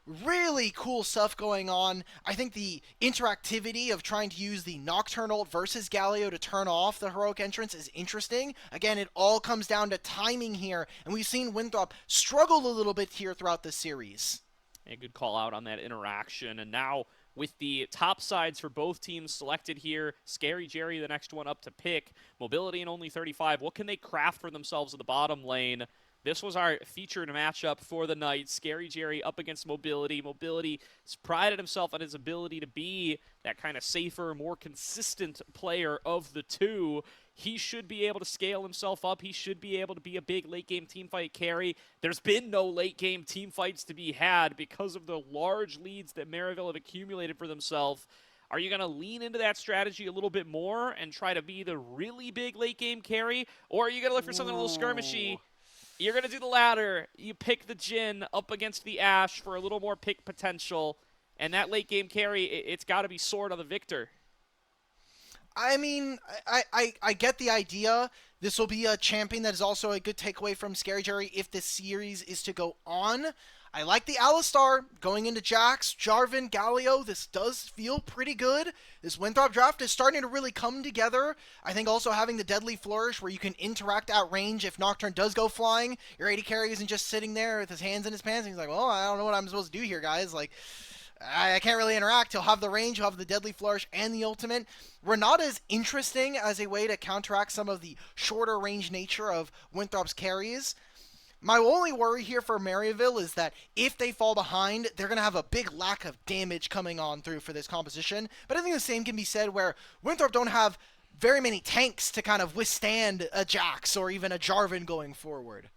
C: really cool stuff going on. I think the interactivity of trying to use the Nocturne ult versus Galio to turn off the heroic entrance is interesting. Again, it all comes down to timing here, and we've seen Winthrop struggle a little bit here throughout the series.
B: A good call out on that interaction, and now with the top sides for both teams selected here, Scary Jerry, the next one up to pick, mobility and only 35. What can they craft for themselves in the bottom lane? This was our featured matchup for the night. Scary Jerry up against Mobility. Mobility has prided himself on his ability to be that kind of safer, more consistent player of the two. He should be able to scale himself up. He should be able to be a big late-game teamfight carry. There's been no late-game teamfights to be had because of the large leads that Maryville have accumulated for themselves. Are you going to lean into that strategy a little bit more and try to be the really big late-game carry? Or are you going to look for something a little skirmishy? You're going to do the latter. You pick the Jhin up against the Ashe for a little more pick potential. And that late-game carry, it's got to be Sword on the Victor.
C: I mean, I get the idea. This will be a champion that is also a good takeaway from Scary Jerry if this series is to go on. I like the Alistar going into Jax, Jarvan, Galio. This does feel pretty good. This Winthrop draft is starting to really come together. I think also having the Deadly Flourish where you can interact at range if Nocturne does go flying. Your AD carry isn't just sitting there with his hands in his pants. And he's like, well, I don't know what I'm supposed to do here, guys. Like, I can't really interact. He'll have the range, he'll have the Deadly Flourish, and the ultimate. Renata is interesting as a way to counteract some of the shorter range nature of Winthrop's carries. My only worry here for Maryville is that if they fall behind, they're going to have a big lack of damage coming on through for this composition. But I think the same can be said where Winthrop don't have very many tanks to kind of withstand a Jax or even a Jarvan going forward.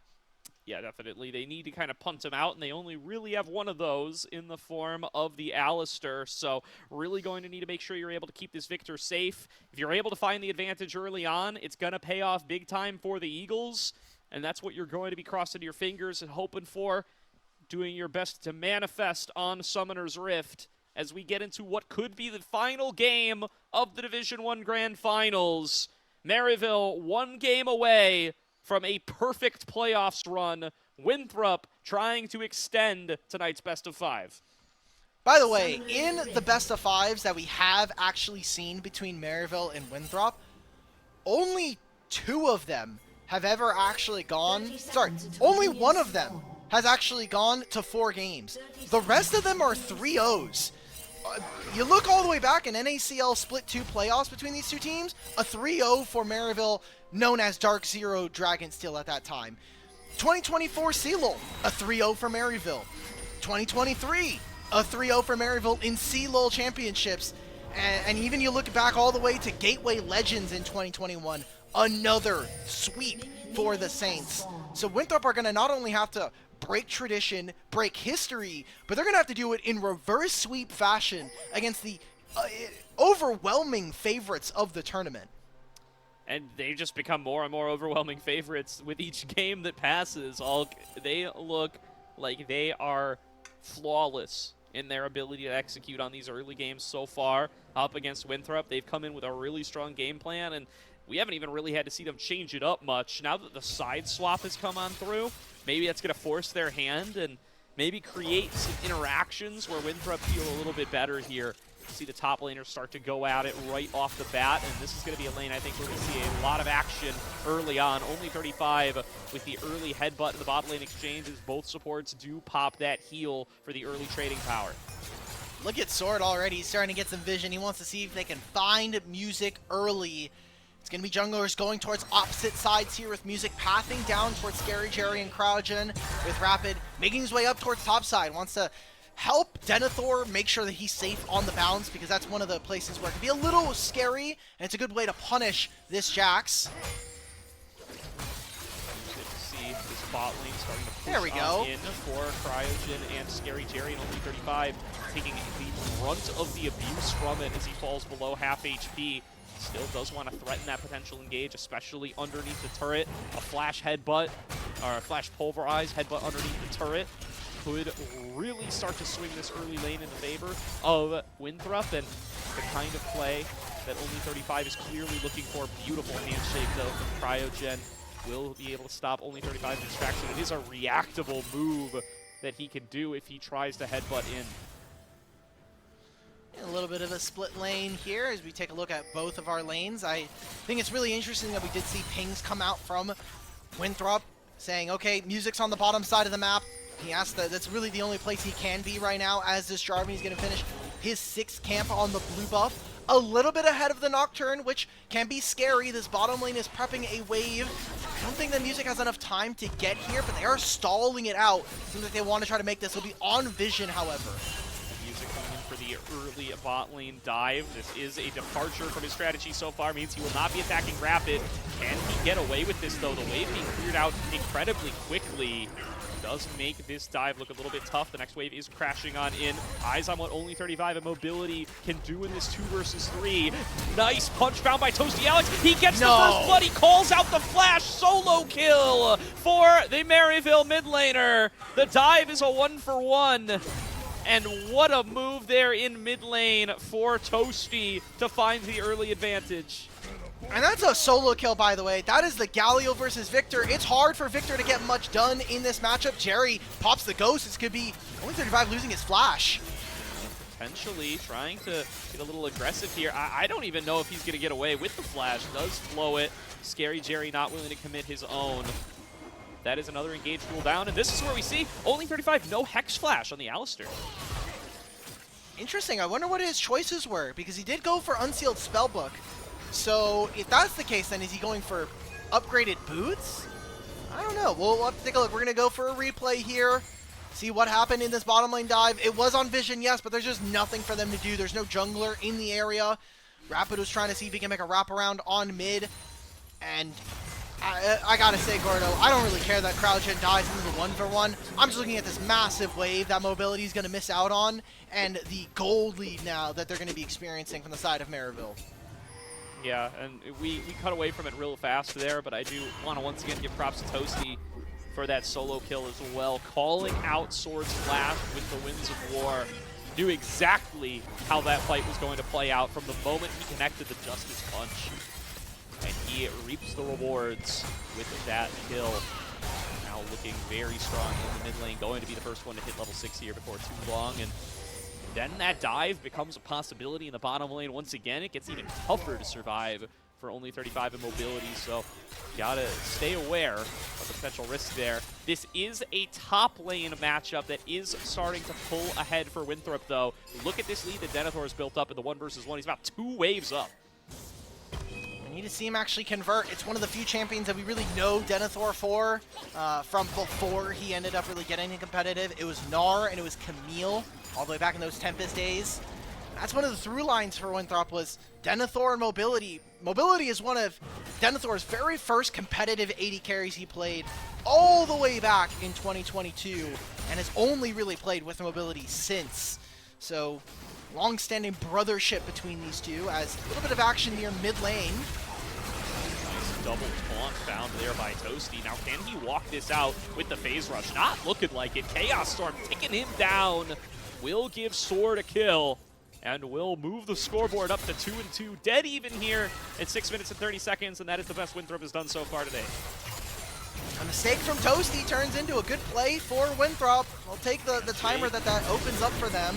B: Yeah, definitely. They need to kind of punt him out, and they only really have one of those in the form of the Alistar. So really going to need to make sure you're able to keep this Victor safe. If you're able to find the advantage early on, it's going to pay off big time for the Eagles. And that's what you're going to be crossing your fingers and hoping for, doing your best to manifest on Summoner's Rift as we get into what could be the final game of the Division 1 Grand Finals. Maryville 1 game away from a perfect playoffs run. Winthrop trying to extend tonight's best of 5.
C: By the way, in the best of 5s that we have actually seen between Maryville and Winthrop, only 2 of them have ever actually gone, only 1 of them has actually gone to 4 games. The rest of them are 3-0s. You look all the way back in NACL Split 2 playoffs between these two teams, a 3-0 for Maryville, known as Dark Zero Dragonsteel at that time. 2024 CLOL, a 3-0 for Maryville. 2023, a 3-0 for Maryville in CLOL championships. And even you look back all the way to Gateway Legends in 2021, another sweep for the Saints. So Winthrop are going to not only have to break tradition, break history, but they're going to have to do it in reverse sweep fashion against the overwhelming favorites of the tournament.
B: And they just become more and more overwhelming favorites with each game that passes. They look like they are flawless in their ability to execute on these early games so far up against Winthrop. They've come in with a really strong game plan, and we haven't even really had to see them change it up much. Now that the side swap has come on through, maybe that's going to force their hand and maybe create some interactions where Winthrop feel a little bit better here. See the top laners start to go at it right off the bat, and this is going to be a lane I think we're going to see a lot of action early on. Only 35 with the early headbutt in the bot lane exchange as both supports do pop that heal for the early trading power.
C: Look at Sword already. He's starting to get some vision. He wants to see if they can find music early. It's going to be junglers going towards opposite sides here with music pathing down towards Scary Jerry and Cryogen with Rapid making his way up towards top side. Wants to help Denethor make sure that he's safe on the bounce because that's one of the places where it can be a little scary, and it's a good way to punish this Jax.
B: Good to see this bot lane starting to push
C: there we go.
B: In for Cryogen and Scary Jerry, and only 35 taking the brunt of the abuse from it as he falls below half HP. Still does want to threaten that potential engage, especially underneath the turret. A flash headbutt, or a flash pulverize headbutt underneath the turret could really start to swing this early lane in the favor of Winthrop, and the kind of play that only 35 is clearly looking for. Beautiful handshake though from Cryogen. Will be able to stop only 35's distraction. It is a reactable move that he can do if he tries to headbutt in.
C: A little bit of a split lane here as we take a look at both of our lanes. I think it's really interesting that we did see pings come out from Winthrop saying, okay, music's on the bottom side of the map. He asked that that's really the only place he can be right now as this Jarvan. He's going to finish his 6th camp on the blue buff a little bit ahead of the Nocturne, which can be scary. This bottom lane is prepping a wave. I don't think that Music has enough time to get here, but they are stalling it out. Seems like they want to try to make this. It'll be on Vision, however.
B: Music coming in for the early bot lane dive. This is a departure from his strategy so far. Means he will not be attacking Rapid. Can he get away with this, though? The wave being cleared out incredibly quickly does make this dive look a little bit tough. The next wave is crashing on in. Eyes on what only 35 and Mobility can do in this 2 versus 3. Nice punch found by Toasty Alex. He gets the first blood. He calls out the flash. Solo kill for the Maryville mid laner. The dive is a 1-for-1. And what a move there in mid lane for Toasty to find the early advantage.
C: And that's a solo kill, by the way. That is the Galio versus Victor. It's hard for Victor to get much done in this matchup. Jerry pops the ghost. This could be only 35 losing his flash.
B: Potentially trying to get a little aggressive here. I don't even know if he's going to get away with the flash. Does flow it. Scary Jerry not willing to commit his own. That is another engage cooldown. And this is where we see only 35, no Hex Flash on the Alistair.
C: Interesting. I wonder what his choices were, because he did go for Unsealed Spellbook. So if that's the case, then is he going for upgraded boots? I don't know. We'll have to take a look. We're going to go for a replay here, see what happened in this bottom lane dive. It was on Vision, yes, but there's just nothing for them to do. There's no jungler in the area. Rapid was trying to see if he can make a wraparound on mid. And I got to say, Gordo, I don't really care that CryoGen dies into the 1-for-1. I'm just looking at this massive wave that Mobility is going to miss out on, and the gold lead now that they're going to be experiencing from the side of Maryville.
B: Yeah, and we cut away from it real fast there, but I do want to once again give props to Toasty for that solo kill as well. Calling out Sword's Flash with the Winds of War. Knew exactly how that fight was going to play out from the moment he connected the Justice Punch. And he reaps the rewards with that kill. Now looking very strong in the mid lane, going to be the first one to hit level 6 here before too long. And then that dive becomes a possibility in the bottom lane. Once again, it gets even tougher to survive for only 35 in Mobility, so gotta stay aware of the potential risk there. This is a top lane matchup that is starting to pull ahead for Winthrop, though. Look at this lead that Denethor has built up in the 1 versus 1. He's about 2 waves up.
C: We need to see him actually convert. It's one of the few champions that we really know Denethor for. From before he ended up really getting competitive. It was Gnar and it was Camille, all the way back in those Tempest days. That's one of the through lines for Winthrop was Denethor and Mobility. Mobility is one of Denethor's very first competitive 80 carries he played all the way back in 2022 and has only really played with Mobility since. So, long-standing brothership between these two as a little bit of action near mid lane.
B: Nice double taunt found there by Toasty. Now, can he walk this out with the phase rush? Not looking like it. Chaos Storm taking him down. Will give Sword a kill. And will move the scoreboard up to 2-2. Dead even here at 6 minutes and 30 seconds, and that is the best Winthrop has done so far today.
C: A mistake from Toasty turns into a good play for Winthrop. I'll take the timer that opens up for them.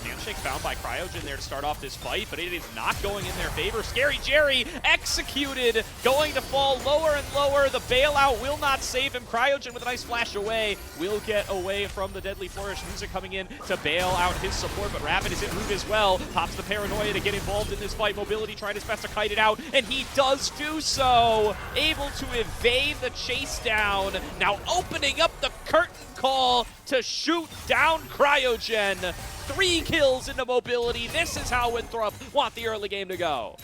B: Handshake found by CryoGen there to start off this fight, but it is not going in their favor. Scary Jerry executed, going to fall lower and lower. The bailout will not save him. CryoGen with a nice flash away will get away from the deadly flourish. Music coming in to bail out his support, but Rapid is in route as well. Pops the paranoia to get involved in this fight. Mobility trying his best to kite it out, and he does do so. Able to evade the chase down. Now opening up the curtain call to shoot down CryoGen. 3 kills into Mobility. This is how Winthrop want the early game to go.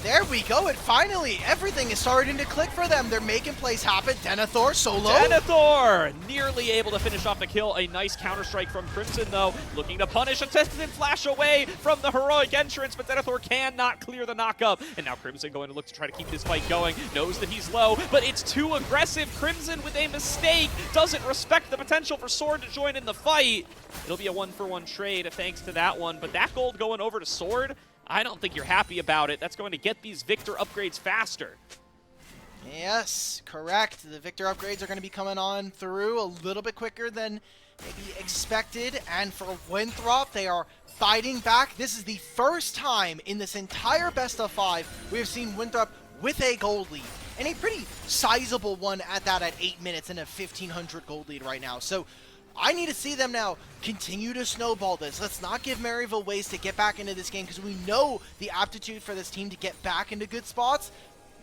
C: There we go, and finally, everything is starting to click for them. They're making plays happen. Denethor solo.
B: Denethor nearly able to finish off the kill. A nice counter-strike from Crimson, though. Looking to punish. A tested flash away from the heroic entrance, but Denethor cannot clear the knockup. And now Crimson going to look to try to keep this fight going. Knows that he's low, but it's too aggressive. Crimson with a mistake. Doesn't respect the potential for Sword to join in the fight. It'll be a 1-for-1 trade thanks to that one, but that gold going over to Sword, I don't think you're happy about it. That's going to get these Victor upgrades faster.
C: Yes, correct. The Victor upgrades are going to be coming on through a little bit quicker than maybe expected. And for Winthrop, they are fighting back. This is the first time in this entire best of 5 we have seen Winthrop with a gold lead. And a pretty sizable one at that at 8 minutes and a 1,500 gold lead right now. So I need to see them now continue to snowball this. Let's not give Maryville ways to get back into this game, because we know the aptitude for this team to get back into good spots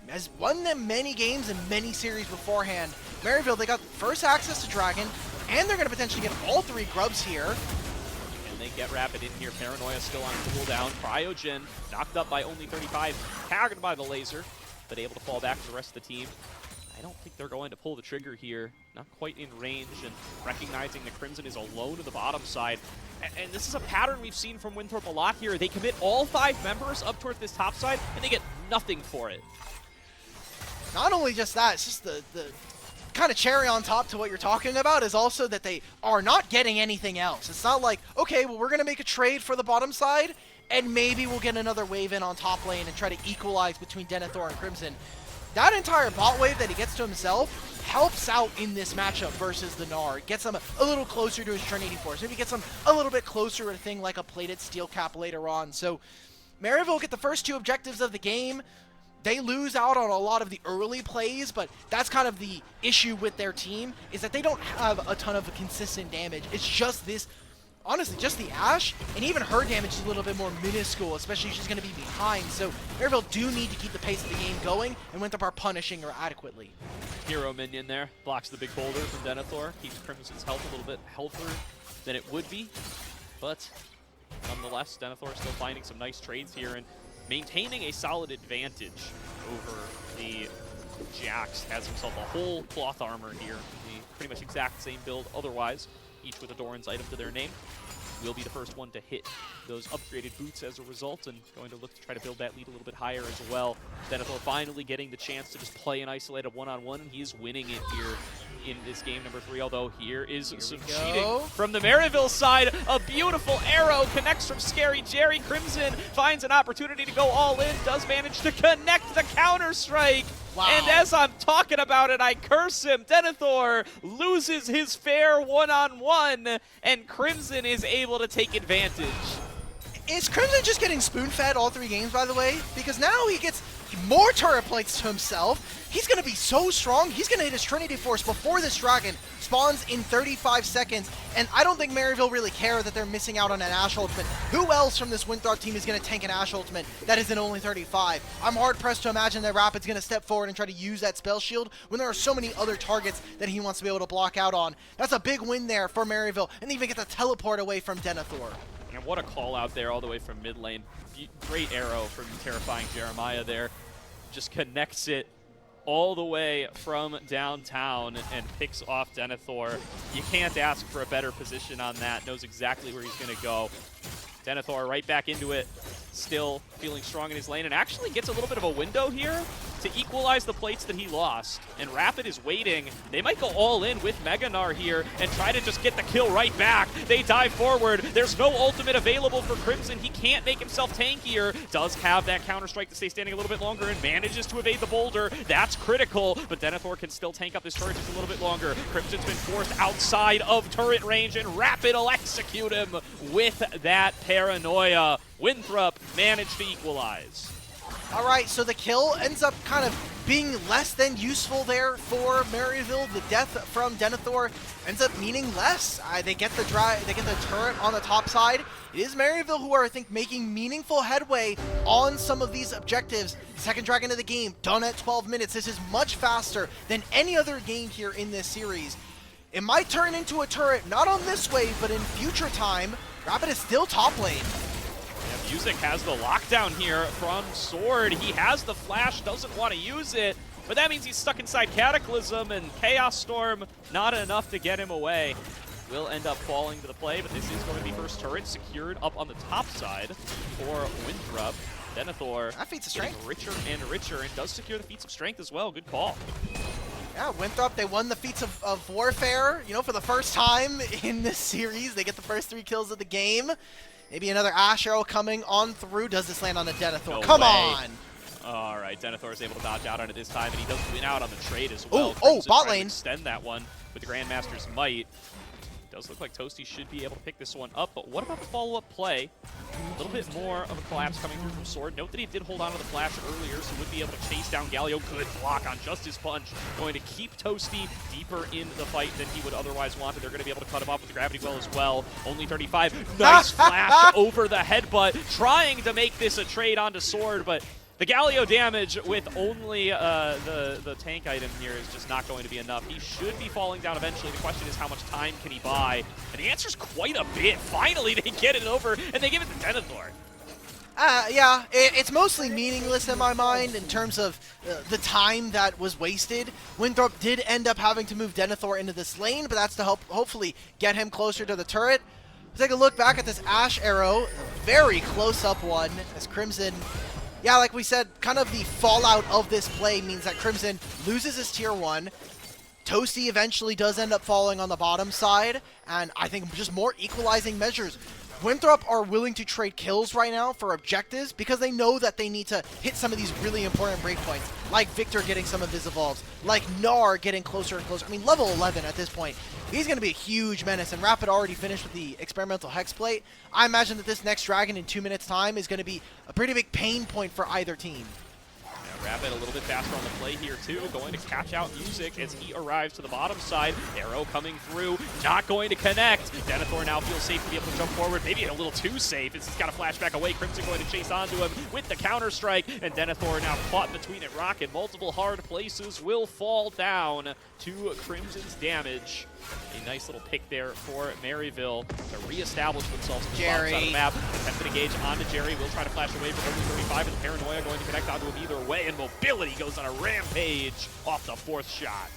C: has won them many games and many series beforehand. Maryville, they got first access to Dragon, and they're going to potentially get all 3 grubs here.
B: And they get Rapid in here. Paranoia still on cooldown. Cryogen knocked up by only 35, tagged by the laser, but able to fall back to the rest of the team. I don't think they're going to pull the trigger here. Not quite in range, and recognizing that Crimson is alone to the bottom side. And this is a pattern we've seen from Winthrop a lot here. They commit all 5 members up towards this top side, and they get nothing for it.
C: Not only just that, it's just the kind of cherry on top to what you're talking about is also that they are not getting anything else. It's not like, okay, well, we're going to make a trade for the bottom side, and maybe we'll get another wave in on top lane and try to equalize between Denethor and Crimson. That entire bot wave that he gets to himself helps out in this matchup versus the Gnar. It gets him a little closer to his Trinity Force. Maybe gets him a little bit closer to a thing like a plated steel cap later on. So Maryville get the first 2 objectives of the game. They lose out on a lot of the early plays, but that's kind of the issue with their team, is that they don't have a ton of consistent damage. It's just this, honestly, just the Ashe, and even her damage is a little bit more minuscule, especially if she's going to be behind. So Maryville do need to keep the pace of the game going, and Winthrop are punishing her adequately.
B: Hero minion there, blocks the big boulder from Denethor, keeps Crimson's health a little bit healthier than it would be, but nonetheless, Denethor still finding some nice trades here and maintaining a solid advantage over the Jax. Has himself a whole cloth armor here, the pretty much exact same build otherwise, each with a Doran's item to their name. Will be the first one to hit those upgraded boots as a result, and going to look to try to build that lead a little bit higher as well. Denethor finally getting the chance to just play an isolated one-on-one, and he is winning it here in this game number 3, although here is some cheating from the Maryville side. A beautiful arrow connects from Scary Jerry. Crimson finds an opportunity to go all in, does manage to connect the counter-strike.
C: Wow.
B: And as I'm talking about it, I curse him. Denethor loses his fair one-on-one, and Crimson is able to take advantage.
C: Is Crimson just getting spoon-fed all 3 games, by the way? Because now he gets more turret plates to himself. He's going to be so strong. He's going to hit his Trinity Force before this Dragon spawns in 35 seconds. And I don't think Maryville really care that they're missing out on an Ashe ultimate. Who else from this Winthrop team is going to tank an Ashe ultimate that isn't only 35? I'm hard-pressed to imagine that Rapid's going to step forward and try to use that spell shield when there are so many other targets that he wants to be able to block out on. That's a big win there for Maryville, and even get the teleport away from Denethor.
B: And what a call out there all the way from mid lane. Great arrow from Terrifying Jeremiah there. Just connects it all the way from downtown and picks off Denethor. You can't ask for a better position on that. Knows exactly where he's going to go. Denethor right back into it, still feeling strong in his lane, and actually gets a little bit of a window here to equalize the plates that he lost. And Rapid is waiting. They might go all in with Mega Gnar here and try to just get the kill right back. They dive forward. There's no ultimate available for Crimson. He can't make himself tankier. Does have that counter-strike to stay standing a little bit longer and manages to evade the boulder. That's critical, but Denethor can still tank up this turret just a little bit longer. Crimson's been forced outside of turret range, and Rapid will execute him with that paranoia. Winthrop managed to equalize.
C: All right, so the kill ends up kind of being less than useful there for Maryville. The death from Denethor ends up meaning less. They get the turret on the top side. It is Maryville who are, I think, making meaningful headway on some of these objectives. Second Dragon of the game, done at 12 minutes. This is much faster than any other game here in this series. It might turn into a turret, not on this wave, but in future time. Rapid is still top lane.
B: Music has the lockdown here from Sword. He has the flash, doesn't want to use it, but that means he's stuck inside Cataclysm, and Chaos Storm not enough to get him away. Will end up falling to the play, but this is going to be first turret secured up on the top side for Winthrop. Denethor
C: That feats of
B: getting
C: strength.
B: richer and richer, and does secure the feats of strength as well. Good call.
C: Yeah, Winthrop, they won the feats of warfare, you know, for the first time in this series. They get the first 3 kills of the game. Maybe another Ashe arrow coming on through. Does this land on the Denethor?
B: No
C: Come
B: way.
C: on!
B: All right, Denethor is able to dodge out on it this time, and he does win out on the trade as well.
C: Oh,
B: Crimson
C: bot
B: trying to
C: lane.
B: extend that one with the Grandmaster's Might. Does look like Toasty should be able to pick this one up, but what about the follow-up play? A little bit more of a collapse coming through from Sword. Note that he did hold on to the flash earlier, so would be able to chase down Galio. Good block on just his punch. Going to keep Toasty deeper in the fight than he would otherwise want, and they're going to be able to cut him off with the Gravity Well as well. Only 35. Nice flash over the headbutt. Trying to make this a trade onto Sword, but the Galio damage with only the tank item here is just not going to be enough. He should be falling down eventually. The question is how much time can he buy? And the answer is quite a bit. Finally, they get it over, and they give it to Denethor.
C: Yeah, it's mostly meaningless in my mind in terms of the time that was wasted. Winthrop did end up having to move Denethor into this lane, but that's to help hopefully get him closer to the turret. Take a look back at this Ashe arrow. Very close-up one as Crimson... Yeah, like we said, kind of the fallout of this play means that Crimson loses his tier 1. Toasty eventually does end up falling on the bottom side, and I think just more equalizing measures. Winthrop are willing to trade kills right now for objectives because they know that they need to hit some of these really important breakpoints, like Victor getting some of his evolves, like Gnar getting closer and closer. I mean, level 11 at this point, he's going to be a huge menace, and Rapid already finished with the experimental Hex Plate. I imagine that this next Dragon in 2 minutes' time is going to be a pretty big pain point for either team.
B: Rapid a little bit faster on the play here too, going to catch out Music as he arrives to the bottom side. Arrow coming through, not going to connect. Denethor now feels safe to be able to jump forward, maybe a little too safe as he's got a flashback away. Crimson going to chase onto him with the counter-strike, and Denethor now caught between it. Rocket, multiple hard places, will fall down to Crimson's damage. A nice little pick there for Maryville to reestablish themselves in the bottom side of the map. Attempted engage onto Jerry, will try to flash away from only 35, and Paranoia going to connect onto him either way, and Mobility goes on a rampage off the 4th shot.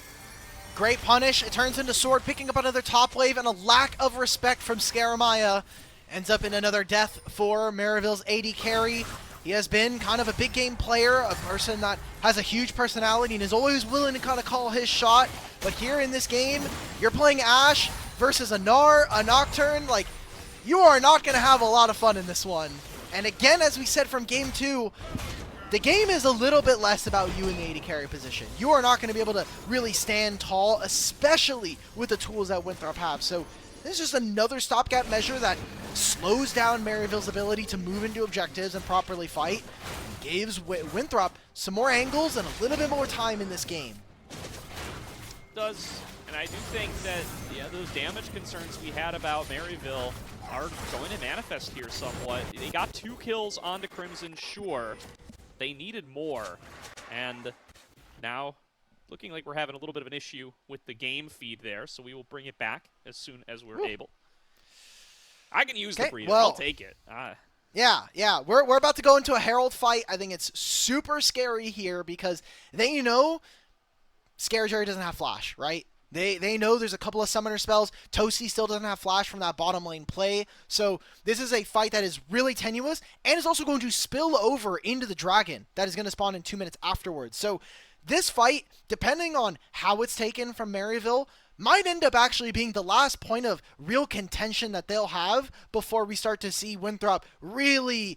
C: Great punish. It turns into Sword, picking up another top wave, and a lack of respect from Scaramaya ends up in another death for Maryville's AD carry. He has been kind of a big game player, a person that has a huge personality and is always willing to kind of call his shot. But here in this game, you're playing Ashe versus a Gnar, a Nocturne. Like, you are not going to have a lot of fun in this one. And again, as we said from game 2, the game is a little bit less about you in the AD carry position. You are not going to be able to really stand tall, especially with the tools that Winthrop have. So this is just another stopgap measure that slows down Maryville's ability to move into objectives and properly fight, and gives Winthrop some more angles and a little bit more time in this game.
B: Does, and I do think that, yeah, those damage concerns we had about Maryville are going to manifest here somewhat. They got 2 kills onto Crimson, sure. They needed more, and now looking like we're having a little bit of an issue with the game feed there, so we will bring it back as soon as we're able. I can use the breeder. I'll take it.
C: Yeah. We're about to go into a Herald fight. I think it's super scary here because they know Scare Jerry doesn't have flash, right? They know there's a couple of summoner spells. Toasty still doesn't have flash from that bottom lane play. So this is a fight that is really tenuous and is also going to spill over into the Dragon that is going to spawn in 2 minutes afterwards. So this fight, depending on how it's taken from Maryville, might end up actually being the last point of real contention that they'll have before we start to see Winthrop really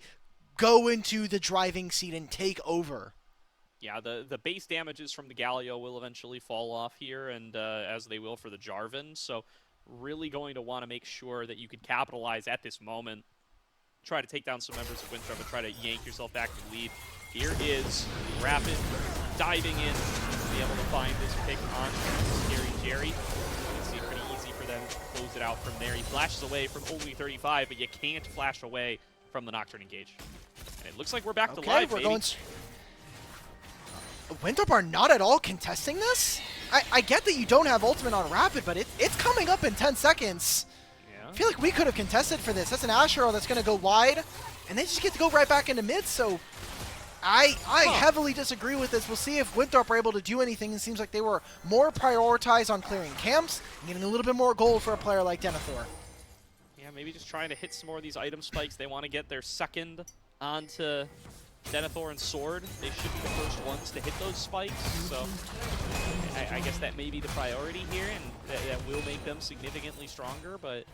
C: go into the driving seat and take over.
B: Yeah, the base damages from the Galio will eventually fall off here, and as they will for the Jarvan. So really going to want to make sure that you can capitalize at this moment. Try to take down some members of Winthrop and try to yank yourself back to the lead. Here is Rapid diving in to be able to find this pick on Scary Jerry. You can see pretty easy for them to close it out from there. He flashes away from only 35, but you can't flash away from the Nocturne engage. And it looks like we're back to live,
C: we're
B: baby.
C: going. Winthrop are not at all contesting this? I get that you don't have ultimate on Rapid, but it's coming up in 10 seconds.
B: Yeah.
C: I feel like we could have contested for this. That's an Ashe arrow that's going to go wide, and they just get to go right back into mid, so I heavily disagree with this. We'll see if Winthrop are able to do anything. It seems like they were more prioritized on clearing camps and getting a little bit more gold for a player like Denethor.
B: Yeah, maybe just trying to hit some more of these item spikes. They want to get their second onto Denethor and Sword. They should be the first ones to hit those spikes, so I guess that may be the priority here, and that will make them significantly stronger, but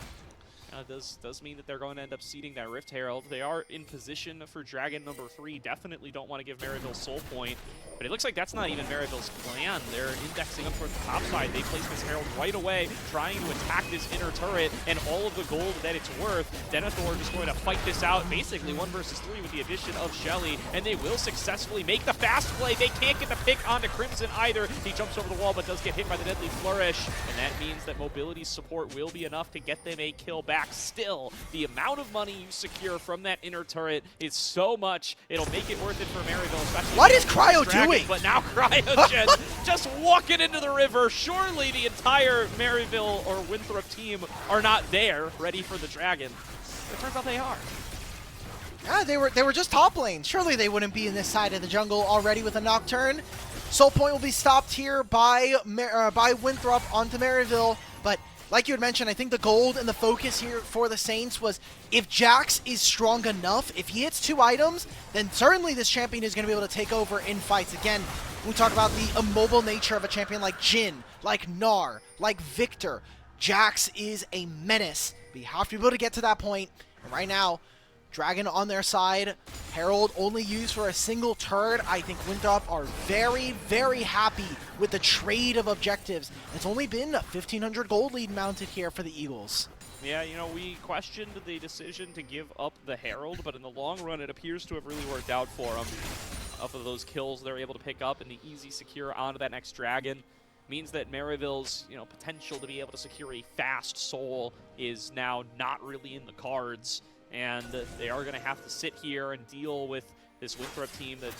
B: does mean that they're going to end up seeding that Rift Herald. They are in position for Dragon number 3. Definitely don't want to give Maryville Soul Point, but it looks like that's not even Maryville's plan. They're indexing up towards the top side. They place this Herald right away, trying to attack this inner turret and all of the gold that it's worth. Denethor just going to fight this out, basically 1 versus 3 with the addition of Shelly, and they will successfully make the fast play. They can't get the pick onto Crimson either. He jumps over the wall, but does get hit by the Deadly Flourish, and that means that mobility support will be enough to get them a kill back. Still, the amount of money you secure from that inner turret is so much, it'll make it worth it for Maryville, especially.
C: What is Cryo
B: Dragon,
C: doing?
B: But now Cryogen just walking into the river. Surely the entire Maryville or Winthrop team are not there, ready for the Dragon. It turns out they are.
C: Yeah, they were just top lane. Surely they wouldn't be in this side of the jungle already with a Nocturne. Soul Point will be stopped here by Winthrop onto Maryville, but like you had mentioned, I think the gold and the focus here for the Saints was if Jax is strong enough, if he hits 2 items, then certainly this champion is going to be able to take over in fights. Again, we talk about the immobile nature of a champion like Jhin, like Gnar, like Victor. Jax is a menace, but you have to be able to get to that point, and right now, Dragon on their side, Herald only used for a single turret. I think Winthrop are very, very happy with the trade of objectives. It's only been a 1,500 gold lead mounted here for the Eagles.
B: Yeah, you know, we questioned the decision to give up the Herald, but in the long run, it appears to have really worked out for them. Off of those kills they're able to pick up and the easy secure onto that next Dragon means that Maryville's, potential to be able to secure a fast soul is now not really in the cards. And they are going to have to sit here and deal with this Winthrop team that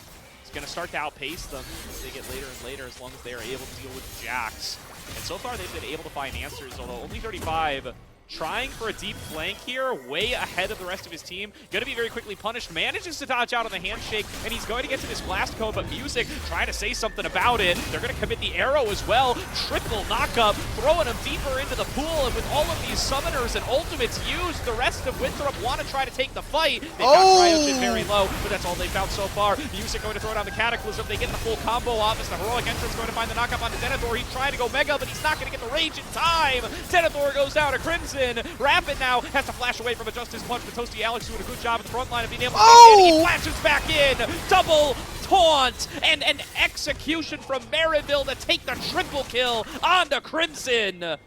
B: is going to start to outpace them as they get later and later, as long as they are able to deal with Jax. And so far, they've been able to find answers, although only 35. Trying for a deep flank here, way ahead of the rest of his team. Going to be very quickly punished. Manages to dodge out on the handshake, and he's going to get to this blast cone, but Music trying to say something about it. They're going to commit the arrow as well. Triple knockup, throwing him deeper into the pool, and with all of these summoners and ultimates used, the rest of Winthrop want to try to take the fight. They've got Cryogen very low, but that's all they've found so far. Music going to throw down the Cataclysm. They get the full combo off as the Heroic Entrance going to find the knockup onto Denethor. He's trying to go Mega, but he's not going to get the range in time. Denethor goes down to Crimson. Rapid now has to flash away from a Justice Punch, but Toasty Alex doing a good job at the front line of being able to make it. He flashes back in. Double taunt and an execution from Maryville to take the triple kill onto Crimson.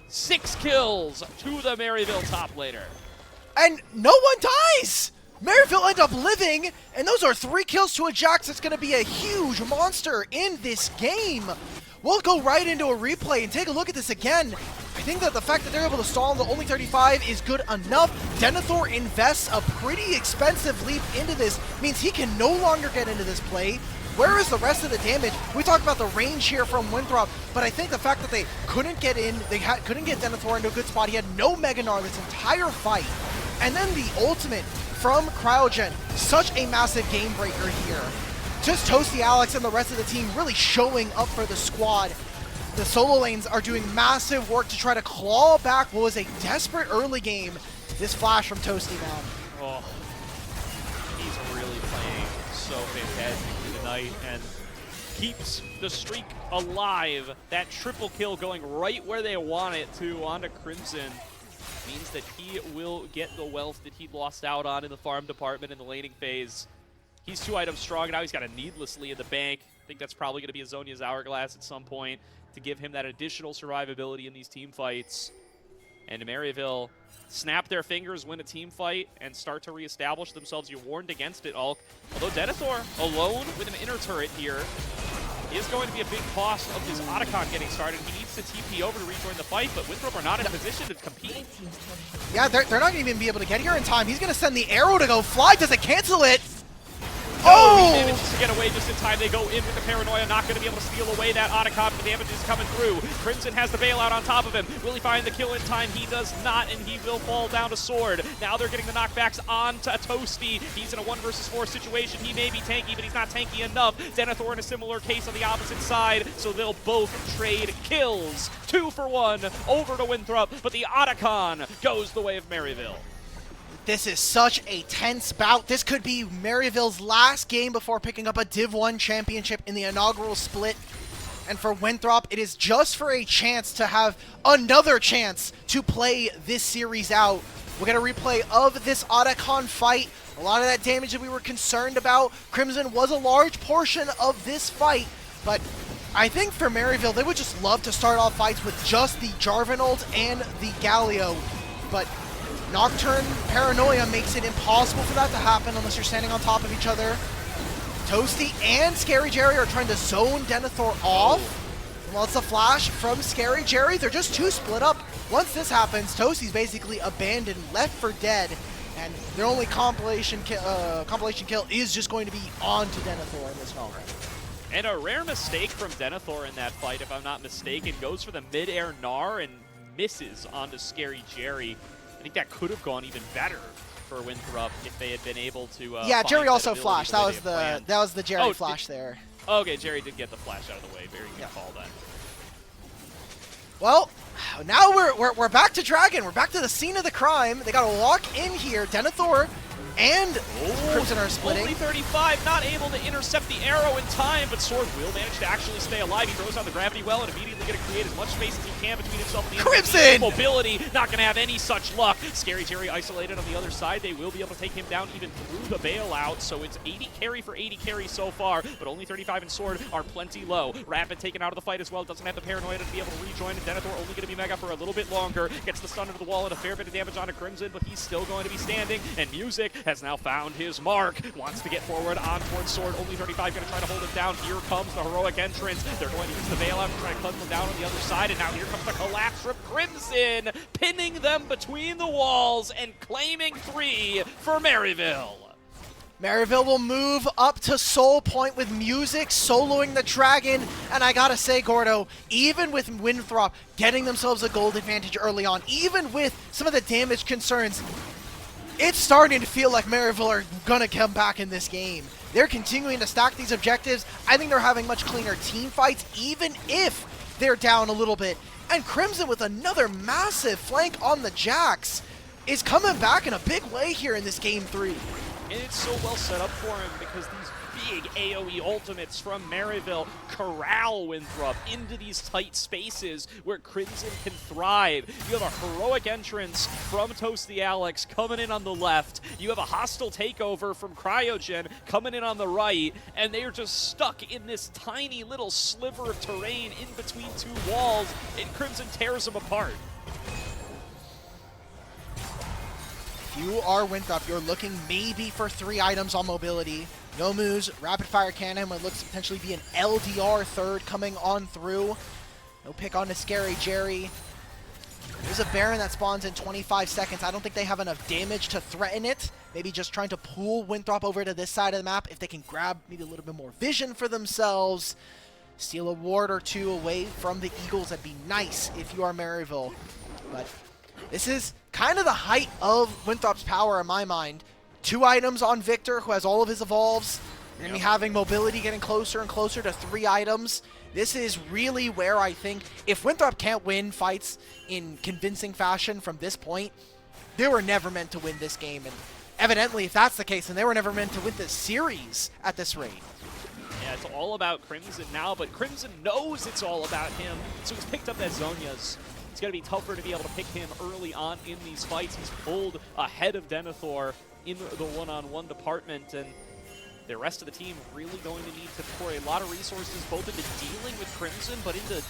B: 6 kills to the Maryville top laner.
C: And no one dies! Maryville end up living, and those are 3 kills to a Jax that's going to be a huge monster in this game. We'll go right into a replay and take a look at this again. I think that the fact that they're able to stall the only 35 is good enough. Denethor invests a pretty expensive leap into this, means he can no longer get into this play. Where is the rest of the damage? We talked about the range here from Winthrop, but I think the fact that they couldn't get in, couldn't get Denethor into a good spot. He had no Mega Gnar this entire fight. And then the ultimate from Cryogen, such a massive game breaker here. Just Toasty Alex and the rest of the team really showing up for the squad. The solo lanes are doing massive work to try to claw back what was a desperate early game. This flash from Toasty, man.
B: Oh, he's really playing so fantastically tonight and keeps the streak alive. That triple kill going right where they want it to onto Crimson means that he will get the wealth that he lost out on in the farm department in the laning phase. He's 2 items strong, now he's got a Needlessly in the bank. I think that's probably going to be a Zhonya's Hourglass at some point to give him that additional survivability in these team fights. And Maryville snap their fingers, win a team fight, and start to reestablish themselves. You warned against it, Ulk. Although Denethor, alone with an inner turret here, is going to be a big cost of his Otacon getting started. He needs to TP over to rejoin the fight, but Winthrop are not in position to compete.
C: Yeah, they're not going to even be able to get here in time. He's going to send the arrow to go fly. Does it cancel it?
B: Oh! He manages to get away just in time. They go in with the Paranoia, not going to be able to steal away that Otacon. The damage is coming through. Crimson has the bailout on top of him. Will he find the kill in time? He does not, and he will fall down to Sword. Now they're getting the knockbacks onto Toasty. He's in a 1 versus 4 situation. He may be tanky, but he's not tanky enough. Denethor in a similar case on the opposite side, so they'll both trade kills. 2 for 1 over to Winthrop, but the Otacon goes the way of Maryville.
C: This is such a tense bout. This could be Maryville's last game before picking up a Div 1 championship in the inaugural split. And for Winthrop, it is just for a chance to have another chance to play this series out. We'll get a replay of this Otacon fight. A lot of that damage that we were concerned about. Crimson was a large portion of this fight, but I think for Maryville, they would just love to start off fights with just the Jarvan ult and the Galio. But Nocturne Paranoia makes it impossible for that to happen unless you're standing on top of each other. Toasty and Scary Jerry are trying to zone Denethor off. Well, it's a flash from Scary Jerry. They're just too split up. Once this happens, Toasty's basically abandoned, left for dead. And their only compilation kill is just going to be onto Denethor in this moment.
B: And a rare mistake from Denethor in that fight, if I'm not mistaken, goes for the mid-air Gnar and misses onto Scary Jerry. I think that could have gone even better for Winthrop if they had been able to.
C: Yeah,
B: find
C: Jerry
B: that
C: also
B: ability
C: flashed.
B: the way
C: That was the Jerry
B: Oh,
C: flash there.
B: Okay, Jerry did get the flash out of the way. Very good call then.
C: Well, now we're back to Dragon. We're back to the scene of the crime. They got to walk in here. Denethor and Crimson are splitting.
B: Only 35, not able to intercept the arrow in time, but Sword will manage to actually stay alive. He throws out the gravity well and immediately going to create as much space as he can between himself and the enemy.
C: Crimson!
B: Mobility, not going to have any such luck. Scary Jerry isolated on the other side. They will be able to take him down even through the bailout, so it's 80 carry for 80 carry so far, but only 35 and Sword are plenty low. Rapid taken out of the fight as well. Doesn't have the paranoia to be able to rejoin, and Denethor only going to be mega for a little bit longer. Gets the stun into the wall and a fair bit of damage onto Crimson, but he's still going to be standing, and Music has now found his mark. Wants to get forward on towards Sword. Only 35 going to try to hold him down. Here comes the heroic entrance. They're going to use the bailout to try to cut them down on the other side, and now here comes the collapse from Crimson, pinning them between the walls and claiming 3 for Maryville.
C: Maryville will move up to Soul Point with Music soloing the Dragon, and I gotta say, Gordo, even with Winthrop getting themselves a gold advantage early on, even with some of the damage concerns, it's starting to feel like Maryville are gonna come back in this game. They're continuing to stack these objectives. I think they're having much cleaner team fights, even if they're down a little bit. And Crimson, with another massive flank on the Jax, is coming back in a big way here in this game 3.
B: And it's so well set up for him because these big AoE ultimates from Maryville corral Winthrop into these tight spaces where Crimson can thrive. You have a heroic entrance from Toast the Alex coming in on the left. You have a hostile takeover from Cryogen coming in on the right, and they are just stuck in this tiny little sliver of terrain in between 2 walls, and Crimson tears them apart.
C: If you are Winthrop, you're looking maybe for 3 items on mobility. Nomu's rapid fire cannon, what looks to potentially be an LDR third coming on through. No pick on the Scary Jerry. There's a Baron that spawns in 25 seconds. I don't think they have enough damage to threaten it. Maybe just trying to pull Winthrop over to this side of the map if they can grab maybe a little bit more vision for themselves. Steal a ward or 2 away from the Eagles. That'd be nice if you are Maryville. But this is kind of the height of Winthrop's power in my mind. 2 items on Victor, who has all of his evolves. You're going to be having mobility getting closer and closer to 3 items. This is really where I think if Winthrop can't win fights in convincing fashion from this point, they were never meant to win this game. And evidently, if that's the case, then they were never meant to win this series at this rate.
B: Yeah, it's all about Crimson now, but Crimson knows it's all about him, so he's picked up that Zhonya's. It's going to be tougher to be able to pick him early on in these fights. He's pulled ahead of Denethor in the one-on-one department, and the rest of the team really going to need to pour a lot of resources both into dealing with Crimson, but into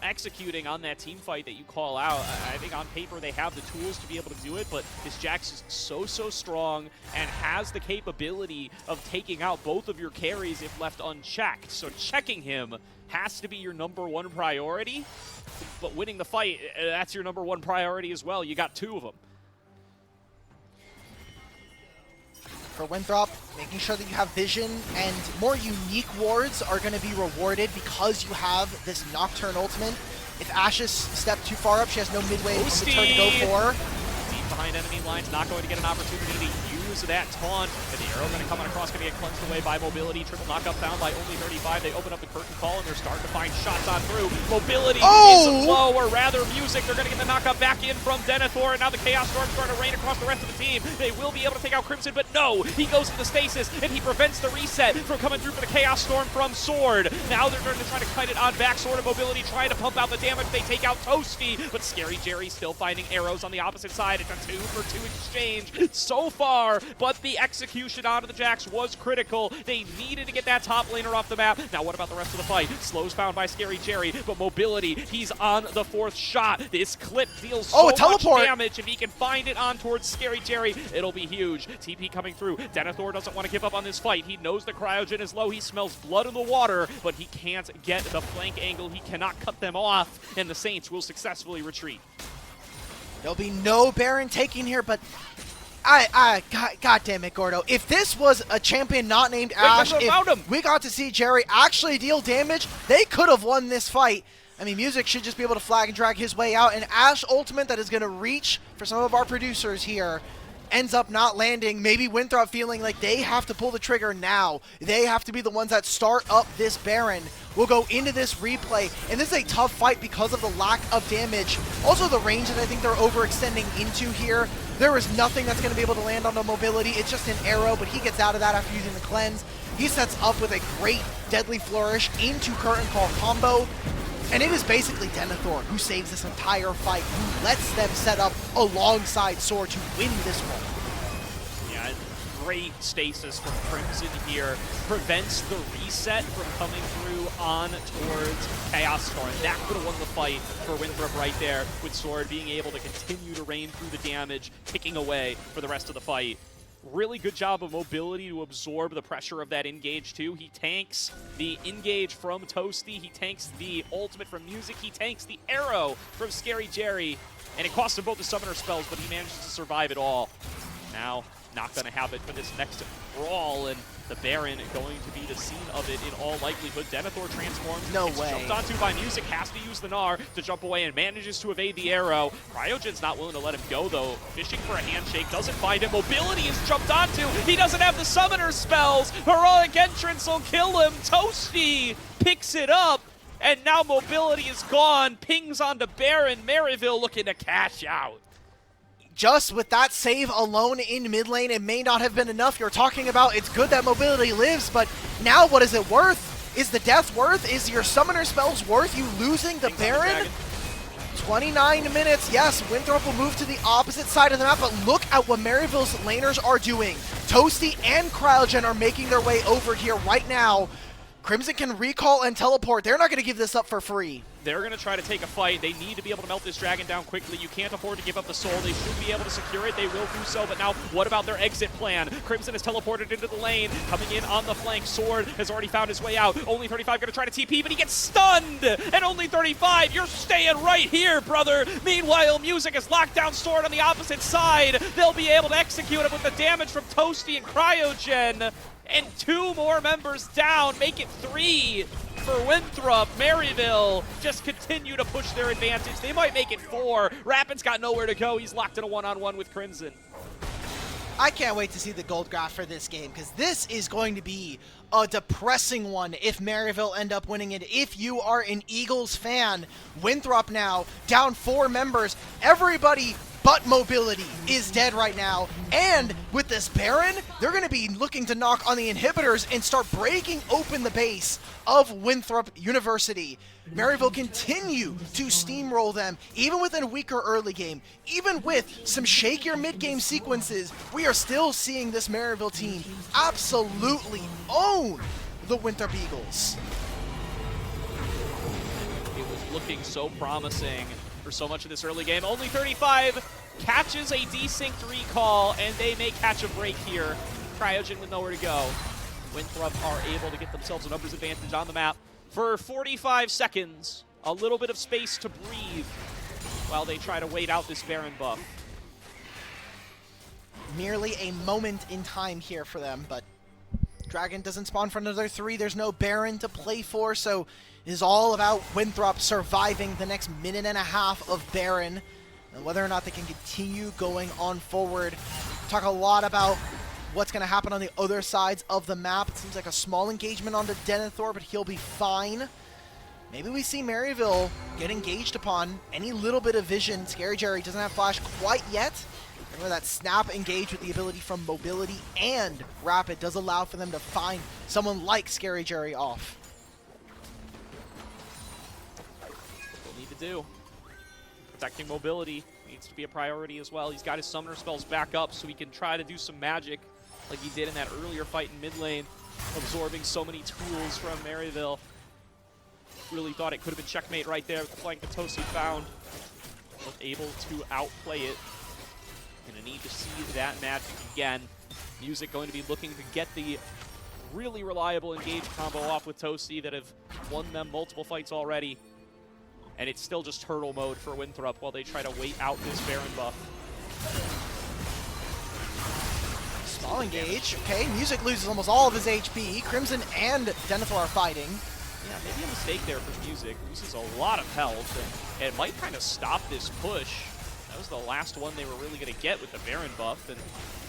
B: executing on that team fight that you call out. I think on paper they have the tools to be able to do it, but this Jax is so strong and has the capability of taking out both of your carries if left unchecked. So checking him has to be your #1 priority, but winning the fight, that's your #1 priority as well. You got 2 of them.
C: For Winthrop, making sure that you have vision and more unique wards are going to be rewarded because you have this Nocturne ultimate. If Ashes stepped too far up, she has no midway on the turn to go for.
B: Deep behind enemy lines, not going to get an opportunity to use use of that taunt. And the arrow going to come on across, going to get cleansed away by Mobility. Triple knockup found by only 35. They open up the curtain call, and they're starting to find shots on through. Mobility is low, or rather Music. They're going to get the knockup back in from Denethor, and now the Chaos Storm starting to rain across the rest of the team. They will be able to take out Crimson, but no, he goes into stasis, and he prevents the reset from coming through for the Chaos Storm from Sword. Now they're going to try to kite it on back. Sword and Mobility trying to pump out the damage. They take out Toasty, but Scary Jerry still finding arrows on the opposite side. It's a 2-for-2 exchange so far, but the execution out of the Jax was critical. They needed to get that top laner off the map. Now what about the rest of the fight? Slow's found by Scary Jerry, but Mobility, he's on the 4th shot. This clip deals so much damage. If he can find it on towards Scary Jerry, it'll be huge. TP coming through. Denethor doesn't want to give up on this fight. He knows the cryogen is low. He smells blood in the water, but he can't get the flank angle. He cannot cut them off, and the Saints will successfully retreat.
C: There'll be no Baron taking here, but God damn it, Gordo. If this was a champion not named Ashe, if we got to see Jerry actually deal damage, they could have won this fight. I mean, Music should just be able to flag and drag his way out. An Ashe ultimate that is going to reach for some of our producers here ends up not landing. Maybe Winthrop feeling like they have to pull the trigger now. They have to be the ones that start up this Baron. We'll go into this replay, and this is a tough fight because of the lack of damage. Also the range that I think they're overextending into here. There is nothing that's going to be able to land on the Mobility. It's just an arrow, but he gets out of that after using the cleanse. He sets up with a great Deadly Flourish into Curtain Call combo. And it is basically Denethor who saves this entire fight, who lets them set up alongside Sword to win this one.
B: Yeah, great stasis from Crimson here. Prevents the reset from coming through on towards Chaos Storm. That could have won the fight for Winthrop right there, with Sword being able to continue to rain through the damage, ticking away for the rest of the fight. Really good job of Mobility to absorb the pressure of that engage too. He tanks the engage from Toasty, he tanks the ultimate from Music, he tanks the arrow from Scary Jerry, and it cost him both the summoner spells, but he manages to survive it all. Now, not going to have it for this next brawl, and the Baron going to be the scene of it in all likelihood. Denethor transforms.
C: No
B: It's
C: way.
B: jumped onto by Music, has to use the Gnar to jump away and manages to evade the arrow. Cryogen's not willing to let him go, though. Fishing for a handshake, doesn't find him. Mobility is jumped onto. He doesn't have the summoner spells. Heroic Entrance will kill him. Toasty picks it up, and now Mobility is gone. Pings onto Baron. Maryville looking to cash out.
C: Just with that save alone in mid lane, it may not have been enough. You're talking about it's good that Mobility lives, but now what is it worth? Is the death worth? Is your summoner spells worth you losing the Baron? 29 minutes. Yes, Winthrop will move to the opposite side of the map, but look at what Maryville's laners are doing. Toasty and Cryogen are making their way over here right now. Crimson can recall and teleport. They're not going to give this up for free.
B: They're going to try to take a fight. They need to be able to melt this dragon down quickly. You can't afford to give up the soul. They should be able to secure it. They will do so, but now what about their exit plan? Crimson is teleported into the lane, coming in on the flank. Sword has already found his way out. Only 35 going to try to TP, but he gets stunned. And only 35, you're staying right here, brother. Meanwhile, Music has locked down Sword on the opposite side. They'll be able to execute it with the damage from Toasty and Cryogen. And 2 more members down, make it 3 for Winthrop. Maryville just continue to push their advantage. They might make it 4. Rappin's got nowhere to go. He's locked in a one-on-one with Crimson.
C: I can't wait to see the gold graph for this game, because this is going to be a depressing one if Maryville end up winning it. If you are an Eagles fan, Winthrop now down 4 members. Everybody but Mobility is dead right now, and with this Baron, they're going to be looking to knock on the inhibitors and start breaking open the base of Winthrop University. Maryville continue to steamroll them, even with a weaker early game, even with some shakier mid-game sequences. We are still seeing this Maryville team absolutely own the Winthrop Eagles.
B: It was looking so promising for so much of this early game. Only 35 catches a desynced recall, and they may catch a break here. Cryogen with nowhere to go. Winthrop are able to get themselves a numbers advantage on the map for 45 seconds. A little bit of space to breathe while they try to wait out this Baron buff.
C: Merely a moment in time here for them, but Dragon doesn't spawn for another 3. There's no Baron to play for, so it is all about Winthrop surviving the next minute and a half of Baron, and whether or not they can continue going on forward. Talk a lot about what's going to happen on the other sides of the map. It seems like a small engagement onto Denethor, but he'll be fine. Maybe we see Maryville get engaged upon. Any little bit of vision. Scary Jerry doesn't have flash quite yet. Remember that snap engage with the ability from mobility and rapid does allow for them to find someone like Scary Jerry off.
B: What need to do. Protecting mobility needs to be a priority as well. He's got his summoner spells back up so he can try to do some magic like he did in that earlier fight in mid lane, absorbing so many tools from Maryville. Really thought it could have been checkmate right there with the flank that Toasty found. Was able to outplay it. Gonna need to see that magic again. Music going to be looking to get the really reliable engage combo off with Toasty that have won them multiple fights already. And it's still just turtle mode for Winthrop while they try to wait out this Baron buff.
C: Small engage. Okay, Music loses almost all of his HP. Crimson and Denethor are fighting.
B: Yeah, maybe a mistake there for Music. Loses a lot of health, and it might kind of stop this push. That was the last one they were really going to get with the Baron buff, and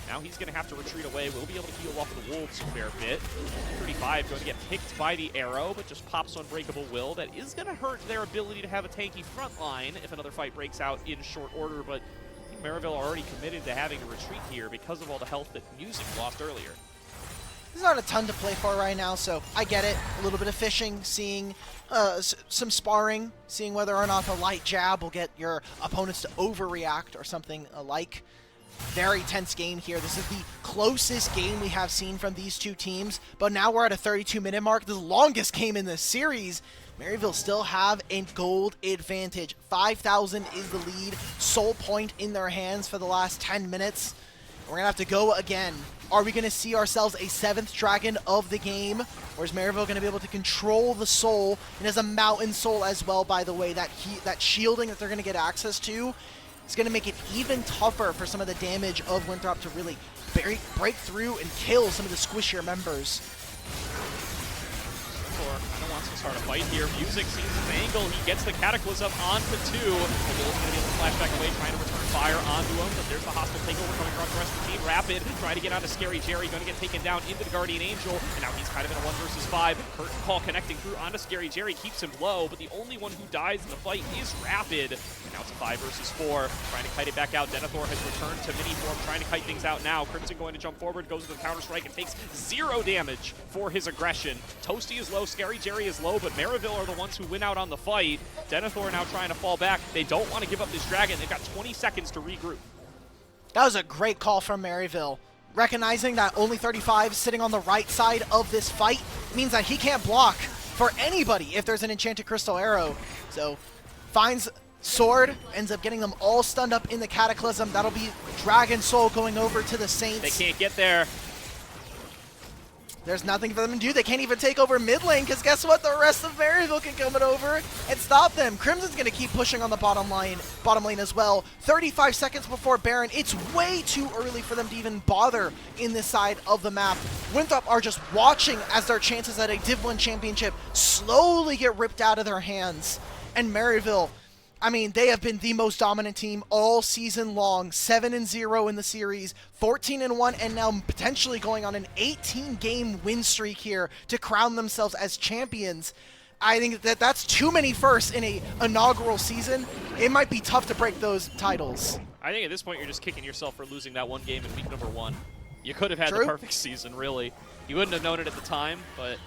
B: now he's going to have to retreat away. We'll be able to heal off of the Wolves a fair bit. 35 going to get picked by the arrow, but just pops Unbreakable Will. That is going to hurt their ability to have a tanky front line if another fight breaks out in short order, but I think Maryville already committed to having to retreat here because of all the health that Music lost earlier.
C: There's not a ton to play for right now, so I get it. A little bit of fishing, seeing some sparring, seeing whether or not the light jab will get your opponents to overreact or something alike. Very tense game here. This is the closest game we have seen from these two teams, but now we're at a 32-minute mark, the longest game in this series. Maryville still have a gold advantage. 5,000 is the lead, Soul Point in their hands for the last 10 minutes. We're going to have to go again. Are we going to see ourselves a 7th dragon of the game? Or is Maryville going to be able to control the soul? And as a mountain soul as well, by the way, that shielding that they're going to get access to is going to make it even tougher for some of the damage of Winthrop to really break through and kill some of the squishier members.
B: Kind of wants to start a fight here. Music sees his angle. He gets the Cataclysm onto 2. Mobile's going to be able to flash back away, trying to return fire onto him, but there's the hostile takeover coming across the rest of the team. Rapid trying to get onto Scary Jerry, going to get taken down into the Guardian Angel, and now he's kind of in a 1 versus 5. Curtain Call connecting through onto Scary Jerry, keeps him low, but the only one who dies in the fight is Rapid. And now it's a 5 versus 4, trying to kite it back out. Denethor has returned to mini form, trying to kite things out now. Crimson going to jump forward, goes to the counter strike, and takes 0 damage for his aggression. Toasty is low, Scary Jerry is low, but Maryville are the ones who win out on the fight. Denethor now trying to fall back. They don't want to give up this dragon. They've got 20 seconds to regroup.
C: That was a great call from Maryville. Recognizing that only 35 sitting on the right side of this fight means that he can't block for anybody if there's an Enchanted Crystal Arrow. So finds Sword, ends up getting them all stunned up in the Cataclysm. That'll be Dragon Soul going over to the Saints.
B: They can't get there.
C: There's nothing for them to do. They can't even take over mid lane, because guess what? The rest of Maryville can come over and stop them. Crimson's going to keep pushing on the bottom lane as well. 35 seconds before Baron. It's way too early for them to even bother in this side of the map. Winthrop are just watching as their chances at a Div 1 championship slowly get ripped out of their hands. And Maryville, I mean, they have been the most dominant team all season long. 7-0 in the series, 14-1, and now potentially going on an 18-game win streak here to crown themselves as champions. I think that's too many firsts in a inaugural season. It might be tough to break those titles.
B: I think at this point you're just kicking yourself for losing that one game in week number 1. You could have had
C: True.
B: the perfect season, really. You wouldn't have known it at the time, but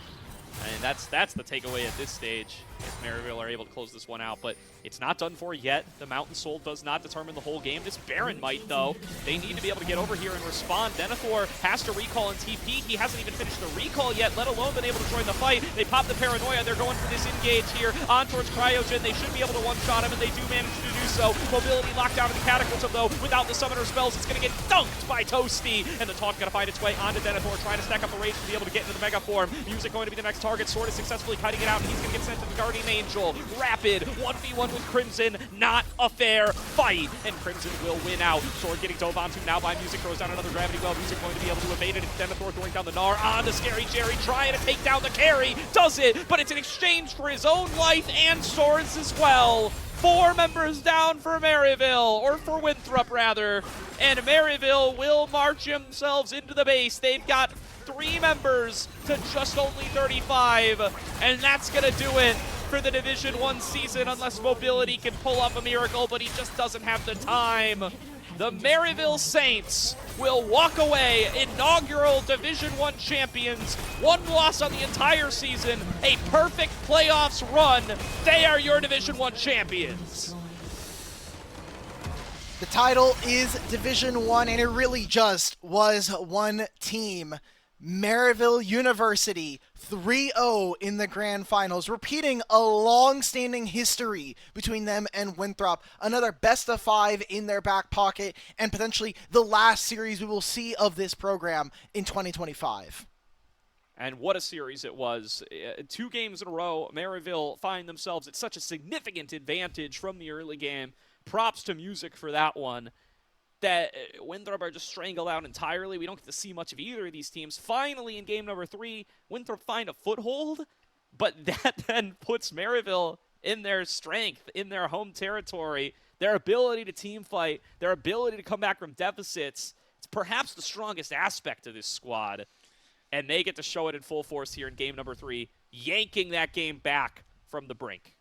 B: I mean, that's the takeaway at this stage. If Maryville are able to close this one out, but it's not done for yet. The Mountain Soul does not determine the whole game. This Baron might, though. They need to be able to get over here and respond. Denethor has to recall and TP. He hasn't even finished the recall yet, let alone been able to join the fight. They pop the Paranoia. They're going for this engage here on towards Cryogen. They should be able to one-shot him, and they do manage to do so. Mobility locked down in the Cataclysm, though. Without the Summoner spells, it's going to get dunked by Toasty, and the taunt going to find its way onto Denethor, trying to stack up the rage to be able to get into the Mega Form. Music going to be the next target. Sword is successfully cutting it out, and he's going to get sent to the Guardian Angel. Rapid 1v1 with Crimson, not a fair fight. And Crimson will win out. Sword getting dove onto now by Music, throws down another gravity well. Music going to be able to evade it. Denethor throwing down the Gnar on to Scary Jerry, trying to take down the carry. Does it, but it's in exchange for his own life and swords as well. 4 members down for Maryville, or for Winthrop rather, and Maryville will march themselves into the base. They've got 3 members to just only 35, and that's gonna do it for the Division 1 season unless Mobility can pull off a miracle, but he just doesn't have the time. The Maryville Saints will walk away inaugural Division 1 champions. 1 loss on the entire season, a perfect playoffs run. They are your Division 1 champions.
C: The title is Division 1, and it really just was one team. Maryville University 3-0 in the grand finals, repeating a long-standing history between them and Winthrop. Another best of 5 in their back pocket, and potentially the last series we will see of this program in 2025.
B: And what a series it was. 2 games in a row, Maryville find themselves at such a significant advantage from the early game. Props to Music for that one. That Winthrop are just strangled out entirely. We don't get to see much of either of these teams. Finally, in game number 3, Winthrop find a foothold, but that then puts Maryville in their strength, in their home territory, their ability to team fight, their ability to come back from deficits. It's perhaps the strongest aspect of this squad, and they get to show it in full force here in game number 3, yanking that game back from the brink.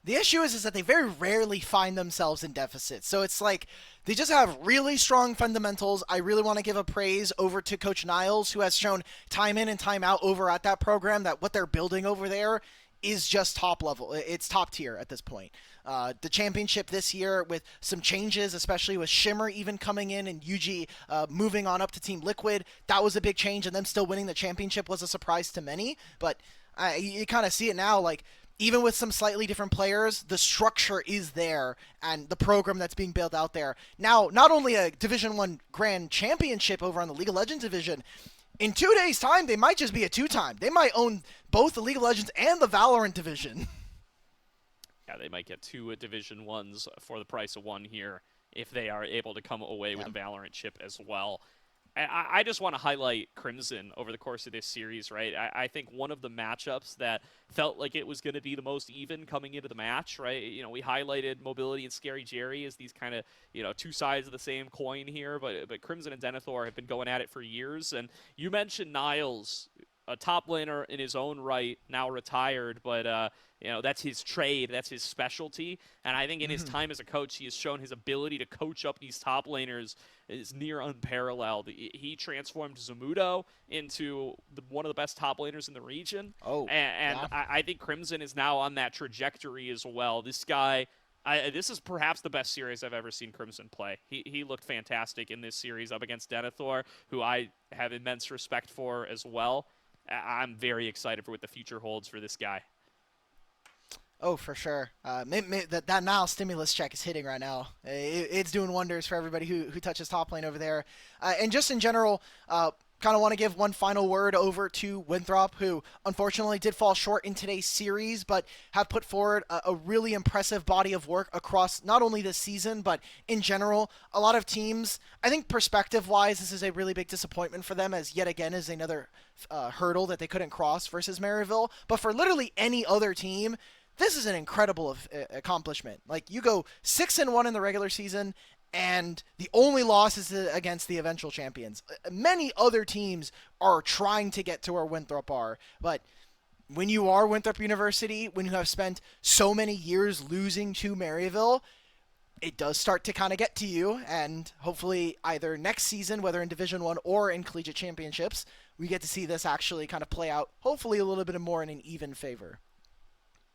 C: The issue is that they very rarely find themselves in deficits. So it's like they just have really strong fundamentals. I really want to give a praise over to Coach Niles, who has shown time in and time out over at that program that what they're building over there is just top level. It's top tier at this point. The championship this year with some changes, especially with Shimmer even coming in and Yuji moving on up to Team Liquid, that was a big change, and them still winning the championship was a surprise to many. But you kind of see it now, like, even with some slightly different players, the structure is there and the program that's being built out there. Now, not only a Division 1 Grand Championship over on the League of Legends division, in 2 days' time, they might just be a 2-time. They might own both the League of Legends and the Valorant division.
B: Yeah, they might get 2 Division 1s for the price of 1 here if they are able to come away with a Valorant chip as well. I just want to highlight Crimson over the course of this series, right? I think one of the matchups that felt like it was going to be the most even coming into the match, right? You know, we highlighted Mobility and Scary Jerry as these kind of, 2 sides of the same coin here, but Crimson and Denethor have been going at it for years. And you mentioned Niles, a top laner in his own right, now retired, but that's his trade, that's his specialty. And I think in his time as a coach, he has shown his ability to coach up these top laners is near unparalleled. He transformed Zamudo into one of the best top laners in the region. I think Crimson is now on that trajectory as well. This guy, this is perhaps the best series I've ever seen Crimson play. He looked fantastic in this series up against Denethor, who I have immense respect for as well. I'm very excited for what the future holds for this guy.
C: Oh, for sure. That Nile stimulus check is hitting right now. It's doing wonders for everybody who touches top lane over there. And just in general, kind of want to give one final word over to Winthrop, who unfortunately did fall short in today's series, but have put forward a really impressive body of work across not only this season, but in general. A lot of teams, I think perspective-wise, this is a really big disappointment for them, as yet again is another hurdle that they couldn't cross versus Maryville. But for literally any other team, this is an incredible accomplishment. Like, you go 6-1 in the regular season, and the only loss is against the eventual champions. Many other teams are trying to get to where Winthrop are, but when you are Winthrop University, when you have spent so many years losing to Maryville, it does start to kind of get to you, and hopefully either next season, whether in Division 1 or in Collegiate Championships, we get to see this actually kind of play out, hopefully a little bit more in an even favor.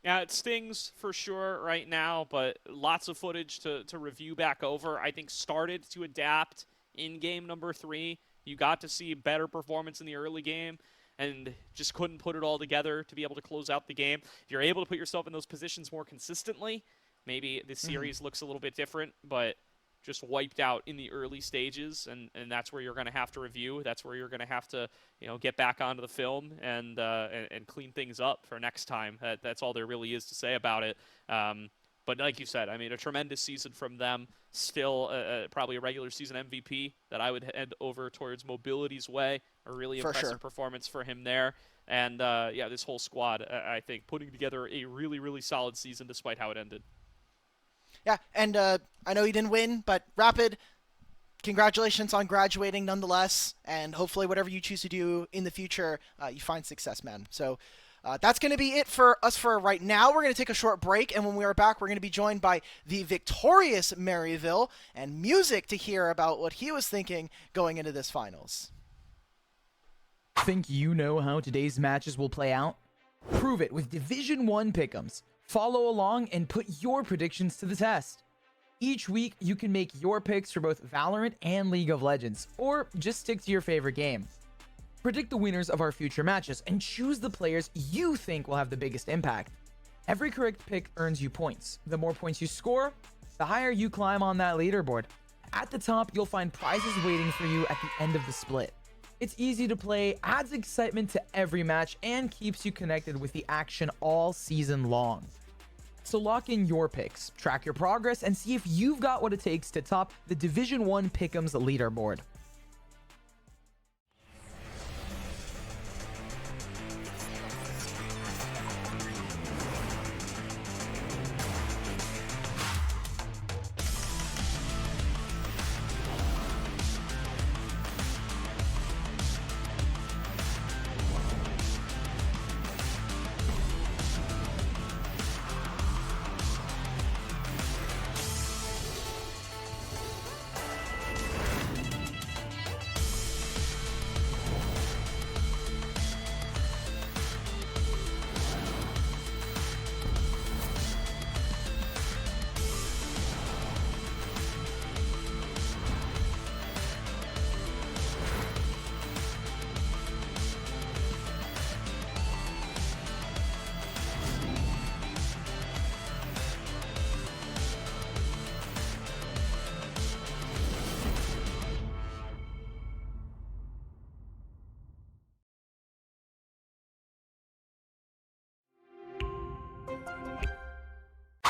B: Yeah, it stings for sure right now, but lots of footage to review back over. I think started to adapt in game number 3. You got to see better performance in the early game and just couldn't put it all together to be able to close out the game. If you're able to put yourself in those positions more consistently, maybe this series looks a little bit different, but just wiped out in the early stages, and that's where you're going to have to review. That's where you're going to have to, get back onto the film and clean things up for next time. That's all there really is to say about it. But like you said, I mean, a tremendous season from them. Still, probably a regular season MVP that I would head over towards Mobility's way. A really impressive performance for him there. And, this whole squad, I think, putting together a really, really solid season despite how it ended.
C: Yeah, and I know you didn't win, but Rapid, congratulations on graduating nonetheless. And hopefully whatever you choose to do in the future, you find success, man. So that's going to be it for us for right now. We're going to take a short break, and when we are back, we're going to be joined by the victorious Maryville and Music to hear about what he was thinking going into this finals.
A: Think you know how today's matches will play out? Prove it with Division 1 pick'ems. Follow along and put your predictions to the test. Each week, you can make your picks for both Valorant and League of Legends, or just stick to your favorite game. Predict the winners of our future matches and choose the players you think will have the biggest impact. Every correct pick earns you points. The more points you score, the higher you climb on that leaderboard. At the top, you'll find prizes waiting for you at the end of the split. It's easy to play, adds excitement to every match, and keeps you connected with the action all season long. So lock in your picks, track your progress, and see if you've got what it takes to top the Division 1 Pick'ems leaderboard.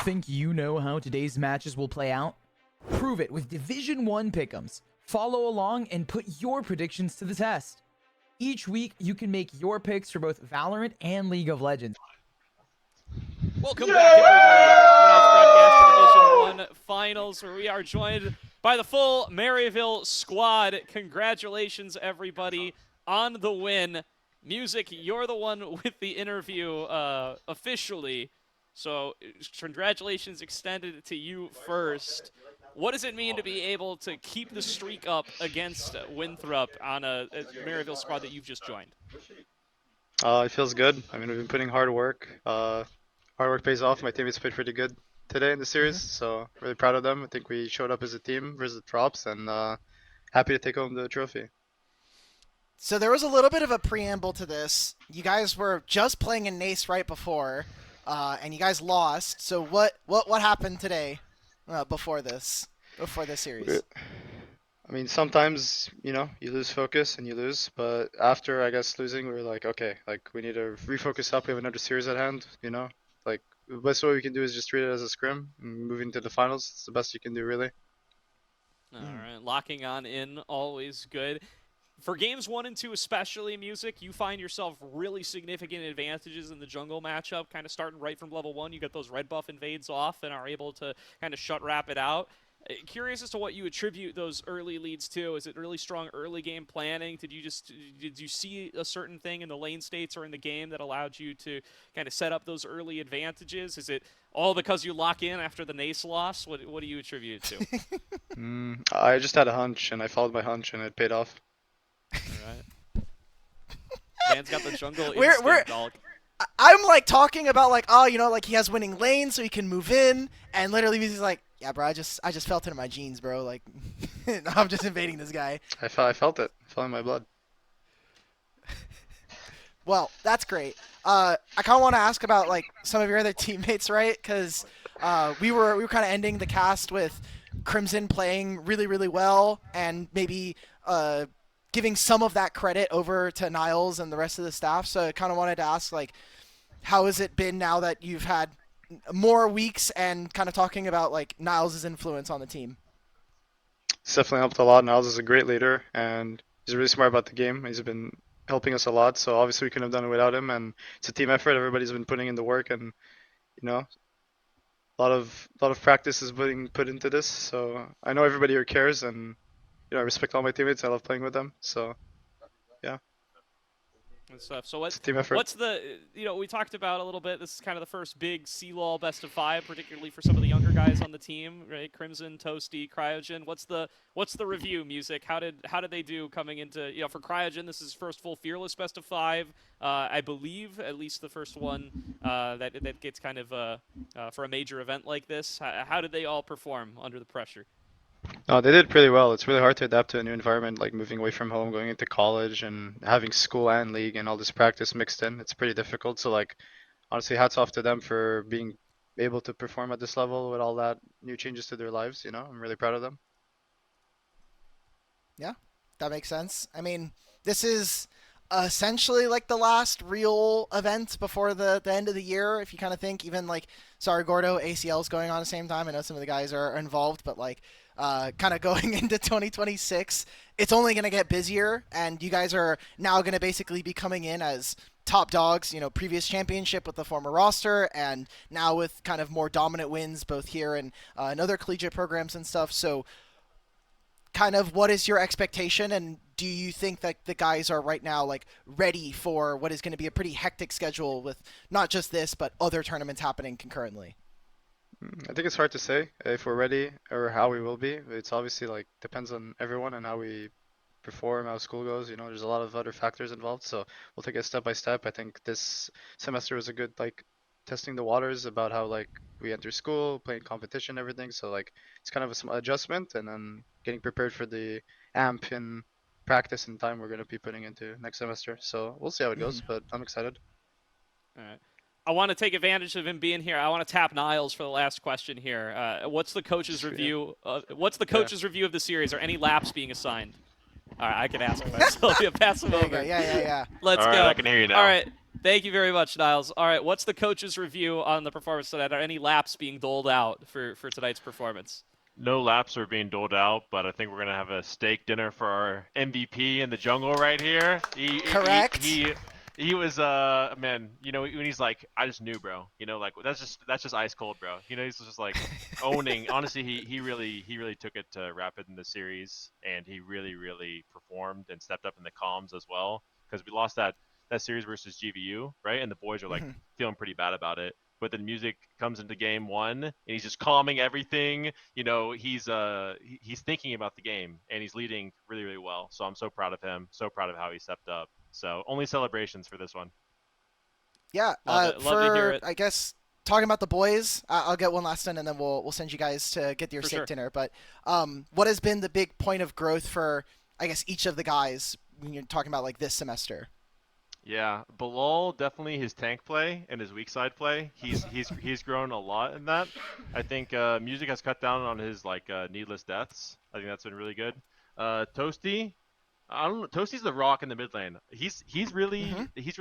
A: Think you know how today's matches will play out? Prove it with Division 1 pick'ems. Follow along and put your predictions to the test. Each week, you can make your picks for both Valorant and League of Legends.
B: Welcome back, everybody, to tonight's broadcast Division 1 Finals, where we are joined by the full Maryville squad. Congratulations, everybody, on the win. Music, you're the one with the interview officially. So congratulations extended to you first. What does it mean to be able to keep the streak up against Winthrop on a Maryville squad that you've just joined?
H: It feels good. I mean, we've been putting hard work. Hard work pays off. My teammates played pretty good today in the series, so really proud of them. I think we showed up as a team versus props, and happy to take home the trophy.
C: So there was a little bit of a preamble to this. You guys were just playing in Nace right before, and you guys lost. So what happened today before this series?
H: I mean, sometimes, you lose focus and you lose, but after, I guess, losing, we were like, okay, like, we need to refocus up. We have another series at hand, Like, the best way we can do is just treat it as a scrim and moving to the finals. It's the best you can do, really.
B: All right, locking on in, always good. For games 1 and 2 especially, Music, you find yourself really significant advantages in the jungle matchup, kind of starting right from level 1. You get those red buff invades off and are able to kind of shut Rapid out. Curious as to what you attribute those early leads to. Is it really strong early game planning? Did you see a certain thing in the lane states or in the game that allowed you to kind of set up those early advantages? Is it all because you lock in after the Nace loss? What do you attribute it to?
H: I just had a hunch, and I followed my hunch, and it paid off.
B: Alright. Man's got the jungle instinct, dog.
C: I'm like talking about like, like he has winning lanes so he can move in, and literally he's like, yeah, bro, I just felt it in my jeans, bro. Like, I'm just invading this guy.
H: I felt it. It fell in my blood.
C: Well, that's great. I kind of want to ask about like some of your other teammates, right? Because we were kind of ending the cast with Crimson playing really, really well and maybe giving some of that credit over to Niles and the rest of the staff. So I kind of wanted to ask, like, how has it been now that you've had more weeks and kind of talking about like Niles' influence on the team?
H: It's definitely helped a lot. Niles is a great leader, and he's really smart about the game. He's been helping us a lot, so obviously we couldn't have done it without him. And it's a team effort. Everybody's been putting in the work, and a lot of practice is being put into this. So I know everybody here cares, and I respect all my teammates. I love playing with them. So yeah,
B: And stuff. So
H: it's a team effort.
B: what's the we talked about a little bit. This is kind of the first big CLOL best of 5, particularly for some of the younger guys on the team, right? Crimson, Toasty, Cryogen. What's the review, Music? How did they do coming into for Cryogen? This is first full Fearless best of 5, I believe, at least the first one that gets kind of for a major event like this. How did they all perform under the pressure?
H: No, they did pretty well. It's really hard to adapt to a new environment, like moving away from home, going into college, and having school and league and all this practice mixed in. It's pretty difficult. So, like, honestly, hats off to them for being able to perform at this level with all that new changes to their lives. I'm really proud of them.
C: Yeah, that makes sense. I mean, this is essentially like the last real event before the end of the year. If you kind of think, even like, sorry, Gordo, ACL is going on at the same time. I know some of the guys are involved, but like, kind of going into 2026, it's only going to get busier, and you guys are now going to basically be coming in as top dogs, previous championship with the former roster, and now with kind of more dominant wins both here and in other collegiate programs and stuff. So kind of what is your expectation, and do you think that the guys are right now like ready for what is going to be a pretty hectic schedule with not just this but other tournaments happening concurrently?
H: I think it's hard to say if we're ready or how we will be. It's obviously like depends on everyone and how we perform, how school goes. There's a lot of other factors involved, so we'll take it step by step. I think this semester was a good like testing the waters about how like we enter school, playing competition, everything. So like it's kind of a small adjustment, and then getting prepared for the amp and practice and time we're gonna be putting into next semester. So we'll see how it goes, but I'm excited.
B: All right. I want to take advantage of him being here. I want to tap Niles for the last question here. What's the coach's
H: Sweet.
B: review? What's the coach's review of the series? Are any laps being assigned? All right, I can ask myself. Pass him
C: There you
B: over.
C: go. Yeah.
B: Let's
I: All
B: go.
I: right, I can hear you now.
B: All right. Thank you very much, Niles. All right, what's the coach's review on the performance tonight? Are any laps being doled out for tonight's performance?
I: No laps are being doled out, but I think we're gonna have a steak dinner for our MVP in the jungle right here.
C: Correct.
I: He was man, when he's like, I just knew, bro. Like that's just ice cold, bro. He's just like owning. Honestly, he really took it to Rapid in the series, and he really performed and stepped up in the comms as well. Because we lost that series versus GVU, right? And the boys are like feeling pretty bad about it. But then Music comes into game one, and he's just calming everything. He's thinking about the game, and he's leading really well. So I'm so proud of him. So proud of how he stepped up. So only celebrations for this one.
C: Yeah.
B: Love to hear it.
C: I guess talking about the boys, I'll get one last in, and then we'll send you guys to get your
B: For
C: steak
B: sure.
C: dinner. But what has been the big point of growth for, I guess, each of the guys when you're talking about like this semester?
I: Yeah, Bilal definitely his tank play and his weak side play. He's grown a lot in that. I think Music has cut down on his needless deaths. I think that's been really good. Toasty, I don't know. Toasty's the rock in the mid lane. He's really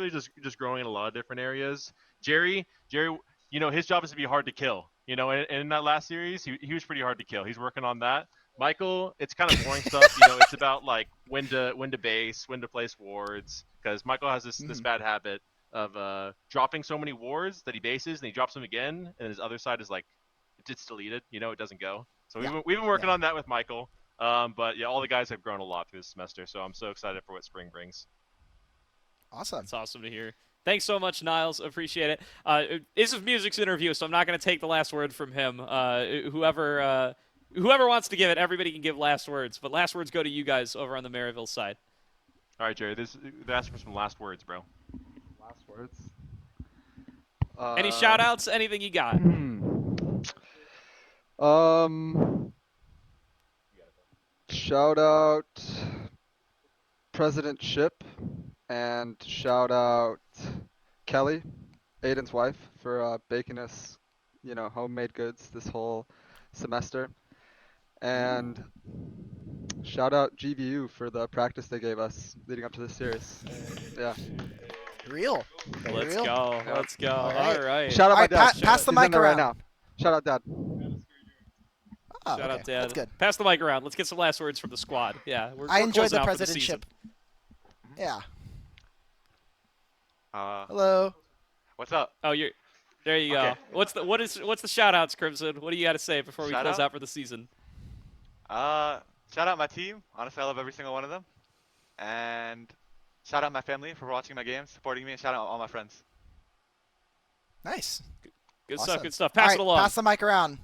I: just growing in a lot of different areas. Jerry, his job is to be hard to kill. And in that last series, he was pretty hard to kill. He's working on that. Michael, it's kind of boring stuff. It's about like when to base, when to place wards. Because Michael has this bad habit of dropping so many wards that he bases and he drops them again, and his other side is like it's deleted. It doesn't go. So we've been working on that with Michael. But yeah, all the guys have grown a lot through this semester, so I'm so excited for what spring brings.
C: Awesome.
B: It's awesome to hear. Thanks so much, Niles. Appreciate it. This is Music's interview, so I'm not going to take the last word from him. Whoever wants to give it, everybody can give last words. But last words go to you guys over on the Maryville side.
I: All right, Jerry. They're asking for some last words, bro.
J: Last words.
B: Any shout outs? Anything you got?
J: Shout out President Ship, and shout out Kelly, Aiden's wife, for baking us, homemade goods this whole semester. And shout out GVU for the practice they gave us leading up to this series. Yeah.
C: Real.
B: Let's
C: Real.
B: go. Let's go.
C: All right.
B: All right.
J: Shout out
C: All
J: my
C: right,
J: dad.
C: pass the
J: He's in
C: mic
J: there right
C: around.
J: now. Shout out dad.
C: Oh,
B: Shout
C: okay.
B: out, Dad.
C: That's good.
B: Pass the mic around. Let's get some last words from the squad. Yeah,
C: I
B: we're
C: enjoyed
B: closing
C: the
B: out for the season.
C: presidentship. Yeah.
K: Uh,
C: Hello.
K: what's up?
B: Oh, there you go.
K: Okay.
B: What's the shout outs, Crimson? What do you got to say before we
K: Shout
B: close
K: out?
B: out for the season?
K: Shout out my team. Honestly, I love every single one of them. And shout out my family for watching my games, supporting me, and shout out all my friends.
C: Nice.
B: Good
C: Awesome.
B: stuff. Good stuff.
C: All
B: Pass
C: right,
B: it along.
C: Pass the mic around.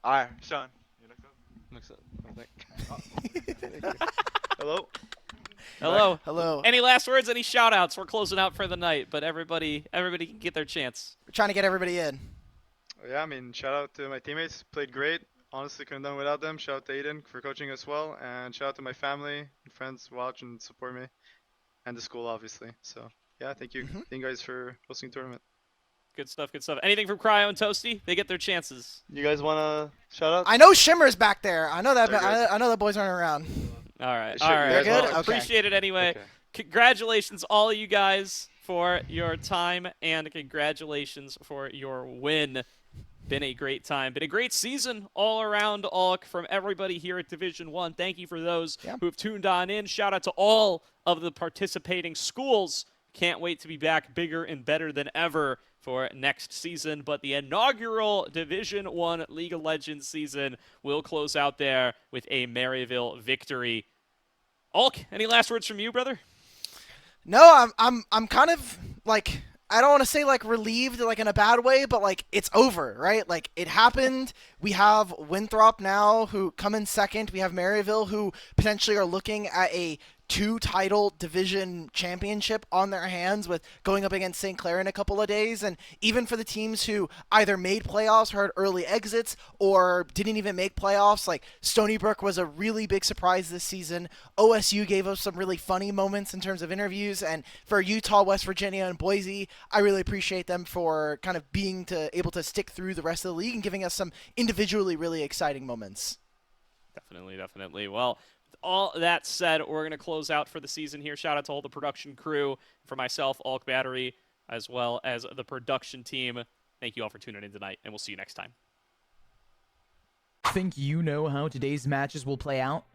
K: All right, Sean. You
H: Next up. Hello.
B: Hello.
C: Hello.
B: Any last words? Any shout outs? We're closing out for the night, but everybody can get their chance.
C: We're trying to get everybody in.
H: Yeah, I mean, shout out to my teammates. Played great. Honestly, couldn't have done without them. Shout out to Aiden for coaching us well, and shout out to my family and friends who watch and support me, and the school, obviously. So yeah, thank you, thank you guys for hosting the tournament.
B: Good stuff. Good stuff. Anything from Cryo and Toasty? They get their chances.
H: You guys wanna shout out?
C: I know Shimmer's back there. I know that.
H: They're good.
C: I know the boys aren't around.
B: All right.
H: Sure,
B: All
H: you
B: right.
H: guys
C: They're good?
B: Well,
C: Okay.
B: appreciate it anyway.
H: Okay.
B: Congratulations, all of you guys, for your time, and congratulations for your win. Been a great time. Been a great season all around, Alk, from everybody here at Division 1. Thank you for those who have tuned on in. Shout out to all of the participating schools. Can't wait to be back bigger and better than ever for next season. But the inaugural Division 1 League of Legends season will close out there with a Maryville victory. Alk, any last words from you, brother?
C: No, I'm kind of like, I don't want to say like relieved like in a bad way, but like it's over, right? Like it happened. We have Winthrop now who come in second. We have Maryville who potentially are looking at a 2-title division championship on their hands with going up against St. Clair in a couple of days. And even for the teams who either made playoffs or had early exits or didn't even make playoffs, like Stony Brook was a really big surprise this season. OSU gave us some really funny moments in terms of interviews. And for Utah, West Virginia, and Boise, I really appreciate them for kind of being able to stick through the rest of the league and giving us some individually really exciting moments.
B: Definitely, definitely. Well, all that said, we're going to close out for the season here. Shout out to all the production crew, for myself, Alk Battery, as well as the production team. Thank you all for tuning in tonight, and we'll see you next time.
A: Think you know how today's matches will play out?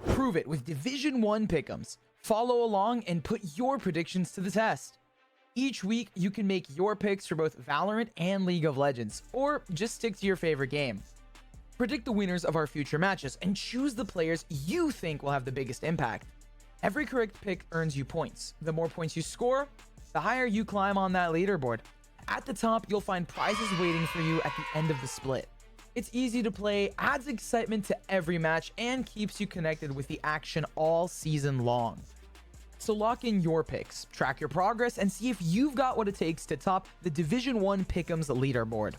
A: Prove it with Division 1 pick'ems. Follow along and put your predictions to the test. Each week, you can make your picks for both Valorant and League of Legends, or just stick to your favorite game. Predict the winners of our future matches and choose the players you think will have the biggest impact. Every correct pick earns you points. The more points you score, the higher you climb on that leaderboard. At the top, you'll find prizes waiting for you at the end of the split. It's easy to play, adds excitement to every match, and keeps you connected with the action all season long. So lock in your picks, track your progress, and see if you've got what it takes to top the Division 1 Pick'ems leaderboard.